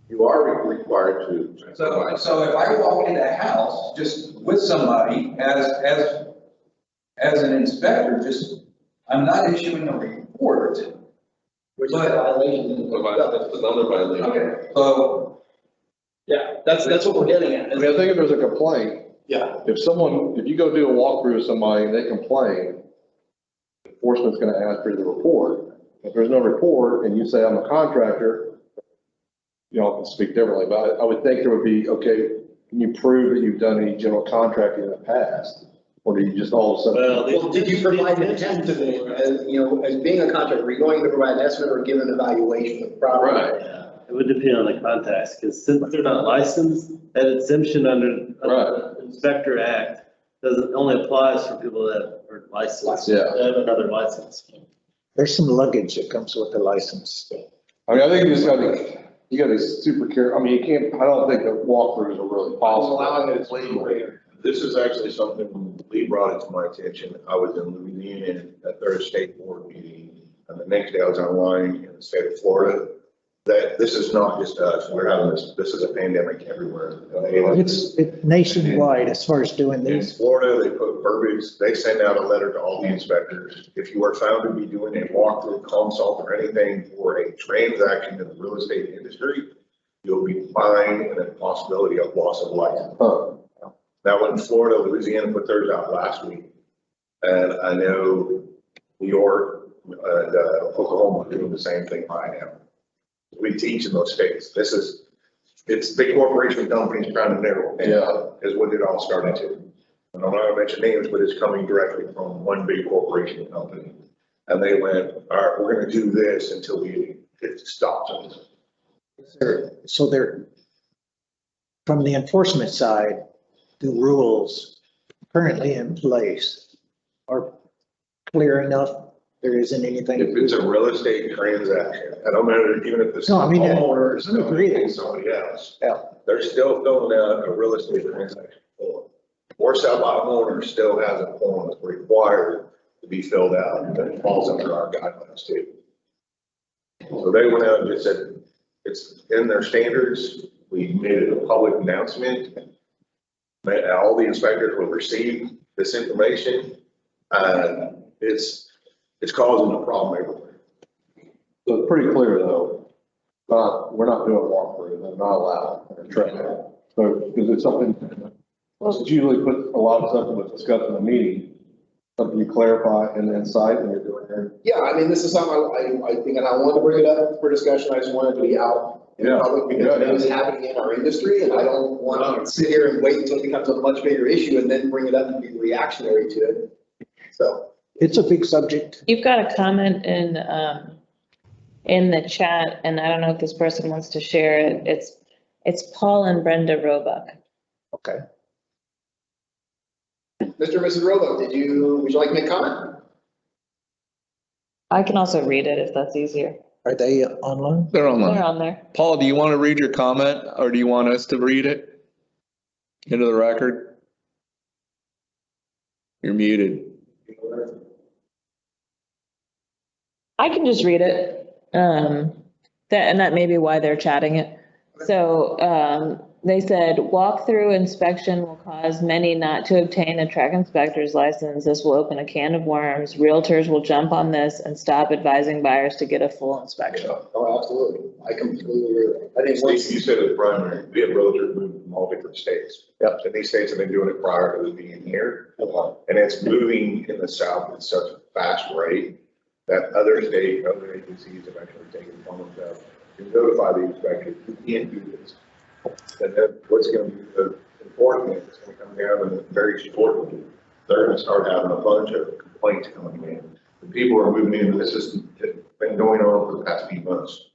You are required to. So if I walk into a house just with somebody as an inspector, I'm not issuing a report. Which is a violation. That's another violation. Okay, so. Yeah, that's what we're getting at. I mean, I think if there's a complaint, Yeah. if you go do a walkthrough with somebody and they complain, enforcement's gonna ask for the report. If there's no report and you say I'm a contractor, I can speak differently, but I would think there would be, okay, can you prove that you've done any general contracting in the past? Or do you just all of a sudden? Well, did you provide an estimate, as being a contractor, are you going to provide an estimate or give an evaluation of the property? Right. It would depend on the context, because since they're not licensed, that exemption under the Inspector Act only applies for people that are licensed. Yeah. That have another license. There's some luggage that comes with the license. I mean, I think you gotta be super careful. I mean, I don't think that walkthroughs are really possible. Allowing it as legal. This is actually something Lee brought it to my attention. I was in Louisiana at their state board meeting, and the next day I was online in the state of Florida. That this is not just us. We're having this is a pandemic everywhere. It's nationwide as far as doing In these. Florida, they put verbiage, they send out a letter to all the inspectors. If you are found to be doing a walkthrough, consult, or anything for a transaction in the real estate industry, you'll be fined and a possibility of loss of license. Now, in Florida, Louisiana put theirs out last week, and I know New York and Oklahoma are doing the same thing right now. We teach in those states. It's big corporation companies trying to narrow it down, is what it all started to. And I'm not gonna mention names, but it's coming directly from one big corporation company. And they went, all right, we're gonna do this until it stops us. So they're, from the enforcement side, the rules currently in place are clear enough. There isn't anything. If it's a real estate transaction, I don't matter, even if it's No, I mean, homeowner is I agree. paying somebody else. Yeah. They're still filling out a real estate transaction form. Or sell by owner still has a form that's required to be filled out, that falls under our guidelines too. So they went out and just said, it's in their standards. We made it a public announcement. All the inspectors will receive this information, and it's causing a problem everywhere. So it's pretty clear though, we're not doing walkthrough, they're not allowed, they're trained. So, because it's something, it's usually put a lot of stuff that was discussed in the meeting, something you clarify and then cite when you're doing it. Yeah, I mean, this is something I think, and I wanted to bring it up for discussion, I just wanted to be out in public because it is happening in our industry, and I don't want to sit here and wait until it becomes a much bigger issue and then bring it up and be reactionary to it. So. It's a big subject. You've got a comment in the chat, and I don't know if this person wants to share it. It's Paul and Brenda Roebuck. Okay. Mr. and Mrs. Roebuck, would you like to make a comment? I can also read it if that's easier. Are they online? They're online. They're on there. Paul, do you want to read your comment or do you want us to read it into the record? You're muted. I can just read it. That may be why they're chatting it. So, they said walkthrough inspection will cause many not to obtain a track inspector's license. This will open a can of worms. Realtors will jump on this and stop advising buyers to get a full inspection. Oh, absolutely. I completely agree. I think Steve, you said it's primary, we have realtors moving from all different states. Yep. And these states have been doing it prior to being here. And it's moving in the south at such a fast rate that other agencies have actually taken one of them to notify the inspectors, you can't do this. And then what's going to be the important is it's going to come down and very shortly, they're going to start having a bunch of complaints coming in. The people are moving in, and this has been going on for the past few months.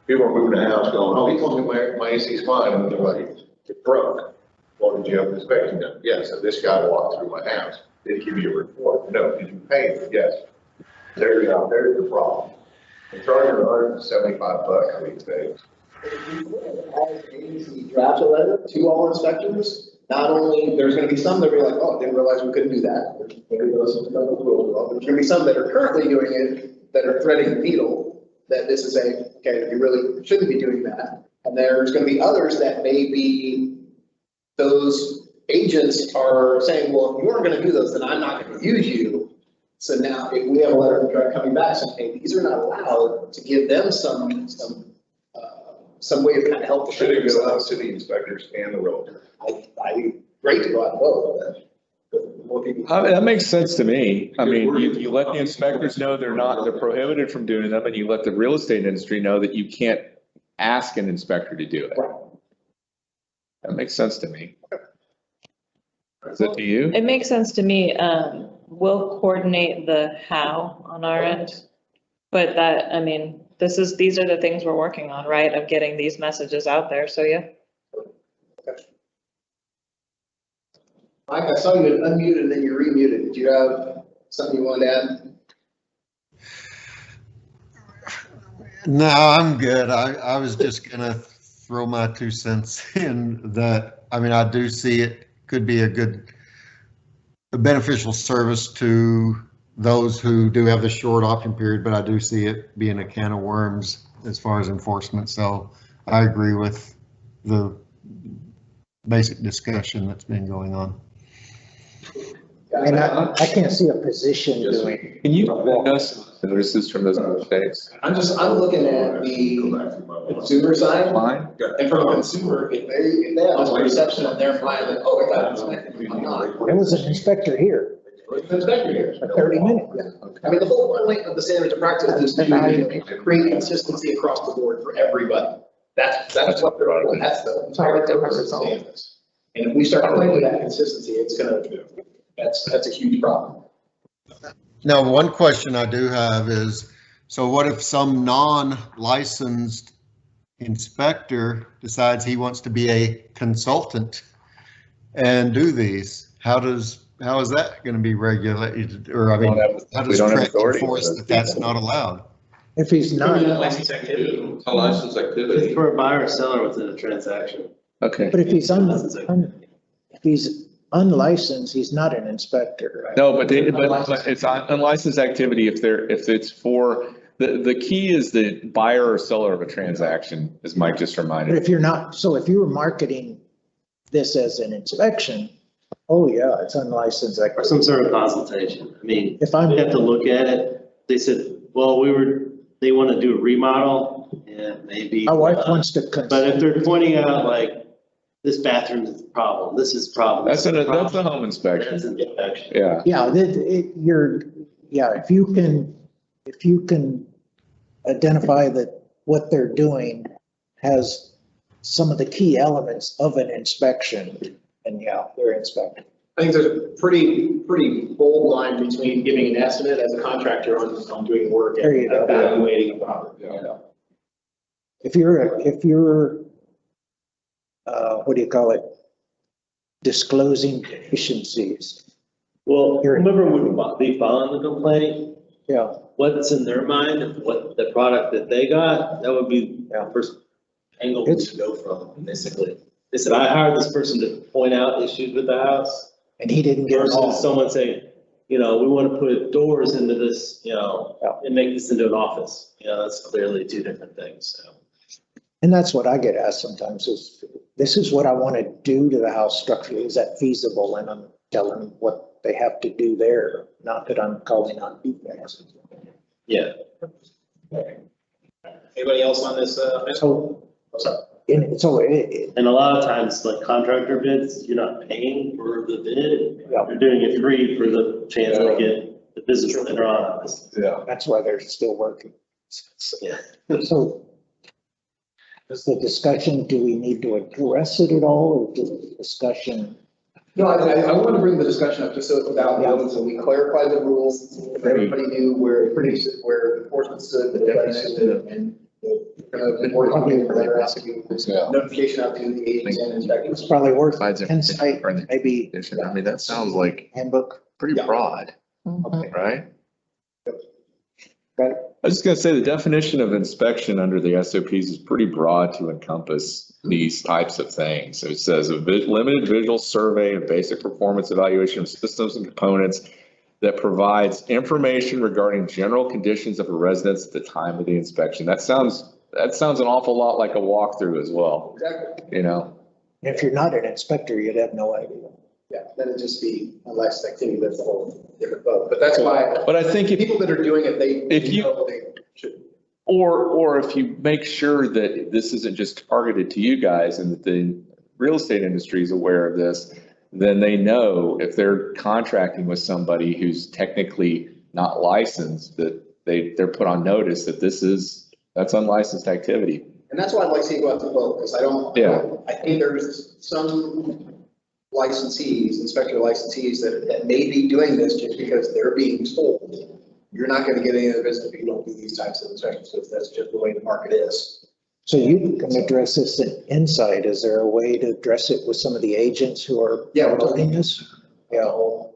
People are moving the house going, oh, he told me my AC's fine, and they're like, it broke. Well, did you have an inspection done? Yes. So this guy walked through my house. Did he give you a report? No. Did you pay it? Yes. There's the problem. They're charging $175 these days. As agency drafts a letter to all inspectors, not only, there's gonna be some that are like, oh, didn't realize we couldn't do that. Maybe those are the rules. Well, there's gonna be some that are currently doing it, that are threading the needle, that this is okay, you really shouldn't be doing that. And there's gonna be others that maybe those agents are saying, well, if you aren't gonna do those, then I'm not gonna use you. So now if we have a letter from Drug coming back saying, hey, these are not allowed, to give them some way of kind of help. Should it go out to the inspectors and the realtor? Great to go out both. That makes sense to me. I mean, you let the inspectors know they're prohibited from doing them, and you let the real estate industry know that you can't ask an inspector to do it. Right. That makes sense to me. Is it to you? It makes sense to me. We'll coordinate the how on our end. But that, I mean, these are the things we're working on, right? Of getting these messages out there. So, yeah. Mike, I saw you unmuted and then you remuted. Did you have something you wanted to add? No, I'm good. I was just gonna throw my 2 cents in that. I mean, I do see it could be a beneficial service to those who do have the short option period, but I do see it being a can of worms as far as enforcement. So I agree with the basic discussion that's been going on. I mean, I can't see a position doing. Can you notices from those mistakes? I'm looking at the consumer side. Line? And from a consumer, if they have a perception of their mind, like, oh, I got inspected, I'm not. There was an inspector here There was an inspector here. for 30 minutes. I mean, the whole point of the standards of practice is to create consistency across the board for everybody. That's what they're doing. That's the entire purpose of standards. And if we start playing with that consistency, it's gonna, that's a huge problem. Now, one question I do have is, so what if some non-licensed inspector decides he wants to be a consultant and do these? How is that going to be regulated? Or I mean, how does Trent enforce that that's not allowed? If he's not, Licensed activity. A license activity. It's for a buyer or seller within a transaction. Okay. but if he's if he's unlicensed, he's not an inspector. No, but it's unlicensed activity if it's for, the key is the buyer or seller of a transaction, as Mike just But reminded. if you're not, so if you were marketing this as an inspection, oh yeah, it's unlicensed. Or some sort of consultation. I mean, If I'm, we have to look at it. They said, well, they want to do a remodel and maybe. my wife wants to. But if they're pointing out like, this bathroom is a problem, this is a problem. That's a home inspection. That's an inspection. Yeah. Yeah, if you can identify that what they're doing has some of the key elements of an inspection, and yeah, they're inspecting. I think there's a pretty bold line between giving an estimate as a contractor on doing work and There you go. evaluating a property. If you're, what do you call it? Disclosing deficiencies. Well, whoever would be filing the complaint, Yeah, what's in their mind, and what the product that they got, that would be the first angle we should go from, basically. They said, I hired this person to point out issues with the house. and he didn't get it all. Versus someone saying, we want to put doors into this, and make this into an office. That's clearly two different things, so. And that's what I get asked sometimes is, this is what I want to do to the house structurally. Is that feasible? And I'm telling them what they have to do there, not that I'm calling on defects. Yeah. Anybody else on this? So, And a lot of times, like contractor bids, you're not paying for the bid. Yeah. You're doing it free for the chance to get the business later on. Yeah. that's why they're still working. Yeah. So is the discussion, do we need to address it at all, or do the discussion? No, I want to bring the discussion up just so it's without notes, so we clarify the rules, if everybody knew where enforcement stood, the definition, and notification out to the agents and inspectors. It's probably worth Provides insight, maybe I mean, that sounds like handbook. pretty broad, Okay. right? Got it. I was just gonna say, the definition of inspection under the SOPs is pretty broad to encompass these types of things. So it says a limited visual survey and basic performance evaluation of systems and components that provides information regarding general conditions of a residence at the time of the inspection. That sounds an awful lot like a walkthrough as well. Exactly. If you're not an inspector, you'd have no idea. Yeah, that'd just be a less activity, that's a whole different boat, but that's why. But I think if People that are doing it, they should. Or if you make sure that this isn't just targeted to you guys and that the real estate industry is aware of this, then they know if they're contracting with somebody who's technically not licensed, that they're put on notice that that's unlicensed activity. And that's why I'd like to see it go out to vote, because I think there's some licensees, inspector licensees that may be doing this just because they're being told, you're not going to get any of the business if you don't do these types of inspections, because that's just the way the market is. So you can address this inside. Is there a way to address it with some of the agents who are promoting this? Yeah. We'll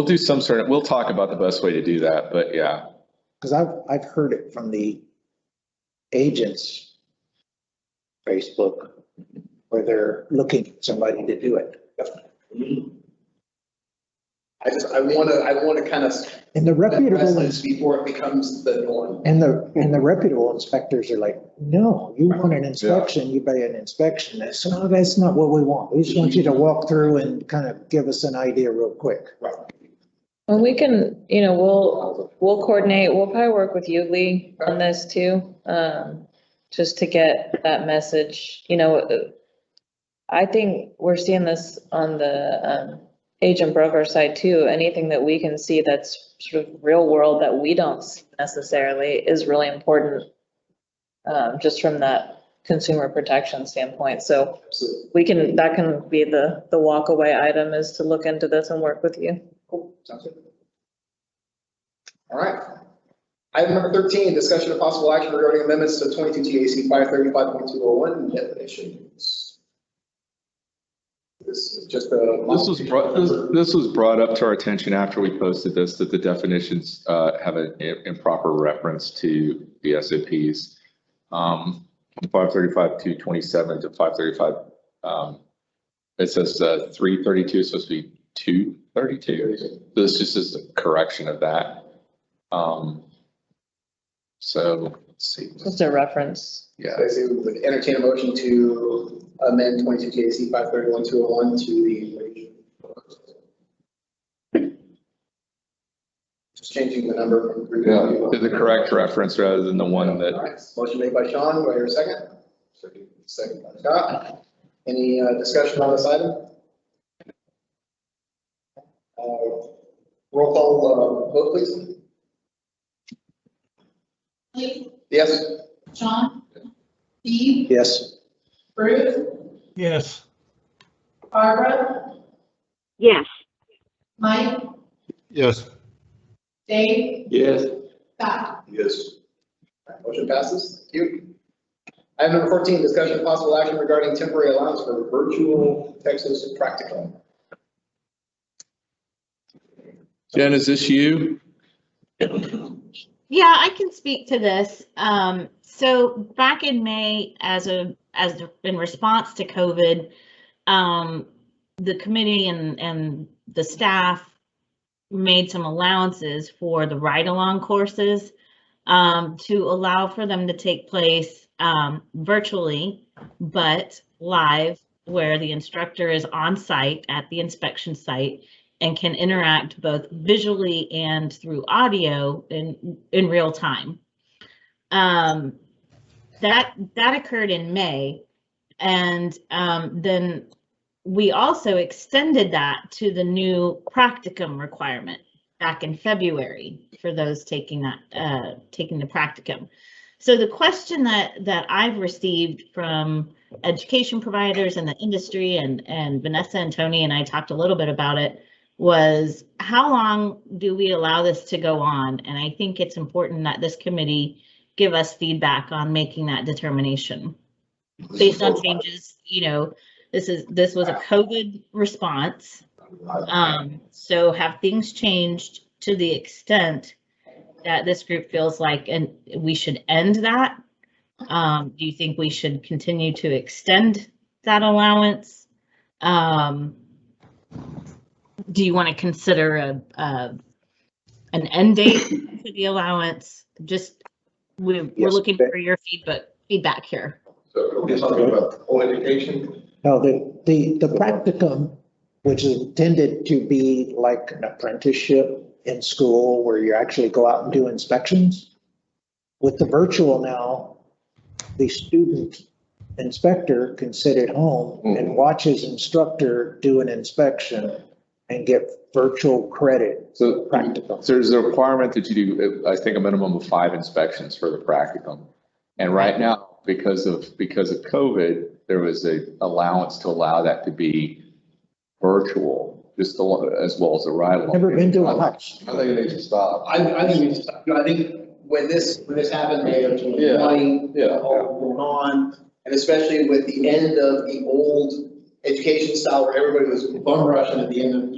do we'll talk about the best way to do that, but yeah. Because I've heard it from the agents' Facebook, where they're looking for somebody to do it. I want to kind of. And the reputable Message before it becomes the norm. And the reputable inspectors are like, no, you want an inspection, you pay an inspection. That's, no, that's not what we want. We just want you to walk through and kind of give us an idea real quick. Right. Well, we can, we'll coordinate, we'll probably work with you, Lee, on this too. Just to get that message, I think we're seeing this on the, agent broker side too. Anything that we can see that's sort of real world that we don't see necessarily is really important. Just from that consumer protection standpoint. So that can be the walk away item, is to look into this and work with you. Cool, sounds good. All right. Item number 13, discussion of possible action regarding amendments to 22 TAC 535.201 definitions. This is just This was brought up to our attention after we posted this, that the definitions have an improper reference to the SOPs. 535.227 to 535, it says 332 is supposed to be 232. This just is a correction of that. So let's see. Just a reference. Yeah. I say we would entertain a motion to amend 22 TAC 531.201 to the. Just changing the number from 3 to the correct reference rather than the one that. All right. Motion made by Sean. Do I hear a second? Second by Scott. Any discussion on this item? Roll call vote, please. Lee, Yes. Sean, Steve, Yes. Bruce, Yes. Barbara, Yes. Mike, Yes. Dave, Yes. Scott. Yes. All right, motion passes. Thank you. Item number 14, discussion of possible action regarding temporary allowance for virtual Texas practicum. Jen, is this you? Yeah, I can speak to this. So back in May, in response to COVID, the committee and the staff made some allowances for the ride-along courses to allow for them to take place virtually, but live, where the instructor is on site at the inspection site and can interact both visually and through audio in real time. That occurred in May, and then we also extended that to the new practicum requirement back in February for those taking the practicum. So the question that I've received from education providers and the industry, and Vanessa and Tony and I talked a little bit about it, was how long do we allow this to go on? And I think it's important that this committee give us feedback on making that determination based on changes. This was a COVID response. So have things changed to the extent that this group feels like, and we should end that? Do you think we should continue to extend that allowance? Do you want to consider an end date for the allowance? Just we're looking for your feedback here. So we're talking about whole education. No, the practicum, which is intended to be like an apprenticeship in school where you actually go out and do inspections. With the virtual now, the student inspector can sit at home and watch his instructor do an inspection and get virtual credit. So there's a requirement that you do, I think, a minimum of 5 inspections for the practicum. And right now, because of COVID, there was a allowance to allow that to be virtual, just as well as a ride-along. Never been to a house. I think it needs to stop. I think we need to stop. I think when this happened, May of 2020, all going on, and especially with the end of the old education style where everybody was bum rushing at the end of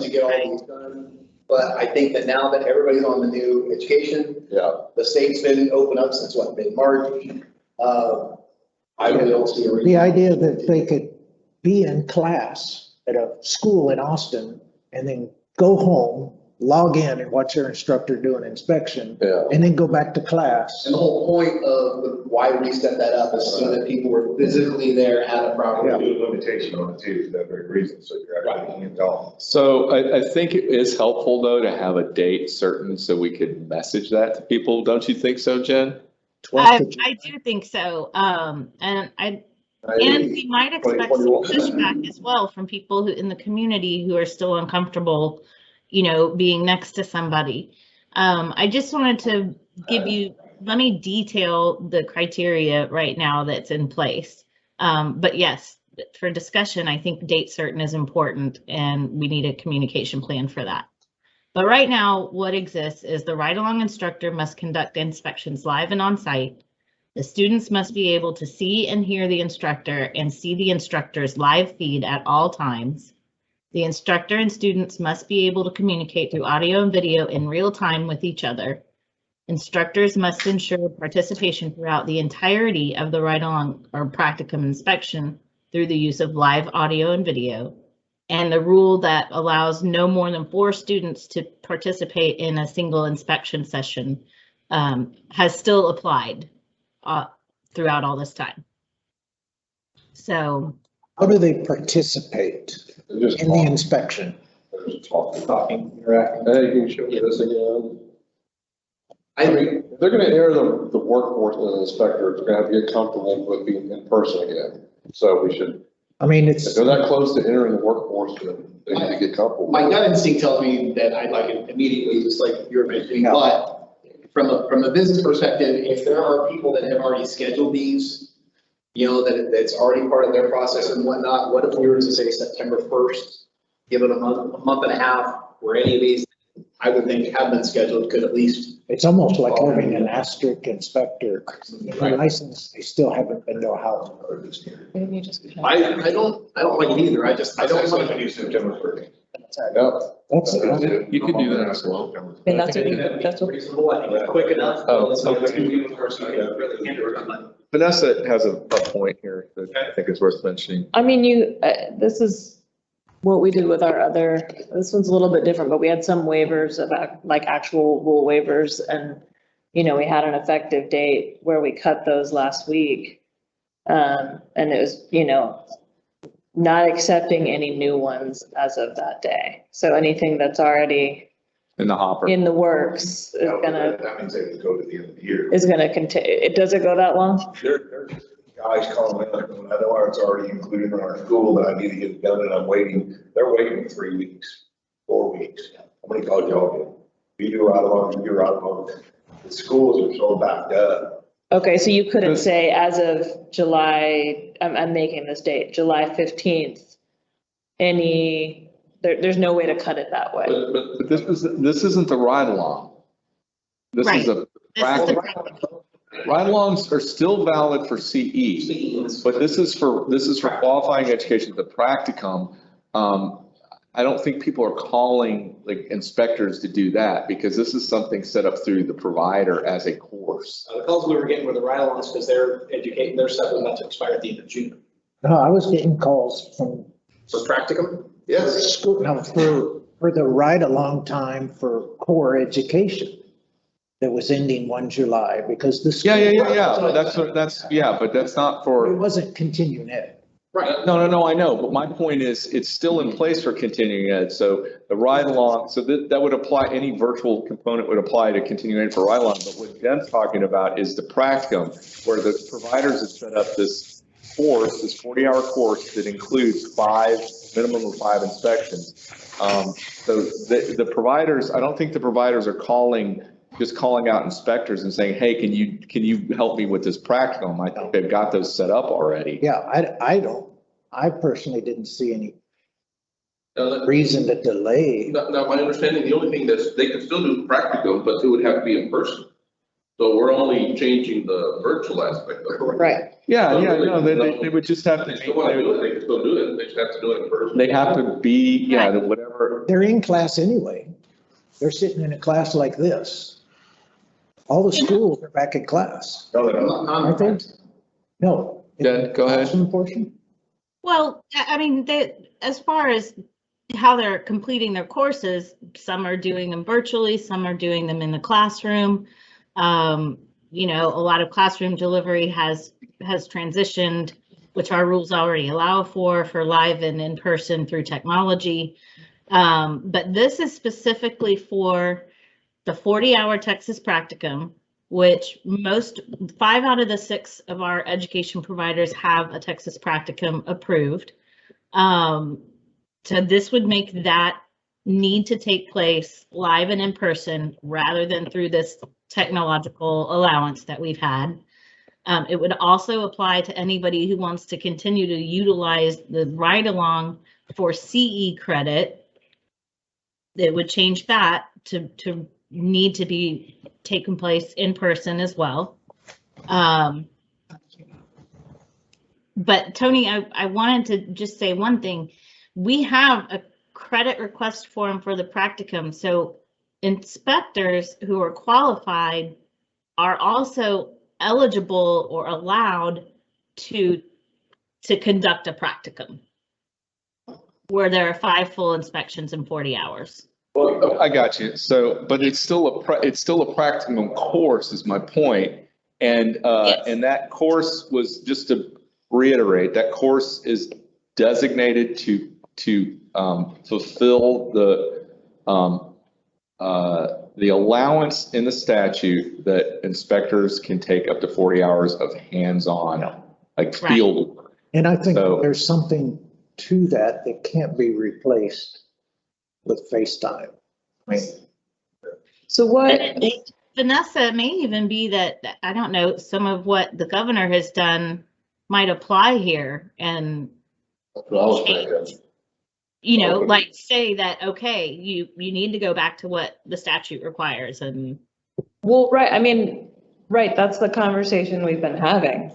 to get all these done. But I think that now that everybody's on the new education, the state's been open up since mid-March. I really don't see a reason. The idea that they could be in class at a school in Austin and then go home, log in and watch their instructor do an inspection, Yeah. and then go back to class. And the whole point of why we set that up is so that people were physically there at a property. Do a limitation on it too, for that very reason, so you're actually hands-on. So I think it is helpful though to have a date certain so we could message that to people. Don't you think so, Jen? I do think so. And we might expect some 2021. pushback as well from people who in the community who are still uncomfortable, being next to somebody. I just wanted to let me detail the criteria right now that's in place. But yes, for discussion, I think date certain is important and we need a communication plan for that. But right now, what exists is the ride-along instructor must conduct inspections live and on site. The students must be able to see and hear the instructor and see the instructor's live feed at all times. The instructor and students must be able to communicate through audio and video in real time with each other. Instructors must ensure participation throughout the entirety of the ride-along or practicum inspection through the use of live audio and video. And the rule that allows no more than 4 students to participate in a single inspection session has still applied throughout all this time. So How do they participate in the inspection? Talking, interacting. Hey, can you show me this again? I mean, if they're gonna enter the workforce as an inspector, it's gonna have to get comfortable with being in person again. So we should, I mean, if they're that close to entering the workforce, then they need to get comfortable. My gut instinct tells me that I'd like it immediately, just like you were mentioning, but from a business perspective, if there are people that have already scheduled these, that's already part of their process and whatnot, what if we were to say September 1st, give it a month and a half, where any of these, I would think have been scheduled, could at least. It's almost like having an asterisk inspector license, they still haven't been to a house. I don't like it either, I don't like it. September 1st. That's You could do that as well. And that's what Reasonable, I think it's quick enough. Oh, So okay. really hinder somebody. Vanessa has a point here that I think is worth mentioning. I mean, this is what we did with our other, this one's a little bit different, but we had some waivers about like actual rule waivers and, we had an effective date where we cut those last week. And it was, not accepting any new ones as of that day. So anything that's already In the hopper. in the works is gonna, That means they would go to the end of the year. is gonna continue. It doesn't go that long? There's guys calling in, like, I know it's already included in our school, but I need to get it done and I'm waiting. They're waiting 3 weeks, 4 weeks. How many calls y'all get? You do right along, you do right along. The schools are so backed up. Okay, so you couldn't say as of July, I'm making this date, July 15th, there's no way to cut it that way. But this isn't the ride along. This is a practical. Ride alongs are still valid for CE, but this is for qualifying education, the practicum. I don't think people are calling like inspectors to do that because this is something set up through the provider as a course. The calls we were getting were the ride-alongs because their stuff was about to expire at the end of June. No, I was getting calls from. For practicum? Yes. School, no, for the ride-along time for core education that was ending 1 July because the. Yeah. But that's not for. It wasn't continuing ed. Right. No, I know, but my point is, it's still in place for continuing ed, so the ride along, so that would apply, any virtual component would apply to continuing ed for ride along, but what Jen's talking about is the practicum, where the providers have set up this course, this 40-hour course that includes minimum of 5 inspections. So the providers, I don't think the providers are just calling out inspectors and saying, hey, can you help me with this practicum? I think they've got those set up already. Yeah, I personally didn't see any reason to delay. Now, my understanding, the only thing they can still do practicum, but it would have to be in person. So we're only changing the virtual aspect of it. Right. Yeah, no, they would just have to. They still want to do it, they can still do it, they just have to do it in person. They have to be, whatever. They're in class anyway. They're sitting in a class like this. All the schools are back in class. No, they're not. Aren't they? No. Jen, go ahead. Classroom portion? Well, I mean, as far as how they're completing their courses. Some are doing them virtually, some are doing them in the classroom. You know, a lot of classroom delivery has transitioned, which our rules already allow for live and in person through technology. But this is specifically for the 40-hour Texas practicum, which 5 out of the 6 of our education providers have a Texas practicum approved. So this would make that need to take place live and in person rather than through this technological allowance that we've had. It would also apply to anybody who wants to continue to utilize the ride-along for CE credit. It would change that to need to be taken place in person as well. But Tony, I wanted to just say one thing. We have a credit request form for the practicum. So inspectors who are qualified are also eligible or allowed to conduct a practicum where there are 5 full inspections in 40 hours. Well, I got you. So, but it's still a practicum course is my point. And, Yes. and that course was, just to reiterate, that course is designated to fulfill the allowance in the statute that inspectors can take up to 40 hours of hands-on, like field work. And I think So- there's something to that that can't be replaced with FaceTime. I mean, So what, Vanessa, it may even be that, I don't know, some of what the governor has done might apply here and, That's what I was thinking. you know, like say that, okay, you need to go back to what the statute requires and. well, right, I mean, right, that's the conversation we've been having.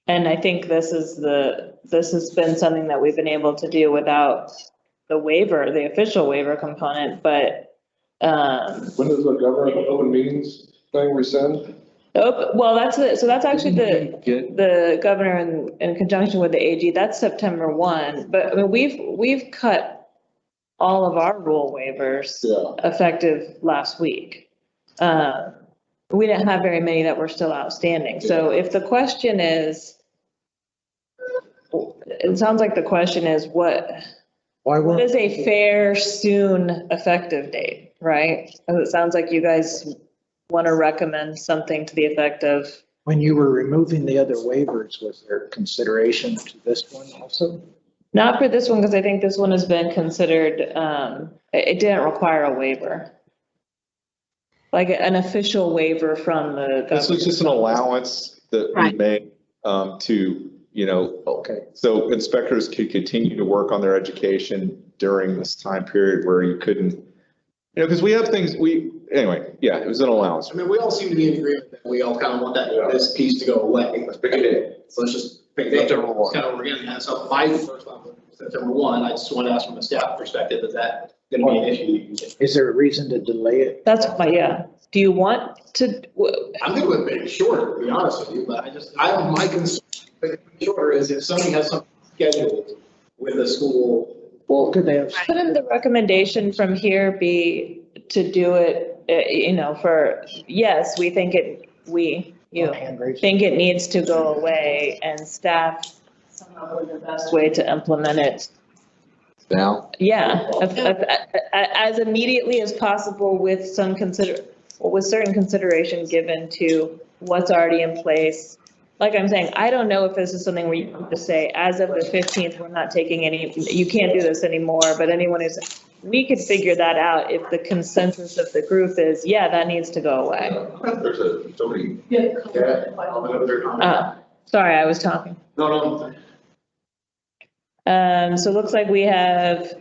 And I think this has been something that we've been able to do without the waiver, the official waiver component, but, When does the government open meetings thing rescind? well, that's actually the governor in conjunction with the AG, that's September 1. But I mean, we've cut all of our rule waivers effective last week. We didn't have very many that were still outstanding. So if the question is, it sounds like the question is what is a fair, soon effective date, right? And it sounds like you guys want to recommend something to the effect of. when you were removing the other waivers, was there consideration to this one also? Not for this one, because I think this one has been considered, it didn't require a waiver. Like an official waiver from the government. This was just an allowance that we made to, you know, Okay. so inspectors could continue to work on their education during this time period where you couldn't, you know, because we have things, anyway, yeah, it was an allowance. I mean, we all seem to be in agreement that we all kind of want this piece to go away. Let's pick a date. So let's just pick a date. September 1. Kind of, we're getting that. So my first thought was September 1. I just want to ask from a staff perspective, is that going to be an issue? Is there a reason to delay it? That's my, yeah. Do you want to? I'm good with making it shorter, to be honest with you, but my concern with making it shorter is if somebody has something scheduled with a school. Well, could they have? Couldn't the recommendation from here be to do it, you know, yes, we think think it needs to go away and staff somehow the best way to implement it. Now? Yeah, as immediately as possible with certain consideration given to what's already in place. Like I'm saying, I don't know if this is something where you can just say, as of the 15th, we're not taking you can't do this anymore, but we could figure that out if the consensus of the group is, yeah, that needs to go away. There's somebody. Sorry, I was talking. No. So it looks like we have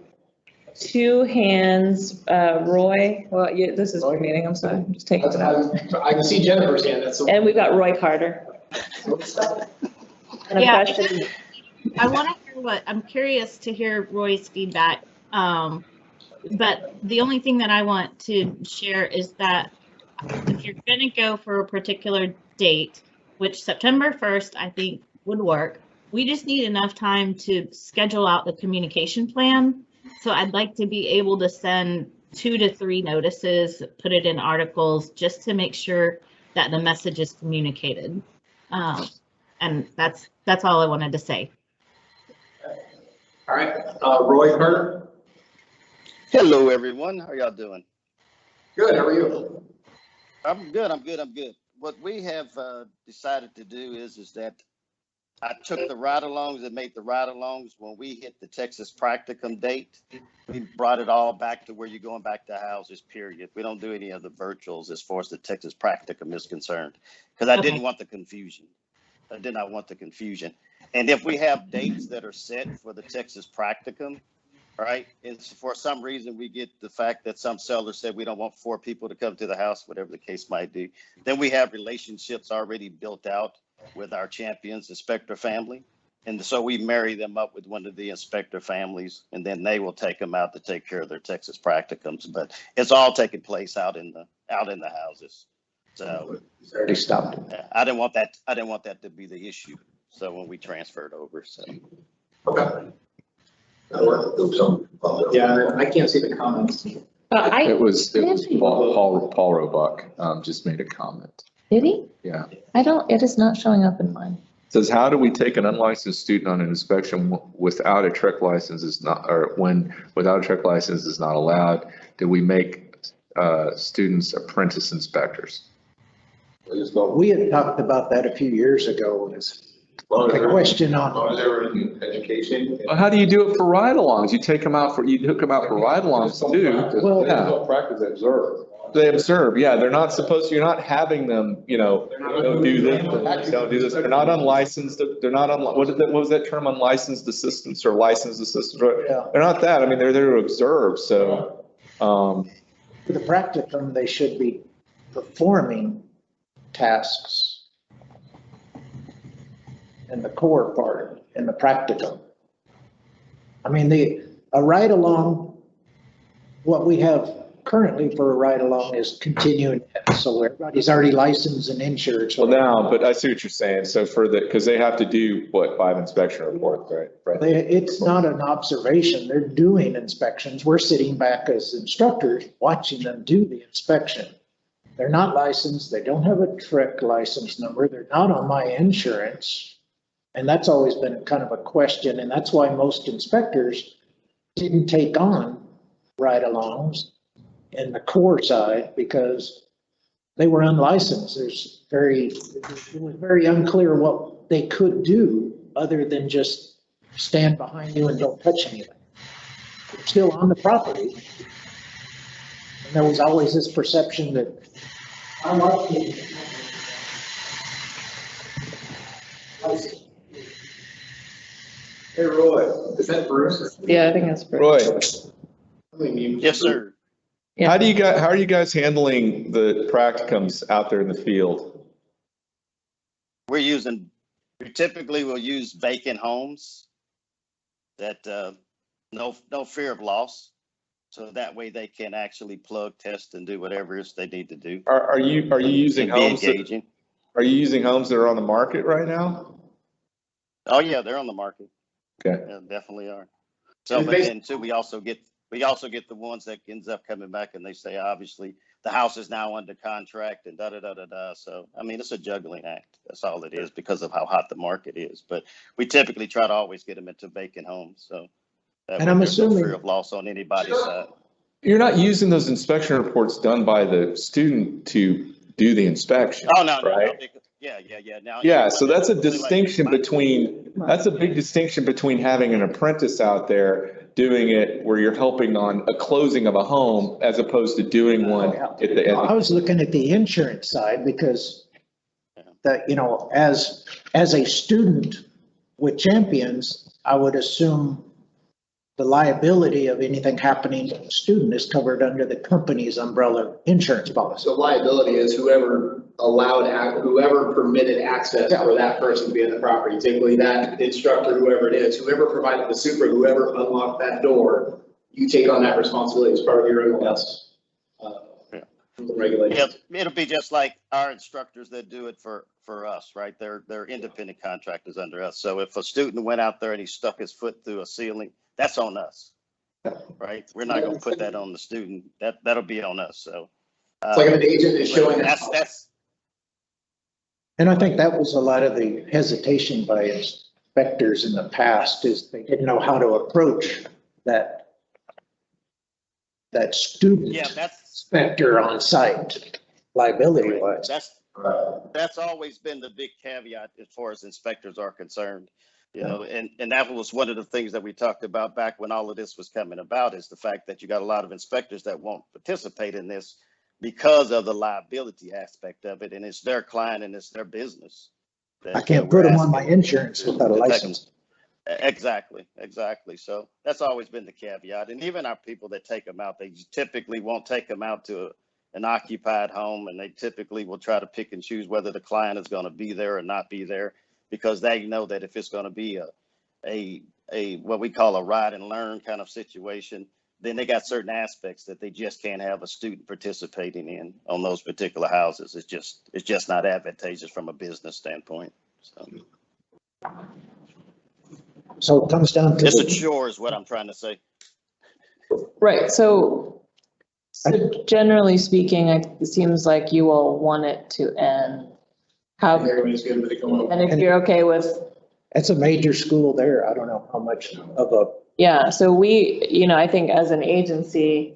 2 hands, Roy, well, this is our meeting, I'm sorry, I'm just taking it out. I can see Jennifer's hand, that's. And we've got Roy Carter. And a Yeah. question. I want to hear I'm curious to hear Roy's feedback. But the only thing that I want to share is that if you're going to go for a particular date, which September 1st, I think would work, we just need enough time to schedule out the communication plan So I'd like to be able to send 2 to 3 notices, put it in articles, just to make sure that the message is communicated. And that's all I wanted to say. All right, Roy Carter. Hello, everyone. How y'all doing? Good, how are you? I'm good. I'm good. What we have decided to do is that I took the ride-alongs and made the ride-alongs when we hit the Texas practicum date. We brought it all back to where you're going back to houses, period. We don't do any of the virtuals as far as the Texas practicum is concerned, because I didn't want the confusion. I did not want the confusion. And if we have dates that are set for the Texas practicum, right, and for some reason we get the fact that some sellers said we don't want 4 people to come to the house, whatever the case might be, then we have relationships already built out with our champions inspector family. And so we marry them up with one of the inspector families, and then they will take them out to take care of their Texas practicums. But it's all taking place out in the houses. So Already stopped. I didn't want that to be the issue. So when we transferred over, so. Okay. Yeah, I can't see the comments. It was Paul Roebuck, just made a comment. Did he? Yeah. It is not showing up in mine. Says, how do we take an unlicensed student on an inspection without a truck license is not, or when without a truck license is not allowed? Do we make students apprentice inspectors? We had talked about that a few years ago. A question on. Education. Well, how do you do it for ride-alongs? You hook them out for ride-alongs too. Well, yeah. Practice, observe. They observe, yeah, they're not supposed to, you're not having them, don't do this, don't do this. They're not unlicensed, they're not, what was that term, unlicensed assistants or licensed assistants? Yeah. They're not that, I mean, they're there to observe, so. For the practicum, they should be performing tasks in the core part, in the practicum. I mean, a ride-along, what we have currently for a ride-along is continuing, so everybody's already licensed and insured. Well, now, but I see what you're saying, so because they have to do, 5 inspection reports, right? It's not an observation, they're doing inspections, we're sitting back as instructors, watching them do the inspection. They're not licensed, they don't have a TREC license number, they're not on my insurance. And that's always been kind of a question, and that's why most inspectors didn't take on ride-alongs in the core side, because they were unlicensed. It was very unclear what they could do other than just stand behind you and don't touch anything. They're still on the property. And there was always this perception that I like it. Hey, Roy, is that Bruce? Yeah, I think that's Bruce. Roy, Yes, sir. how are you guys handling the practicums out there in the field? We typically will use vacant homes that, no fear of loss. So that way they can actually plug, test, and do whatever else they need to do. Are you using homes? Are you using homes that are on the market right now? Oh yeah, they're on the market. Okay. Yeah, definitely are. So, but then too, we also get the ones that ends up coming back and they say, obviously, the house is now under contract and da. So, I mean, it's a juggling act. That's all it is because of how hot the market is. But we typically try to always get them into vacant homes. So. And I'm assuming. No fear of loss on anybody's side. You're not using those inspection reports done by the student to do the inspection. Oh, no, right? No. Yeah. Now. Yeah, so that's a distinction that's a big distinction between having an apprentice out there doing it where you're helping on a closing of a home as opposed to doing one at the end. I was looking at the insurance side because that, as a student with champions, I would assume the liability of anything happening to the student is covered under the company's umbrella insurance policy. So liability is whoever permitted access for that person to be in the property, typically that instructor, whoever it is, whoever provided the super, whoever unlocked that door, you take on that responsibility as part of your MLS. Regulations. Yeah, it'll be just like our instructors that do it for us, right? They're independent contractors under us. So if a student went out there and he stuck his foot through a ceiling, that's on us. right? We're not gonna put that on the student. That'll be on us, so. It's like an agent is showing. That's. And I think that was a lot of the hesitation by inspectors in the past, is they didn't know how to approach that student Yeah, inspector on site, liability wise. That's always been the big caveat as far as inspectors are concerned. You know, and that was one of the things that we talked about back when all of this was coming about, is the fact that you got a lot of inspectors that won't participate in this because of the liability aspect of it, and it's their client and it's their business. I can't put them on my insurance without a license. Exactly. So that's always been the caveat. And even our people that take them out, they typically won't take them out to an occupied home, and they typically will try to pick and choose whether the client is going to be there or not be there, because they know that if it's going to be a what we call a ride and learn kind of situation, then they got certain aspects that they just can't have a student participating in on those particular houses. It's just not advantageous from a business standpoint. So it comes down to. It's a chore is what I'm trying to say. Right, so generally speaking, it seems like you all want it to end. Everybody's good with it going over. And if you're okay with. It's a major school there. I don't know how much of a. Yeah, so we, I think as an agency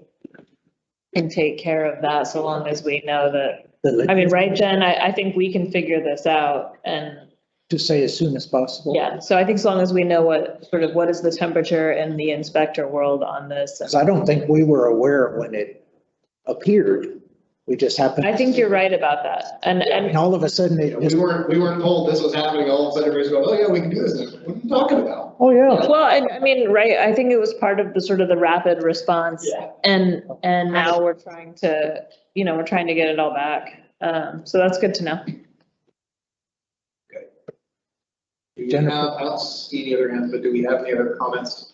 can take care of that so long as we know that, I mean, right, Jen, I think we can figure this out and. To say as soon as possible. Yeah, so I think as long as we know what is the temperature in the inspector world on this. Because I don't think we were aware when it appeared. We just happened. I think you're right about that. And all of a sudden we weren't told this was happening. All of a sudden everybody's going, oh yeah, we can do this. What are you talking about? Oh, yeah. Well, I mean, right, I think it was part of the sort of the rapid response. Yeah. And now we're trying to, we're trying to get it all back. So that's good to know. Do we have, I don't see any other hands, but do we have any other comments?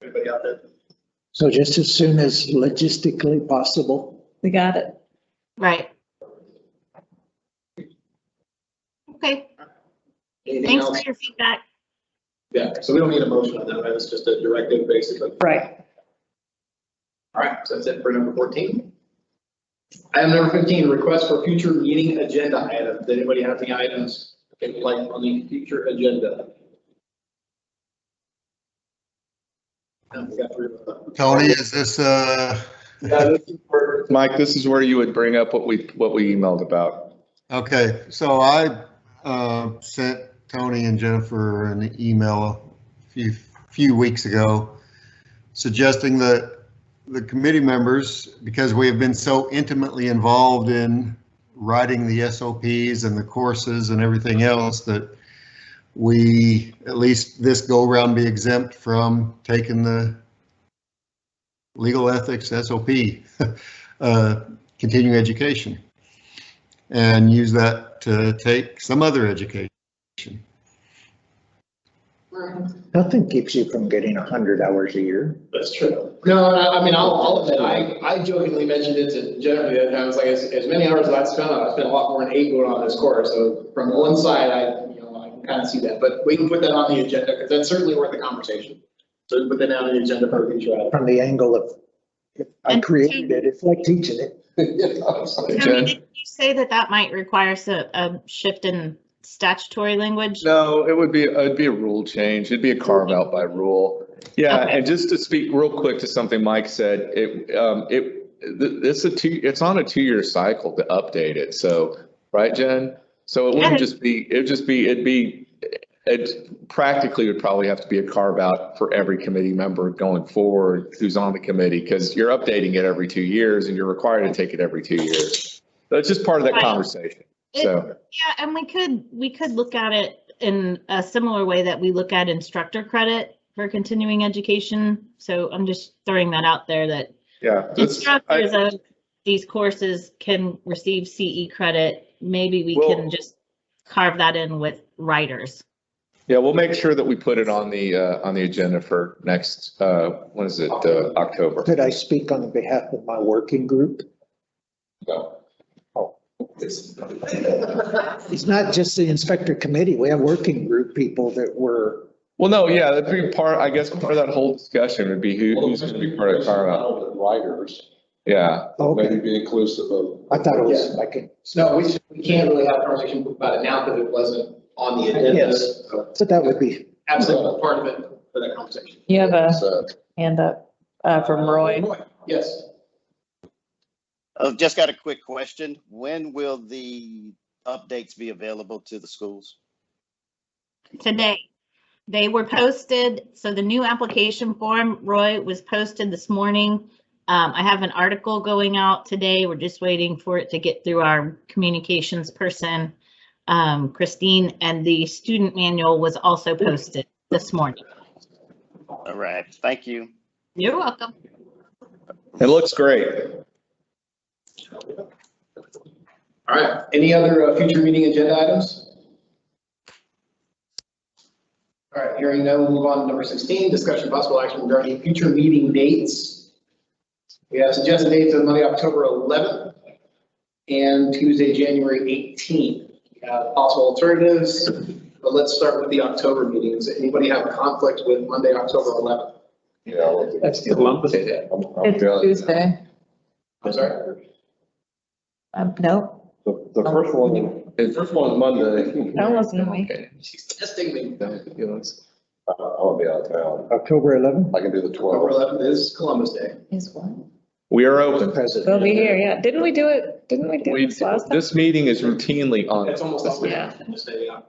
Anybody out there? So just as soon as logistically possible. We got it. Right. Okay, Anything thanks else? for your feedback. Yeah, so we don't need a motion on that, right? It's just a directive, basically. Right. All right, so that's it for number 14. Item number 15, request for future meeting agenda items. Does anybody have any items they would like on the future agenda? We got 3 of them. Tony, is this, Yeah, this is for Mike, this is where you would bring up what we emailed about. okay, so I sent Tony and Jennifer an email a few weeks ago suggesting that the committee members, because we have been so intimately involved in writing the SOPs and the courses and everything else, that we, at least this go around, be exempt from taking the legal ethics SOP, continuing education, and use that to take some other education. Nothing keeps you from getting 100 hours a year. That's true. No, I mean, I'll admit, I jokingly mentioned it to Jennifer the other time. I was like, as many hours as I spent on it, I spent a lot more than 8 going on this course. So from one side, I can kind of see that, but we can put that on the agenda because that's certainly worth the conversation. So put that down on the agenda for a future item. From the angle of, if I created it, it's like teaching it. Tony, did you say that might require a shift in statutory language? No, it'd be a rule change. It'd be a carve out by rule. Yeah, Okay. and just to speak real quick to something Mike said, it's on a 2-year cycle to update it. So, right, Jen? So it wouldn't just be, it practically would probably have to be a carve out for every committee member going forward who's on the committee, because you're updating it every 2 years and you're required to take it every 2 years. So it's just part of that conversation. So. Yeah, and we could look at it in a similar way that we look at instructor credit for continuing education. So I'm just throwing that out there that instructors of these courses can receive CE credit. Maybe we can just carve that in with writers. Yeah, we'll make sure that we put it on the agenda for next, when is it, October. Could I speak on behalf of my working group? No. It's not just the inspector committee. We have working group people that were Well, no, yeah, that'd be part, I guess, part of that whole discussion would be who's gonna be part of Countertop. Writers, Yeah, maybe Okay, be inclusive of. I thought it was like a. No, we can't really have a conversation about it now because it wasn't on the agenda. Yes. So So that would be, absolutely part of it for that conversation. You have a So, hand up from Roy. Yes. I've just got a quick question. When will the updates be available to the schools? Today. They were posted, so the new application form, Roy, was posted this morning. I have an article going out today. We're just waiting for it to get through our communications person, Christine, and the student manual was also posted this morning. All right, thank you. You're welcome. it looks great. All right. Any other future meeting agenda items? All right, hearing none, we'll move on to number 16, discussion possible action regarding future meeting dates. We have suggested dates of Monday, October 11th and Tuesday, January 18th. We have possible alternatives, but let's start with the October meetings. Anybody have a conflict with Monday, October 11th? yeah. That's the Columbus Day. It's Tuesday. I'm sorry? No, The first one. The first one's Monday. don't listen to me. Okay. She's testing me. I'll be out of town. October 11th, I can do the October 12th. 11th is Columbus Day. Is what? We are open. president. We'll be here, yeah. Didn't we do We, this last time? this meeting is routinely on. It's almost always Yeah. Columbus Day, yeah.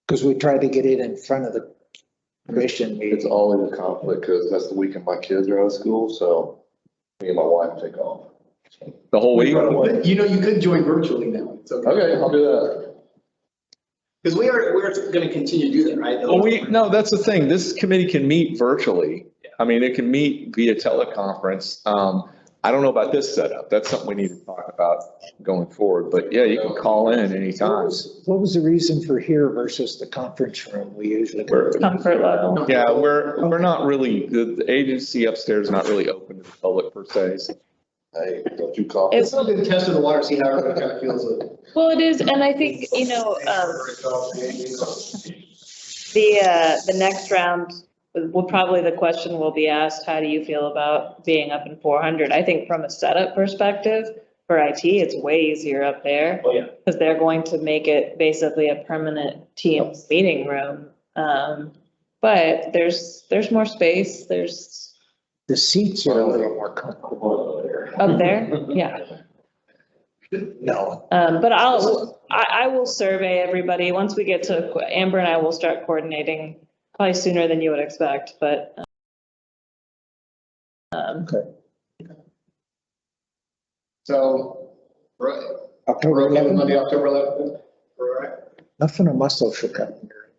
Because we tried to get it in front of the commission meeting. It's always a conflict because that's the weekend my kids are out of school, so me and my wife take off. The whole week? You know, you could join virtually now. It's okay. Okay, I'll do that. Because we're going to continue to do that, right? Well, no, that's the thing. This committee can meet virtually. I mean, it can meet via teleconference. I don't know about this setup. That's something we need to talk about going forward, but yeah, you can call in anytime. What was the reason for here versus the conference room we usually go to? Comfort level. Yeah, we're not really, the agency upstairs is not really open to the public per se. So Hey, don't you call. It's something to test in the water, see how everyone kind of feels it. Well, it is, and I think, the next round, probably the question will be asked, how do you feel about being up in 400? I think from a setup perspective, for IT, it's way easier up there. Oh, yeah. Because they're going to make it basically a permanent Teams meeting room. But there's more space, The seats are a little more comfortable there. up there, yeah. No. But I will survey everybody. Once we get to, Amber and I will start coordinating probably sooner than you would expect, but. Okay. So, right. October We're okay with 11th, Monday, October 11th. All right. nothing on my social calendar.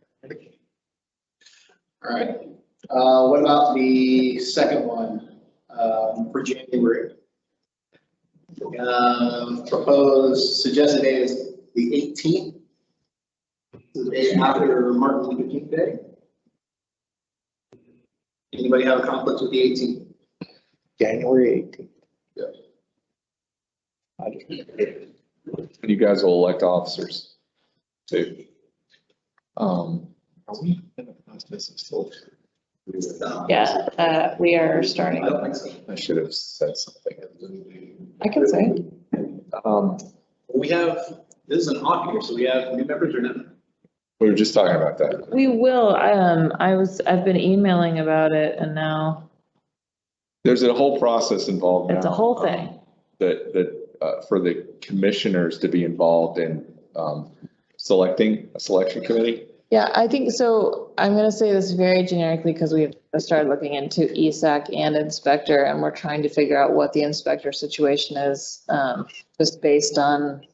All right. What about the second one, for January? Proposed, suggested date is the 18th. The day after Martin Luther King Day. Anybody have a conflict with the 18th? January 18th. you guys will elect officers too. Are we in the process of still? Yeah, we are starting. I should have said something. I can say. We have, this is an off year, so we have new members or not? We were just talking about that. We will, I've been emailing about it and now There's a whole process involved now. it's a whole thing. That for the commissioners to be involved in selecting a selection committee. Yeah, I think so. I'm going to say this very generically because we've started looking into ESAC and inspector and we're trying to figure out what the inspector situation is. Just based on,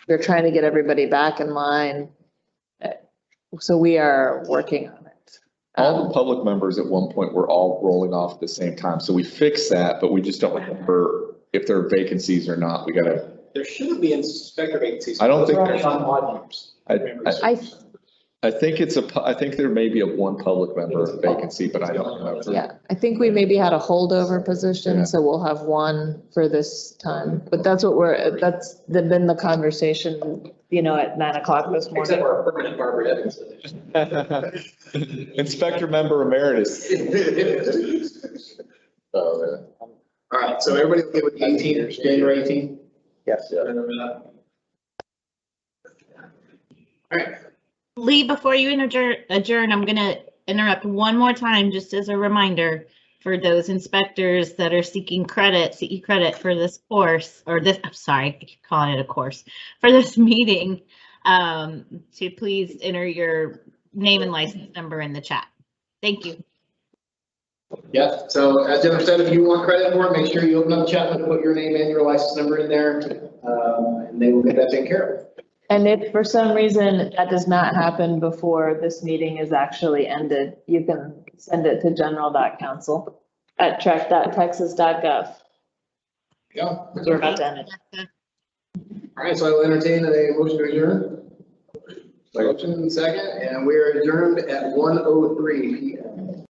we're trying to get everybody back in line. So we are working on it. All the public members at one point were all rolling off at the same time. So we fixed that, but we just don't remember if there are vacancies or not. We gotta. There shouldn't be inspector vacancies. I don't think They're there's. only on odd years. I think I think there may be a one public member vacancy, but I don't know. Yeah, I think we maybe had a holdover Yeah. position, so we'll have one for this time. But that's what that's been the conversation at 9 o'clock this Except morning. for our permanent Barbara Evans. Inspector member emeritus. Oh, man. All right, so everybody okay with the 18th, January 18th? Yes. All right. Lee, before you adjourn, I'm gonna interrupt one more time, just as a reminder for those inspectors that are seeking credit, CE credit for this course, or this, I'm sorry, I keep calling it a course, for this meeting, to please enter your name and license number in the chat. Thank you. Yeah, so as Jennifer said, if you want credit for it, make sure you open up the chat and put your name and your license number in there, and they will get that taken care of. And if for some reason that does not happen before this meeting is actually ended, you can send it to general.counsel@track.texas.gov. Yeah. Because we're about to end it. All right, so I will entertain a motion to adjourn. Motion second, and we are adjourned at 1:03 PM.